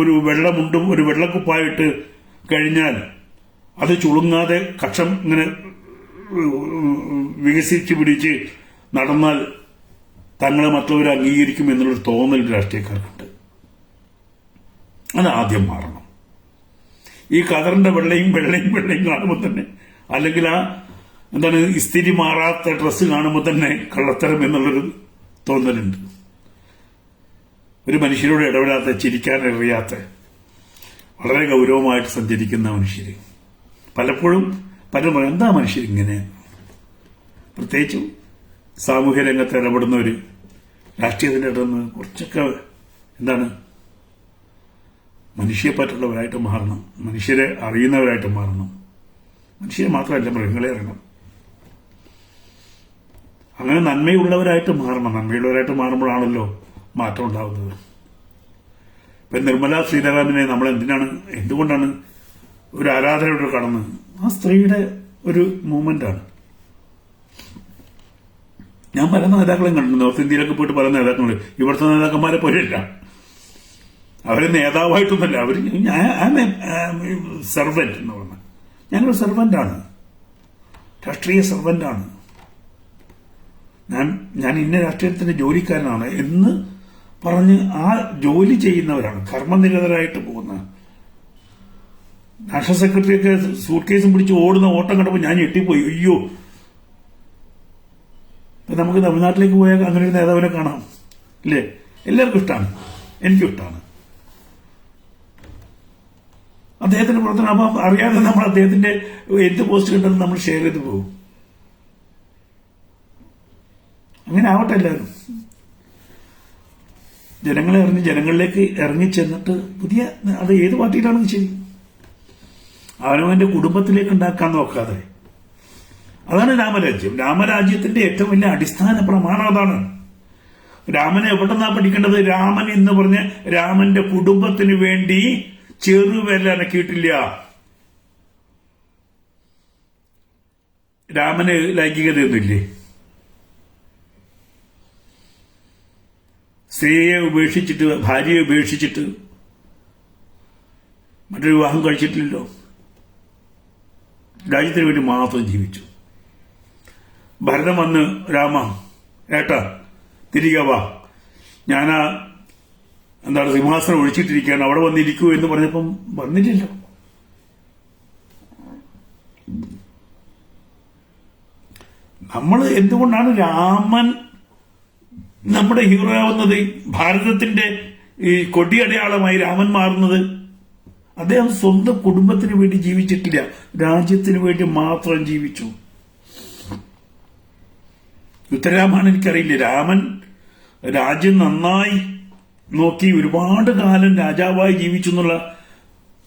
ഒരു വെള്ളമുണ്ടും ഒരു വെള്ളക്കുപ്പായം ഇട്ട് കഴിഞ്ഞാൽ അത് ചുളുങ്ങാതെ കക്ഷം ഇങ്ങനെ വികസിച്ച് പിടിച്ച് നടന്നാൽ തങ്ങളെ മറ്റുള്ളവർ അംഗീകരിക്കും എന്നുള്ളൊരു തോന്നൽ രാഷ്ട്രീയക്കാർക്കുണ്ട്. അത് ആദ്യം മാറണം. ഈ ഖദറിന്റെ വെള്ളയും കാണുമ്പോൾ തന്നെ, അല്ലെങ്കിൽ ആ എന്താണ് ഇസ്തിരി മാറാത്ത ഡ്രസ്സ് കാണുമ്പോൾ തന്നെ കള്ളത്തരം എന്നുള്ളൊരു തോന്നലുണ്ട്. ഒരു മനുഷ്യരോട് ഇടപെടാത്ത, ചിരിക്കാൻ അറിയാത്ത, വളരെ ഗൗരവമായിട്ട് സഞ്ചരിക്കുന്ന മനുഷ്യര്. പലപ്പോഴും പലരും പറയും, എന്താ മനുഷ്യരിങ്ങനെ? പ്രത്യേകിച്ചും സാമൂഹ്യ രംഗത്ത് ഇടപെടുന്നവര് രാഷ്ട്രീയത്തിന്റെ ഇടന്ന് കുറച്ചൊക്കെ എന്താണ് മനുഷ്യപ്പറ്റുള്ളവരായിട്ട് മാറണം, മനുഷ്യരെ അറിയുന്നവരായിട്ട് മാറണം. മനുഷ്യരെ മാത്രമല്ല, മൃഗങ്ങളെ അറിയണം. അങ്ങനെ നന്മയുള്ളവരായിട്ട് മാറണം. നന്മയുള്ളവരായിട്ട് മാറുമ്പോഴാണല്ലോ മാറ്റം ഉണ്ടാവുന്നത്. ഇപ്പൊ നിർമ്മല സീതാരാമനെ നമ്മൾ എന്തുകൊണ്ടാണ് ഒരു ആരാധനയോട് കടന്ന്? ആ സ്ത്രീയുടെ ഒരു മൂവ്മെന്റാണ്. ഞാൻ പല നേതാക്കളെയും കണ്ടു. നോർത്ത് ഇന്ത്യയിലൊക്കെ പോയിട്ട് പല നേതാക്കളുണ്ട്. ഇവിടുത്തെ നേതാക്കന്മാരെ പോലെയല്ല. അവര് നേതാവായിട്ടൊന്നുമല്ല. അവര് സെർവന്റ് എന്ന് പറഞ്ഞാൽ ഞാനൊരു സെർവന്റാണ്, രാഷ്ട്രീയ സെർവന്റാണ്. ഞാൻ ഇന്ന രാഷ്ട്രീയത്തിന്റെ ജോലിക്കാരനാണ് എന്ന് പറഞ്ഞ് ആ ജോലി ചെയ്യുന്നവരാണ്, കർമ്മനിരതരായിട്ട് പോകുന്ന. നാഷണൽ സെക്രട്ടറിയൊക്കെ സൂട്ട് കേസും പിടിച്ച് ഓടുന്ന ഓട്ടം കണ്ടപ്പോൾ ഞാൻ ഞെട്ടിപ്പോയി. അയ്യോ, ഇപ്പൊ നമുക്ക് തമിഴ്നാട്ടിലേക്ക് പോയാൽ അങ്ങനെ ഒരു നേതാവിനെ കാണാം, ഇല്ലേ? എല്ലാവർക്കും ഇഷ്ടമാണ്, എനിക്കും ഇഷ്ടമാണ് അദ്ദേഹത്തിന്റെ പ്രവർത്തനം. അപ്പൊ അറിയാതെ നമ്മൾ അദ്ദേഹത്തിന്റെ എന്ത് പോസ്റ്റ് കണ്ടെന്ന് നമ്മൾ ഷെയർ ചെയ്ത് പോകും. അങ്ങനെ ആവട്ടെ എല്ലാവരും. ജനങ്ങളെ അറിഞ്ഞ് ജനങ്ങളിലേക്ക് ഇറങ്ങിച്ചെന്നിട്ട് അത് ഏത് പാർട്ടിയിലാണെന്ന് ശരി, അവനവന്റെ കുടുംബത്തിലേക്ക് ഉണ്ടാക്കാൻ നോക്കാതെ. അതാണ് രാമരാജ്യം. രാമരാജ്യത്തിന്റെ ഏറ്റവും വലിയ അടിസ്ഥാന പ്രമാണം അതാണ്. രാമനെ എവിടെന്നാ പഠിക്കേണ്ടത്? രാമൻ എന്ന് പറഞ്ഞ രാമന്റെ കുടുംബത്തിന് വേണ്ടി ചെറുവിരൽ അനക്കിയിട്ടില്ല. രാമന് ലൈംഗികതയൊന്നുമില്ലേ? സ്ത്രീയെ ഉപേക്ഷിച്ചിട്ട്, ഭാര്യയെ ഉപേക്ഷിച്ചിട്ട് മറ്റൊരു വിവാഹം കഴിച്ചിട്ടില്ലല്ലോ. രാജ്യത്തിന് വേണ്ടി മാത്രം ജീവിച്ചു. ഭരതൻ വന്ന്, രാമ ഏട്ടാ തിരികെ വാ, ഞാനാ സിംഹാസനം ഒഴിച്ചിട്ടിരിക്കുകയാണ്, അവിടെ വന്നിരിക്കൂ എന്ന് പറഞ്ഞപ്പം വന്നില്ലല്ലോ. നമ്മൾ എന്തുകൊണ്ടാണ് രാമൻ നമ്മുടെ ഹീറോ ആവുന്നത്, ഭാരതത്തിന്റെ ഈ കൊടിയടയാളമായി രാമൻ മാറുന്നത്? അദ്ദേഹം സ്വന്തം കുടുംബത്തിന് വേണ്ടി ജീവിച്ചിട്ടില്ല, രാജ്യത്തിന് വേണ്ടി മാത്രം ജീവിച്ചു. ഉത്തരരാമാണ് എനിക്കറിയില്ല. രാമൻ രാജ്യം നന്നായി നോക്കി ഒരുപാട് കാലം രാജാവായി ജീവിച്ചു എന്നുള്ള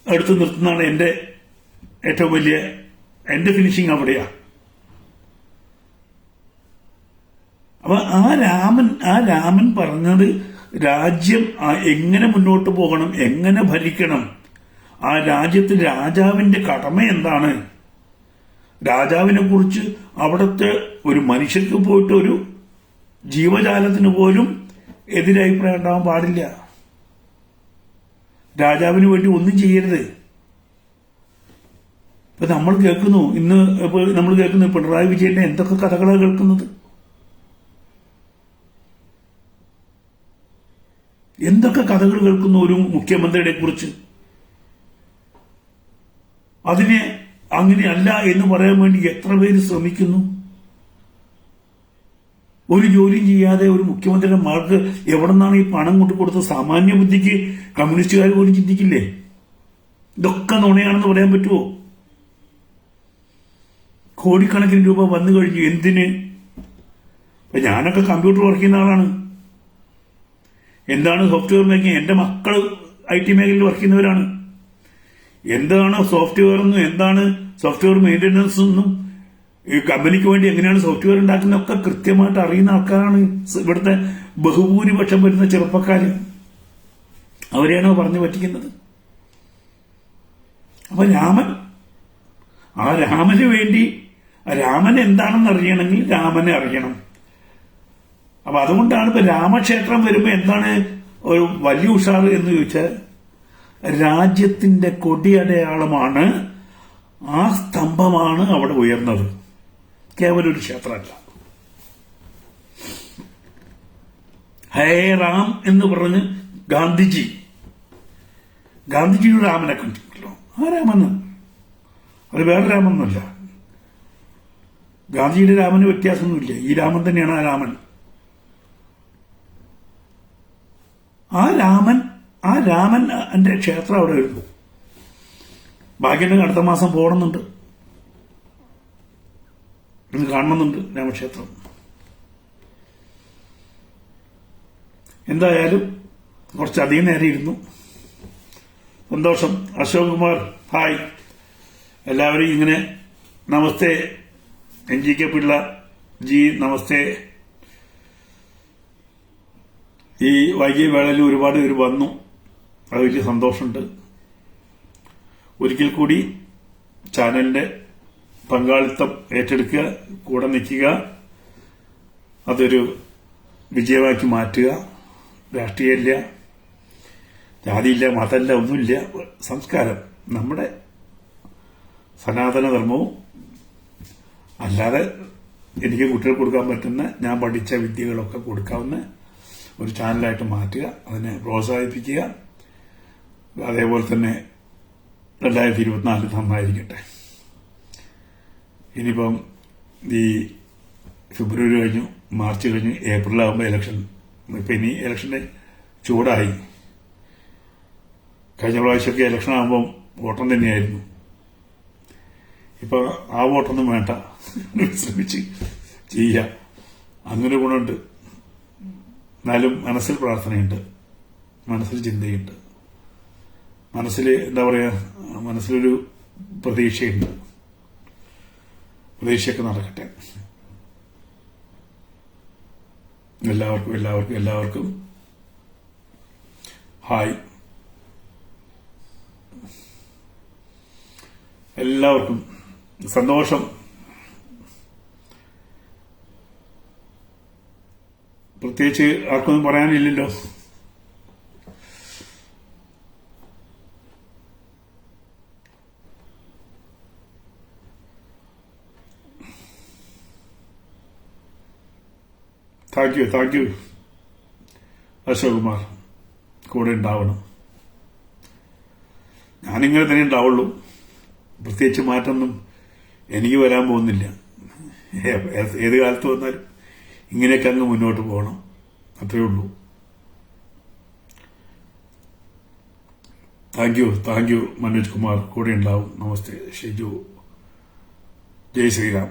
എടുത്തു നിർത്തുന്നതാണ് എന്റെ ഫിനിഷിംഗ് അവിടെയാ. അപ്പൊ ആ രാമൻ പറഞ്ഞത് രാജ്യം എങ്ങനെ മുന്നോട്ട് പോകണം, എങ്ങനെ ഭരിക്കണം, ആ രാജ്യത്തിൽ രാജാവിന്റെ കടമ എന്താണ്, രാജാവിനെ കുറിച്ച് അവിടുത്തെ ഒരു മനുഷ്യർക്ക് പോയിട്ട് ഒരു ജീവജാലത്തിന് പോലും എതിരഭിപ്രായം ഉണ്ടാവാൻ പാടില്ല. രാജാവിന് വേണ്ടി ഒന്നും ചെയ്യരുത്. ഇപ്പൊ നമ്മൾ കേൾക്കുന്നു, നമ്മൾ കേൾക്കുന്നു പിണറായി വിജയന്റെ എന്തൊക്കെ കഥകളാണ് കേൾക്കുന്നത്. എന്തൊക്കെ കഥകൾ കേൾക്കുന്നു ഒരു മുഖ്യമന്ത്രിയെ കുറിച്ച്. അതിനെ അങ്ങനെയല്ല എന്ന് പറയാൻ വേണ്ടി എത്ര പേര് ശ്രമിക്കുന്നു. ഒരു ജോലിയും ചെയ്യാതെ ഒരു മുഖ്യമന്ത്രിയുടെ മകൾക്ക് എവിടെ നിന്നാണ് ഈ പണം കൊണ്ടുകൊടുത്ത സാമാന്യ ബുദ്ധിക്ക് കമ്മ്യൂണിസ്റ്റുകാർ പോലും ചിന്തിക്കില്ലേ? ഇതൊക്കെ നുണയാണെന്ന് പറയാൻ പറ്റുമോ? കോടിക്കണക്കിന് രൂപ വന്നു കഴിഞ്ഞു. എന്തിന്? ഇപ്പൊ ഞാനൊക്കെ കമ്പ്യൂട്ടർ വർക്ക് ചെയ്യുന്ന ആളാണ്. എന്താണ് സോഫ്റ്റ്വെയർ മേക്കിംഗ്? എന്റെ മക്കള് IT മേഖലയിൽ വർക്ക് ചെയ്യുന്നവരാണ്. എന്താണ് സോഫ്റ്റ്വെയർ എന്നും എന്താണ് സോഫ്റ്റ്വെയർ മെയിന്റനൻസ് എന്നും ഈ കമ്പനിക്ക് വേണ്ടി എങ്ങനെയാണ് സോഫ്റ്റ്വെയർ ഉണ്ടാക്കുന്നതൊക്കെ കൃത്യമായിട്ട് അറിയുന്ന ആൾക്കാരാണ് ഇവിടുത്തെ ബഹുഭൂരിപക്ഷം വരുന്ന ചെറുപ്പക്കാര്. അവരെയാണോ പറഞ്ഞു പറ്റിക്കുന്നത്? അപ്പൊ രാമന് വേണ്ടി, രാമൻ എന്താണെന്ന് അറിയണമെങ്കിൽ രാമനെ അറിയണം. അപ്പൊ അതുകൊണ്ടാണ് ഇപ്പൊ രാമക്ഷേത്രം വരുമ്പോ എന്താണ് ഒരു വലിയ ഉഷാർ എന്ന് ചോദിച്ചാൽ, രാജ്യത്തിന്റെ കൊടിയടയാളമാണ്, ആ സ്തംഭമാണ് അവിടെ ഉയർന്നത്, കേവലം ഒരു ക്ഷേത്രമല്ല. ഹേ റാം എന്ന് പറഞ്ഞ് ഗാന്ധിജിയുടെ രാമനെ കണ്ടിട്ടുണ്ടല്ലോ. ആ രാമന്, അത് വേറെ രാമനൊന്നുമല്ല. ഗാന്ധിജിയുടെ രാമന് വ്യത്യാസമൊന്നുമില്ല. ഈ രാമൻ തന്നെയാണ് ആ രാമൻ. ആ രാമൻ എന്റെ ക്ഷേത്രം അവിടെ വരുന്നു. ഭാഗ്യന്റെ അടുത്ത മാസം പോകണമെന്നുണ്ട്, ഇത് കാണണമെന്നുണ്ട് രാമക്ഷേത്രം. എന്തായാലും കുറച്ചധികം നേരം ഇരുന്നു. സന്തോഷം. അശോക് കുമാർ ഹായ്. എല്ലാവരും ഇങ്ങനെ നമസ്തേ. NGK പിള്ള ജി നമസ്തേ. ഈ വൈകിയ വേളയിൽ ഒരുപാട് പേര് വന്നു, അത് വലിയ സന്തോഷമുണ്ട്. ഒരിക്കൽ കൂടി ചാനലിന്റെ പങ്കാളിത്തം ഏറ്റെടുക്കുക, കൂടെ നിൽക്കുക, അതൊരു വിജയമാക്കി മാറ്റുക. രാഷ്ട്രീയമില്ല, ജാതിയില്ല, മതമില്ല, ഒന്നുമില്ല. സംസ്കാരം, നമ്മുടെ സനാതനധർമ്മവും അല്ലാതെ എനിക്ക് കുട്ടികൾക്ക് കൊടുക്കാൻ പറ്റുന്ന ഞാൻ പഠിച്ച വിദ്യകളൊക്കെ കൊടുക്കാവുന്ന ഒരു ചാനലായിട്ട് മാറ്റുക, അതിനെ പ്രോത്സാഹിപ്പിക്കുക. അതേപോലെ തന്നെ 2024 നന്നായിരിക്കട്ടെ. ഇനിയിപ്പം ഈ ഫെബ്രുവരി കഴിഞ്ഞു, മാർച്ച് കഴിഞ്ഞു, ഏപ്രിലാകുമ്പോൾ ഇലക്ഷൻ. ഇപ്പം ഇനി ഇലക്ഷന്റെ ചൂടായി. കഴിഞ്ഞ പ്രാവശ്യമൊക്കെ ഇലക്ഷൻ ആകുമ്പം വോട്ടം തന്നെയായിരുന്നു. ഇപ്പൊ ആ വോട്ടൊന്നും വേണ്ട, ശ്രമിച്ച് ചെയ്യാം. അങ്ങനെ ഗുണമുണ്ട്. എന്നാലും മനസ്സിൽ പ്രാർത്ഥനയുണ്ട്, മനസ്സിൽ ചിന്തയുണ്ട്, മനസ്സിൽ എന്താ പറയാ, മനസ്സിലൊരു പ്രതീക്ഷയുണ്ട്. പ്രതീക്ഷയൊക്കെ നടക്കട്ടെ. എല്ലാവർക്കും ഹായ്. എല്ലാവർക്കും സന്തോഷം. പ്രത്യേകിച്ച് ആർക്കൊന്നും പറയാനില്ലല്ലോ. Thank you Ashok Kumar. കൂടെ ഉണ്ടാവണം. ഞാനിങ്ങനെ തന്നെ ഉണ്ടാവുള്ളൂ. പ്രത്യേകിച്ച് മാറ്റമൊന്നും എനിക്ക് വരാൻ പോകുന്നില്ല. ഏത് കാലത്ത് വന്നാലും ഇങ്ങനെയൊക്കെ അങ്ങ് മുന്നോട്ട് പോകണം, അത്രയേ ഉള്ളൂ. Thank you Manoj Kumar. കൂടെ ഉണ്ടാവും. നമസ്തേ ഷിജു. ജയ് ശ്രീറാം.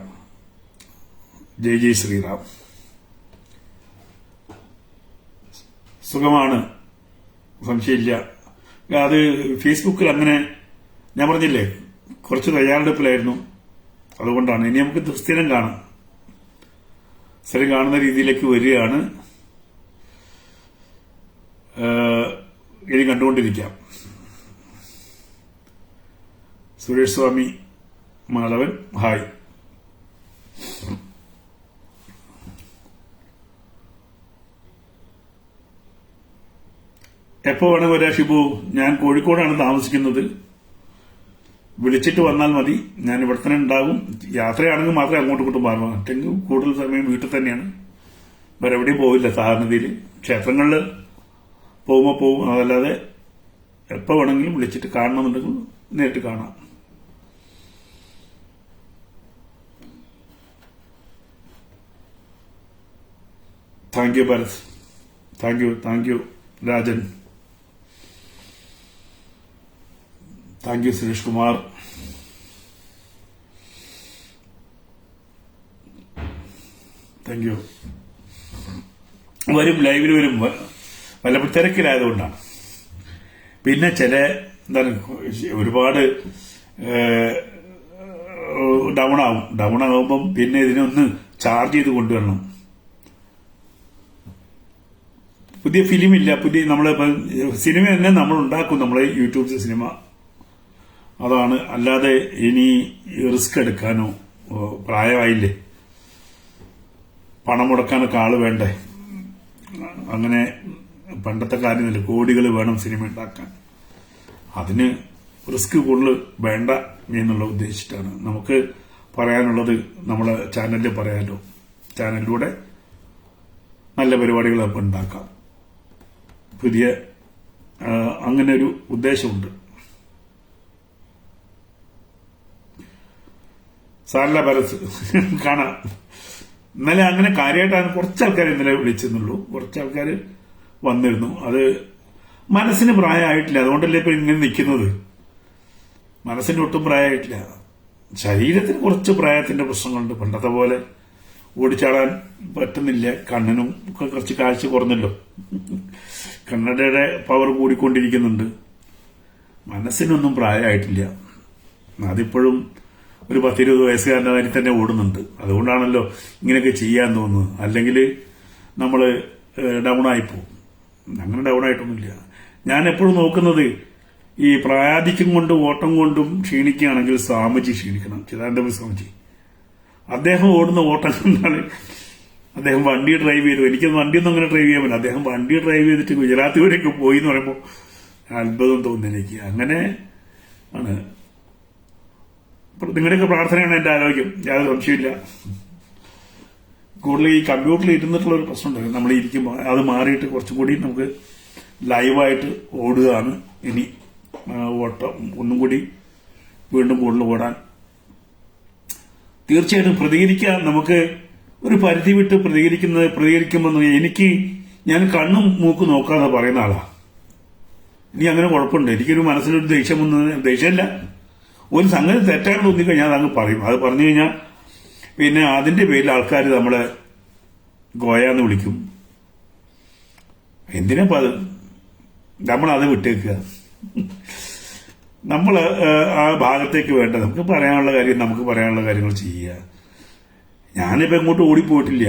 ജയ് ശ്രീറാം. സുഖമാണ്, സംശയമില്ല. അത് ഫേസ്ബുക്കിൽ അങ്ങനെ ഞാൻ പറഞ്ഞില്ലേ, കുറച്ച് തയ്യാറെടുപ്പിലായിരുന്നു. അതുകൊണ്ടാണ്. ഇനി നമുക്ക് സ്ഥിരം കാണാം, സ്ഥിരം കാണുന്ന രീതിയിലേക്ക് വരികയാണ്. ഇനി കണ്ടുകൊണ്ടിരിക്കാം. സുരേഷ് സ്വാമി മാധവൻ ഹായ്. എപ്പോ വേണം വരാ ഷിബു? ഞാൻ കോഴിക്കോടാണ് താമസിക്കുന്നത്. വിളിച്ചിട്ട് വന്നാൽ മതി. ഞാൻ ഇവിടെ തന്നെ ഉണ്ടാകും. യാത്രയാണെങ്കിൽ മാത്രമേ അങ്ങോട്ടും ഇങ്ങോട്ടും മാറും. മറ്റെങ്കിൽ കൂടുതൽ സമയം വീട്ടിൽ തന്നെയാണ്. വേറെ എവിടെയും പോവില്ല. സാധാരണയിൽ ക്ഷേത്രങ്ങളിൽ പോകുമ്പോൾ പോകും. അതല്ലാതെ എപ്പോ വേണമെങ്കിലും വിളിച്ചിട്ട് കാണണമെന്നുണ്ടെങ്കിൽ നേരിട്ട് കാണാം. Thank you Bharat. Thank you Rajan. Thank you Suresh Kumar. Thank you. ലൈവിൽ വരും. വല്ലപ്പോൾ തിരക്കിലായതുകൊണ്ടാണ്. പിന്നെ എന്താണ് ഒരുപാട് ഡൗൺ ആകുമ്പം പിന്നെ ഇതിനൊന്ന് ചാർജ് ചെയ്ത് കൊണ്ടുവരണം. പുതിയ ഫിലിമില്ല. നമ്മളെ സിനിമ തന്നെ നമ്മൾ ഉണ്ടാക്കും. നമ്മളെ യൂട്യൂബ് സിനിമ അതാണ്. അല്ലാതെ ഇനി റിസ്ക് എടുക്കാനോ, പ്രായമായില്ലേ, പണം മുടക്കാനൊക്കെ ആള് വേണ്ടേ. അങ്ങനെ പണ്ടത്തെ കാര്യമല്ല. കോടികൾ വേണം സിനിമ ഉണ്ടാക്കാൻ. അതിന് റിസ്ക് കൂടുതൽ വേണ്ട എന്നുള്ള ഉദ്ദേശിച്ചിട്ടാണ്. നമുക്ക് പറയാനുള്ളത് നമ്മളെ ചാനലിൽ പറയാലോ. ചാനലിലൂടെ നല്ല പരിപാടികളൊക്കെ ഉണ്ടാക്കാം. അങ്ങനെ ഒരു ഉദ്ദേശമുണ്ട്. സാറില്ല പരസ് കാണാം. ഇന്നലെ അങ്ങനെ കാര്യമായിട്ടാണ് കുറച്ച് ആൾക്കാർ ഇന്നലെ വിളിച്ചെന്നുള്ളൂ. കുറച്ച് ആൾക്കാർ വന്നിരുന്നു. അത് മനസ്സിന് പ്രായമായിട്ടില്ല, അതുകൊണ്ടല്ലേ ഇപ്പൊ ഇങ്ങനെ നിൽക്കുന്നത്. മനസ്സിന് ഒട്ടും പ്രായമായിട്ടില്ല. ശരീരത്തിന് കുറച്ച് പ്രായത്തിന്റെ പ്രശ്നങ്ങളുണ്ട്. പണ്ടത്തെ പോലെ ഓടിച്ചാടാൻ പറ്റുന്നില്ല. കണ്ണിനും ഒക്കെ കുറച്ച് കാഴ്ച കുറഞ്ഞല്ലോ. കണ്ണടയുടെ പവർ കൂടിക്കൊണ്ടിരിക്കുന്നുണ്ട്. മനസ്സിനൊന്നും പ്രായമായിട്ടില്ല. അതിപ്പോഴും ഒരു 10-20 വയസ്സുകാരൻ്റെ കാര്യം തന്നെ ഓടുന്നുണ്ട്. അതുകൊണ്ടാണല്ലോ ഇങ്ങനെയൊക്കെ ചെയ്യാൻ തോന്നുന്നത്. അല്ലെങ്കിൽ നമ്മൾ ഡൗൺ ആയിപ്പോവും. അങ്ങനെ ഡൗൺ ആയിട്ടൊന്നുമില്ല. ഞാൻ എപ്പോഴും നോക്കുന്നത് ഈ പ്രായാധിക്യം കൊണ്ടും ഓട്ടം കൊണ്ടും ക്ഷീണിക്കുകയാണെങ്കിൽ സ്വാമിജി ക്ഷീണിക്കണം. ചിദാനന്ദ സ്വാമിജി അദ്ദേഹം ഓടുന്ന ഓട്ടം കൊണ്ടാണ്. അദ്ദേഹം വണ്ടി ഡ്രൈവ് ചെയ്തു. എനിക്കൊന്നും വണ്ടിയൊന്നും അങ്ങനെ ഡ്രൈവ് ചെയ്യാൻ പറ്റില്ല. അദ്ദേഹം വണ്ടി ഡ്രൈവ് ചെയ്തിട്ട് ഗുജറാത്ത് വരെയൊക്കെ പോയി എന്ന് പറയുമ്പോൾ അത്ഭുതം തോന്നുന്നു എനിക്ക്. അങ്ങനെ ആണ്. നിങ്ങളുടെയൊക്കെ പ്രാർത്ഥനയാണ് എന്റെ ആരോഗ്യം, യാതൊരു സംശയമില്ല. കൂടുതൽ ഈ കമ്പ്യൂട്ടറിൽ ഇരുന്നിട്ടുള്ള ഒരു പ്രശ്നമുണ്ട്. നമ്മൾ ഇരിക്കുമ്പോൾ അത് മാറിയിട്ട് കുറച്ചും കൂടി നമുക്ക് ലൈവായിട്ട് ഓടുകയാണ് ഇനി. ഓട്ടം ഒന്നും കൂടി വീണ്ടും കൂടുതൽ ഓടാൻ. തീർച്ചയായിട്ടും പ്രതികരിക്കാൻ നമുക്ക് ഒരു പരിധി വിട്ട് പ്രതികരിക്കുമ്പോൾ ഞാൻ കണ്ണും മൂക്കും നോക്കാതെ പറയുന്ന ആളാ. ഇനി അങ്ങനെ കുഴപ്പമുണ്ട്. എനിക്കൊരു മനസ്സിലൊരു ദേഷ്യം ദേഷ്യമല്ല, ഒരു സംഗതി തെറ്റാണെന്ന് തോന്നിക്കഴിഞ്ഞാൽ അതങ്ങ് പറയും. അത് പറഞ്ഞു കഴിഞ്ഞാൽ പിന്നെ അതിന്റെ പേരിൽ ആൾക്കാർ നമ്മളെ ഗോയാന്ന് വിളിക്കും. എന്തിനാ നമ്മളത് വിട്ടേക്കുക. നമ്മൾ ആ ഭാഗത്തേക്ക് വേണ്ട നമുക്ക് പറയാനുള്ള കാര്യം നമുക്ക് പറയാനുള്ള കാര്യങ്ങൾ ചെയ്യുക. ഞാനിപ്പോ എങ്ങോട്ട് ഓടിപ്പോയിട്ടില്ല.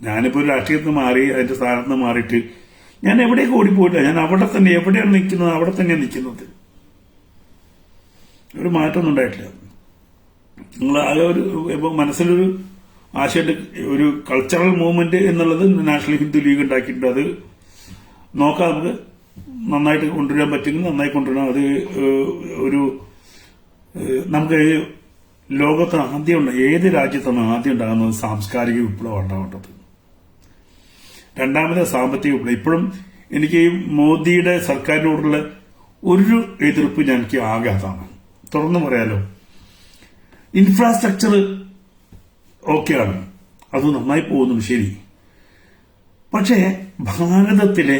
ഞാനിപ്പോ ഒരു രാഷ്ട്രീയത്തിൽ മാറി അതിന്റെ സ്ഥാനത്ത് നിന്ന് മാറിയിട്ട് ഞാൻ എവിടേക്ക് ഓടിപ്പോയിട്ടില്ല. ഞാൻ അവിടെ തന്നെ, എവിടെയാണ് നിൽക്കുന്നത് അവിടെ തന്നെയാണ് നിൽക്കുന്നത്. ഒരു മാറ്റമൊന്നും ഉണ്ടായിട്ടില്ല. നിങ്ങൾ ആകെ ഇപ്പൊ മനസ്സിലൊരു ആശയമുണ്ട്, ഒരു കൾച്ചറൽ മൂവ്മെന്റ് എന്നുള്ളത് നാഷണൽ ഹിന്ദു ലീഗ് ഉണ്ടാക്കിയിട്ടുണ്ട്. അത് നോക്കാം, നമുക്ക് നന്നായിട്ട് കൊണ്ടുവരാൻ പറ്റുമെങ്കിൽ നന്നായി കൊണ്ടുവരാം. അത് നമുക്ക് ലോകത്ത് ആദ്യം ഏത് രാജ്യത്താണ് ആദ്യം ഉണ്ടാകുന്നത് സാംസ്കാരിക വിപ്ലവം ഉണ്ടാവേണ്ടത്. രണ്ടാമത് സാമ്പത്തിക വിപ്ലവം. ഇപ്പോഴും എനിക്ക് മോദിയുടെ സർക്കാരിനോടുള്ള ഒരു എതിർപ്പ് എനിക്ക് ആകെ അതാണ്. തുറന്നു പറയാലോ, ഇൻഫ്രാസ്ട്രക്ചർ ഓക്കെയാണ്, അത് നന്നായി പോകുന്നു, ശരി. പക്ഷേ ഭാരതത്തിലെ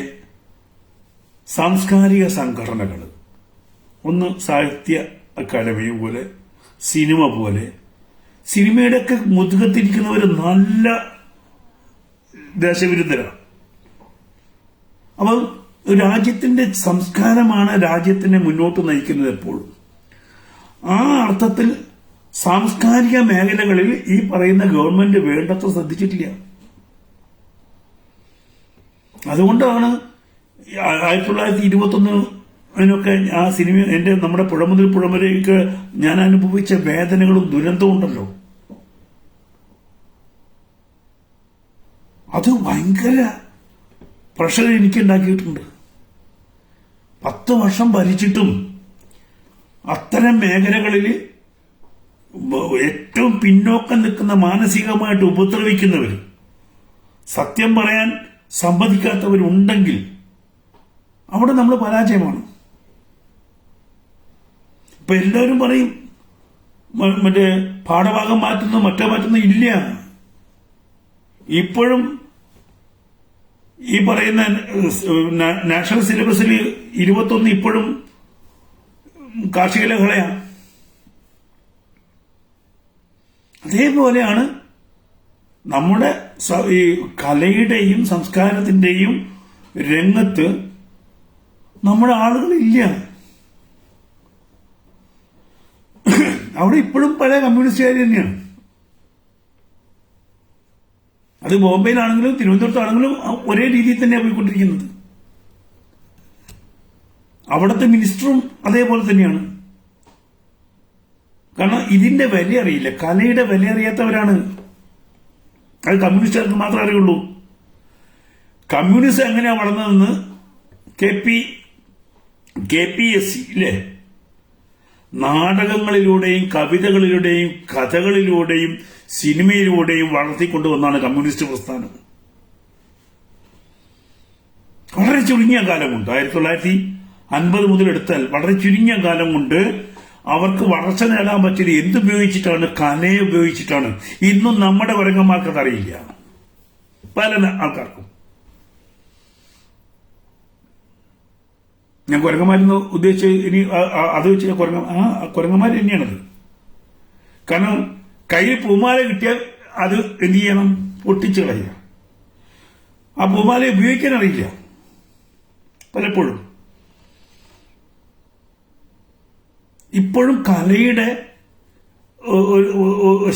സാംസ്കാരിക സംഘടനകൾ, ഒന്ന് സാഹിത്യ അക്കാദമി പോലെ, സിനിമ പോലെ, സിനിമയുടെയൊക്കെ മുതുകത്തിരിക്കുന്നവർ നല്ല ദേശവിരുദ്ധരാണ്. അപ്പോൾ രാജ്യത്തിന്റെ സംസ്കാരമാണ് രാജ്യത്തിനെ മുന്നോട്ട് നയിക്കുന്നത് എപ്പോഴും. ആ അർത്ഥത്തിൽ സാംസ്കാരിക മേഖലകളിൽ ഈ പറയുന്ന ഗവൺമെന്റ് വേണ്ടത്ര ശ്രദ്ധിച്ചിട്ടില്ല. അതുകൊണ്ടാണ് 1921 ആ സിനിമ നമ്മുടെ പുഴ മുതൽ പുഴ വരെയൊക്കെ ഞാൻ അനുഭവിച്ച വേദനകളും ദുരന്തവും ഉണ്ടല്ലോ. അത് ഭയങ്കര പ്രഷർ എനിക്ക് ഉണ്ടാക്കിയിട്ടുണ്ട്. 10 വർഷം ഭരിച്ചിട്ടും അത്തരം മേഖലകളിൽ ഏറ്റവും പിന്നോക്കം നിൽക്കുന്ന, മാനസികമായിട്ട് ഉപദ്രവിക്കുന്നവർ, സത്യം പറയാൻ സമ്മതിക്കാത്തവരുണ്ടെങ്കിൽ അവിടെ നമ്മൾ പരാജയമാണ്. ഇപ്പൊ എല്ലാവരും പറയും മറ്റേ പാഠഭാഗം മാറ്റുന്നു മാറ്റുന്നു. ഇല്ല, ഇപ്പോഴും ഈ പറയുന്ന നാഷണൽ സിലബസിൽ 21 ഇപ്പോഴും കാർഷിക ലഹളയാണ്. അതേപോലെയാണ് നമ്മുടെ ഈ കലയുടെയും സംസ്കാരത്തിന്റെയും രംഗത്ത് നമ്മുടെ ആളുകളില്ല. അവിടെ ഇപ്പോഴും പഴയ കമ്മ്യൂണിസ്റ്റുകാർ തന്നെയാണ്. അത് ബോംബെയിലാണെങ്കിലും തിരുവനന്തപുരത്താണെങ്കിലും ഒരേ രീതിയിൽ തന്നെയാണ് പോയിക്കൊണ്ടിരിക്കുന്നത്. അവിടുത്തെ മിനിസ്റ്ററും അതേപോലെ തന്നെയാണ്. കാരണം ഇതിന്റെ വില അറിയില്ല, കലയുടെ വില അറിയാത്തവരാണ്. അത് കമ്മ്യൂണിസ്റ്റുകാർക്ക് മാത്രമേ അറിയുള്ളൂ. കമ്മ്യൂണിസം എങ്ങനെയാ വളർന്നതെന്ന് KPSC ഇല്ലേ, നാടകങ്ങളിലൂടെയും കവിതകളിലൂടെയും കഥകളിലൂടെയും സിനിമയിലൂടെയും വളർത്തിക്കൊണ്ടുവന്നാണ് കമ്മ്യൂണിസ്റ്റ് പ്രസ്ഥാനം. വളരെ ചുരുങ്ങിയ കാലം കൊണ്ട് 1950 മുതൽ എടുത്താൽ വളരെ ചുരുങ്ങിയ കാലം കൊണ്ട് അവർക്ക് വളർച്ച നേടാൻ പറ്റിയത് എന്തുപയോഗിച്ചിട്ടാണ്? കലയെ ഉപയോഗിച്ചിട്ടാണ്. ഇന്നും നമ്മുടെ കുരങ്ങന്മാർക്ക് അതറിയില്ല, പല ആൾക്കാർക്കും. ഞാൻ കുരങ്ങന്മാരെന്ന് ഉദ്ദേശിച്ച് ഇനി അത് വെച്ച് കുരങ്ങന്മാർ തന്നെയാണത്. കാരണം കയ്യിൽ പൂമാല കിട്ടിയാൽ അത് എന്ത് ചെയ്യണം? പൊട്ടിച്ചു കളയുക. ആ പൂമാല ഉപയോഗിക്കാൻ അറിയില്ല പലപ്പോഴും. ഇപ്പോഴും കലയുടെ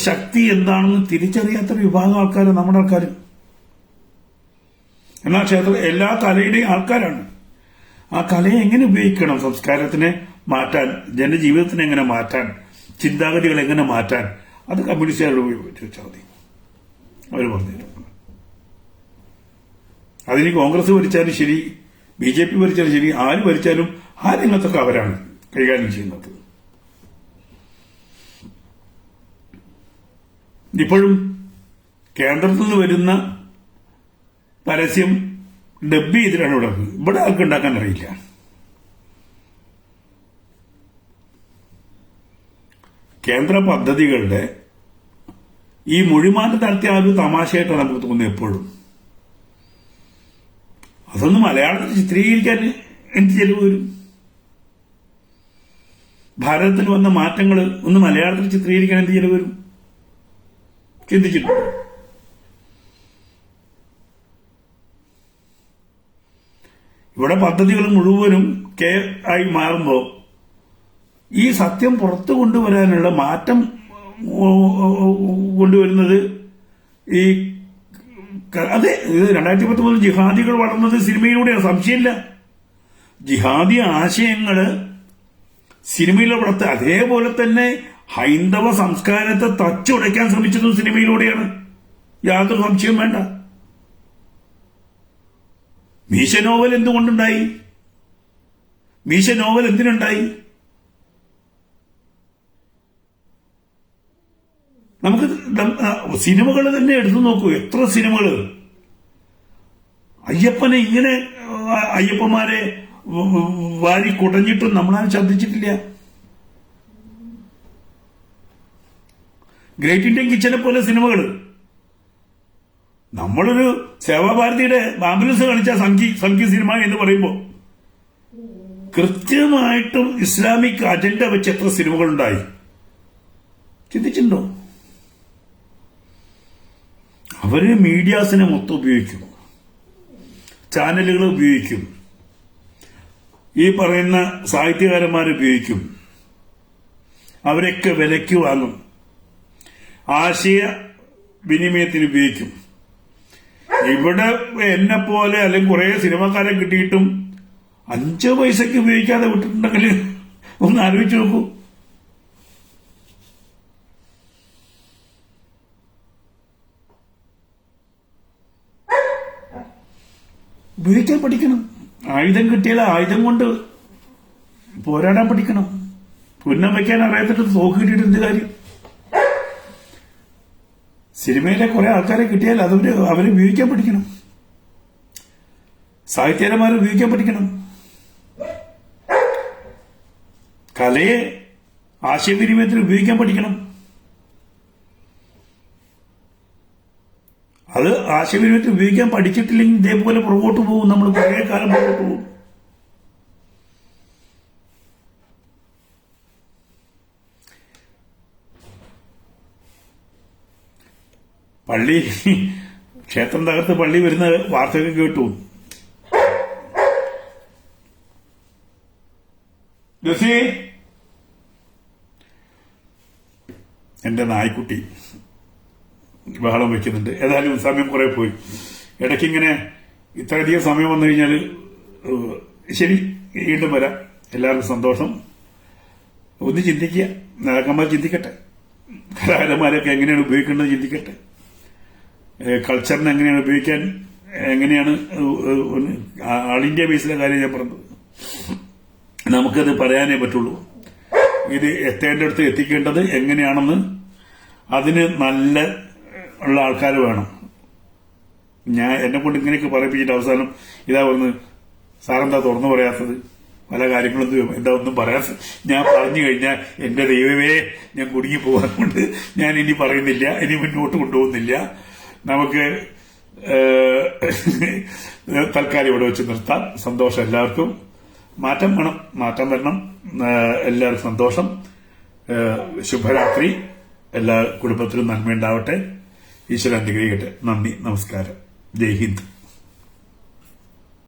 ശക്തി എന്താണെന്ന് തിരിച്ചറിയാത്തൊരു വിഭാഗം ആൾക്കാർ നമ്മുടെ ആൾക്കാർ. എന്നാൽ എല്ലാ കലയുടെയും ആൾക്കാരാണ്. ആ കലയെ എങ്ങനെ ഉപയോഗിക്കണം? സംസ്കാരത്തിനെ മാറ്റാൻ, ജനജീവിതത്തിനെ എങ്ങനെ മാറ്റാൻ, ചിന്താഗതികൾ എങ്ങനെ മാറ്റാൻ, അത് കമ്മ്യൂണിസ്റ്റുകാരോട് ചോദിച്ചാൽ മതി, അവർ പറഞ്ഞിട്ടുണ്ട്. അതിന് കോൺഗ്രസ് ഭരിച്ചാലും ശരി, BJP ഭരിച്ചാലും ശരി, ആര് ഭരിച്ചാലും ആ രംഗത്തൊക്കെ അവരാണ് കൈകാര്യം ചെയ്യുന്നത്. ഇപ്പോഴും കേന്ദ്രത്തിൽ നിന്ന് വരുന്ന പരസ്യം ഡബ് ചെയ്തിട്ടാണ് ഇവിടെ ആൾക്ക് ഉണ്ടാക്കാൻ അറിയില്ല. കേന്ദ്ര പദ്ധതികളുടെ ഈ മൊഴിമാറ്റം നടത്തിയ ആ ഒരു തമാശയായിട്ടാണ് നമുക്ക് തോന്നുന്നത് എപ്പോഴും. അതൊന്ന് മലയാളത്തിൽ ചിത്രീകരിക്കാൻ എന്ത് ചെലവ് വരും? ഭാരതത്തിൽ വന്ന മാറ്റങ്ങൾ ഒന്ന് മലയാളത്തിൽ ചിത്രീകരിക്കാൻ എന്ത് ചെലവ് വരും? ചിന്തിച്ചിട്ടുണ്ട്. ഇവിടെ പദ്ധതികൾ മുഴുവനും ആയി മാറുമ്പോൾ ഈ സത്യം പുറത്തു കൊണ്ടുവരാനുള്ള മാറ്റം കൊണ്ടുവരുന്നത് ഈ അതെ 2019 ജിഹാദികൾ വളർന്നത് സിനിമയിലൂടെയാണ്, സംശയമില്ല. ജിഹാദി ആശയങ്ങള് സിനിമയിലൂടെ വളർത്ത, അതേപോലെ തന്നെ ഹൈന്ദവ സംസ്കാരത്തെ തച്ചുടയ്ക്കാൻ ശ്രമിച്ചതും സിനിമയിലൂടെയാണ്, യാതൊരു സംശയവും വേണ്ട. മീശ നോവൽ എന്തുകൊണ്ടുണ്ടായി? മീശ നോവൽ എന്തിനുണ്ടായി? നമുക്ക് സിനിമകൾ തന്നെ എടുത്തു നോക്കൂ, എത്ര സിനിമകൾ. അയ്യപ്പനെ ഇങ്ങനെ അയ്യപ്പന്മാരെ വാരി കുടഞ്ഞിട്ടും നമ്മളാരും ശ്രദ്ധിച്ചിട്ടില്ല. ഗ്രേറ്റ് ഇന്ത്യൻ കിച്ചനെ പോലെ സിനിമകൾ. നമ്മളൊരു സേവാഭാരതിയുടെ ആംബുലൻസ് കാണിച്ച സംഖ്യ സിനിമ എന്ന് പറയുമ്പോൾ കൃത്യമായിട്ടും ഇസ്ലാമിക് അജണ്ട വെച്ച് എത്ര സിനിമകളുണ്ടായി ചിന്തിച്ചിട്ടുണ്ടോ? അവര് മീഡിയാസിനെ മൊത്തം ഉപയോഗിക്കും, ചാനലുകൾ ഉപയോഗിക്കും, ഈ പറയുന്ന സാഹിത്യകാരന്മാരെ ഉപയോഗിക്കും, അവരൊക്കെ വിലയ്ക്ക് വാങ്ങും, ആശയ വിനിമയത്തിന് ഉപയോഗിക്കും. ഇവിടെ എന്നെ പോലെ അല്ലെങ്കിൽ കുറെ സിനിമക്കാരെ കിട്ടിയിട്ടും 5 പൈസക്ക് ഉപയോഗിക്കാതെ വിട്ടിട്ടുണ്ടെങ്കിൽ ഒന്ന് ആലോചിച്ച് നോക്കൂ. ഉപയോഗിക്കാൻ പഠിക്കണം. ആയുധം കിട്ടിയാൽ ആയുധം കൊണ്ട് പോരാടാൻ പഠിക്കണം. പുന്നം വയ്ക്കാൻ അറിയാത്തിട്ട് തോക്ക് കിട്ടിയിട്ട് എന്ത് കാര്യം? സിനിമയിലെ കുറെ ആൾക്കാരെ കിട്ടിയാൽ അവരെ ഉപയോഗിക്കാൻ പഠിക്കണം. സാഹിത്യകാരന്മാരെ ഉപയോഗിക്കാൻ പഠിക്കണം. കലയെ ആശയവിനിമയത്തിന് ഉപയോഗിക്കാൻ പഠിക്കണം. അത് ആശയവിനിമയത്തിൽ ഉപയോഗിക്കാൻ പഠിച്ചിട്ടില്ലെങ്കിൽ ഇതേപോലെ പുറകോട്ട് പോകും. നമ്മൾ കുറേ കാലം പുറകോട്ട് പോകും. പള്ളി ക്ഷേത്രം തകർത്ത് പള്ളി വരുന്ന വാർത്തയൊക്കെ കേട്ടു. ജോസി, എന്റെ നായ്ക്കുട്ടി ബഹളം വയ്ക്കുന്നുണ്ട്. ഏതായാലും സമയം കുറെ പോയി. ഇടയ്ക്കിങ്ങനെ ഇത്രയധികം സമയം വന്നു കഴിഞ്ഞാൽ ശരി, വീണ്ടും വരാം. എല്ലാവർക്കും സന്തോഷം. ഒന്ന് ചിന്തിക്കുക, നേതാക്കന്മാർ ചിന്തിക്കട്ടെ, കലാകാരന്മാരൊക്കെ എങ്ങനെയാണ് ഉപയോഗിക്കേണ്ടത് ചിന്തിക്കട്ടെ, കൾച്ചറിനെ എങ്ങനെയാണ് ഉപയോഗിക്കാൻ, എങ്ങനെയാണ് ആൾ ഇന്ത്യ ബേസിലെ കാര്യം ഞാൻ പറഞ്ഞത്. നമുക്കത് പറയാനേ പറ്റുള്ളൂ. ഇത് എത്തേണ്ടടുത്ത് എത്തിക്കേണ്ടത് എങ്ങനെയാണെന്ന് അതിന് നല്ല ഉള്ള ആൾക്കാർ വേണം. എന്നെ കൊണ്ട് ഇങ്ങനെയൊക്കെ പറയിപ്പിച്ചിട്ട് അവസാനം ഇതാ പറഞ്ഞ് സാറെന്താ തുറന്നു പറയാത്തത്, പല കാര്യങ്ങളൊന്നും എന്താ ഒന്നും പറയാൻ ഞാൻ പറഞ്ഞു കഴിഞ്ഞാൽ എന്റെ ദൈവമേ ഞാൻ കുടുങ്ങി പോകാറുണ്ട്. ഞാൻ ഇനി പറയുന്നില്ല, ഇനി മുന്നോട്ട് കൊണ്ടുപോകുന്നില്ല. നമുക്ക് തൽക്കാലം ഇവിടെ വെച്ച് നിർത്താം. സന്തോഷം എല്ലാവർക്കും. മാറ്റം വേണം, മാറ്റം വരണം. എല്ലാവർക്കും സന്തോഷം. ശുഭരാത്രി. എല്ലാ കുടുംബത്തിലും നന്മയുണ്ടാവട്ടെ. ഈശ്വരൻ അനുഗ്രഹിക്കട്ടെ. നന്ദി, നമസ്കാരം. ജയ് ഹിന്ദ്.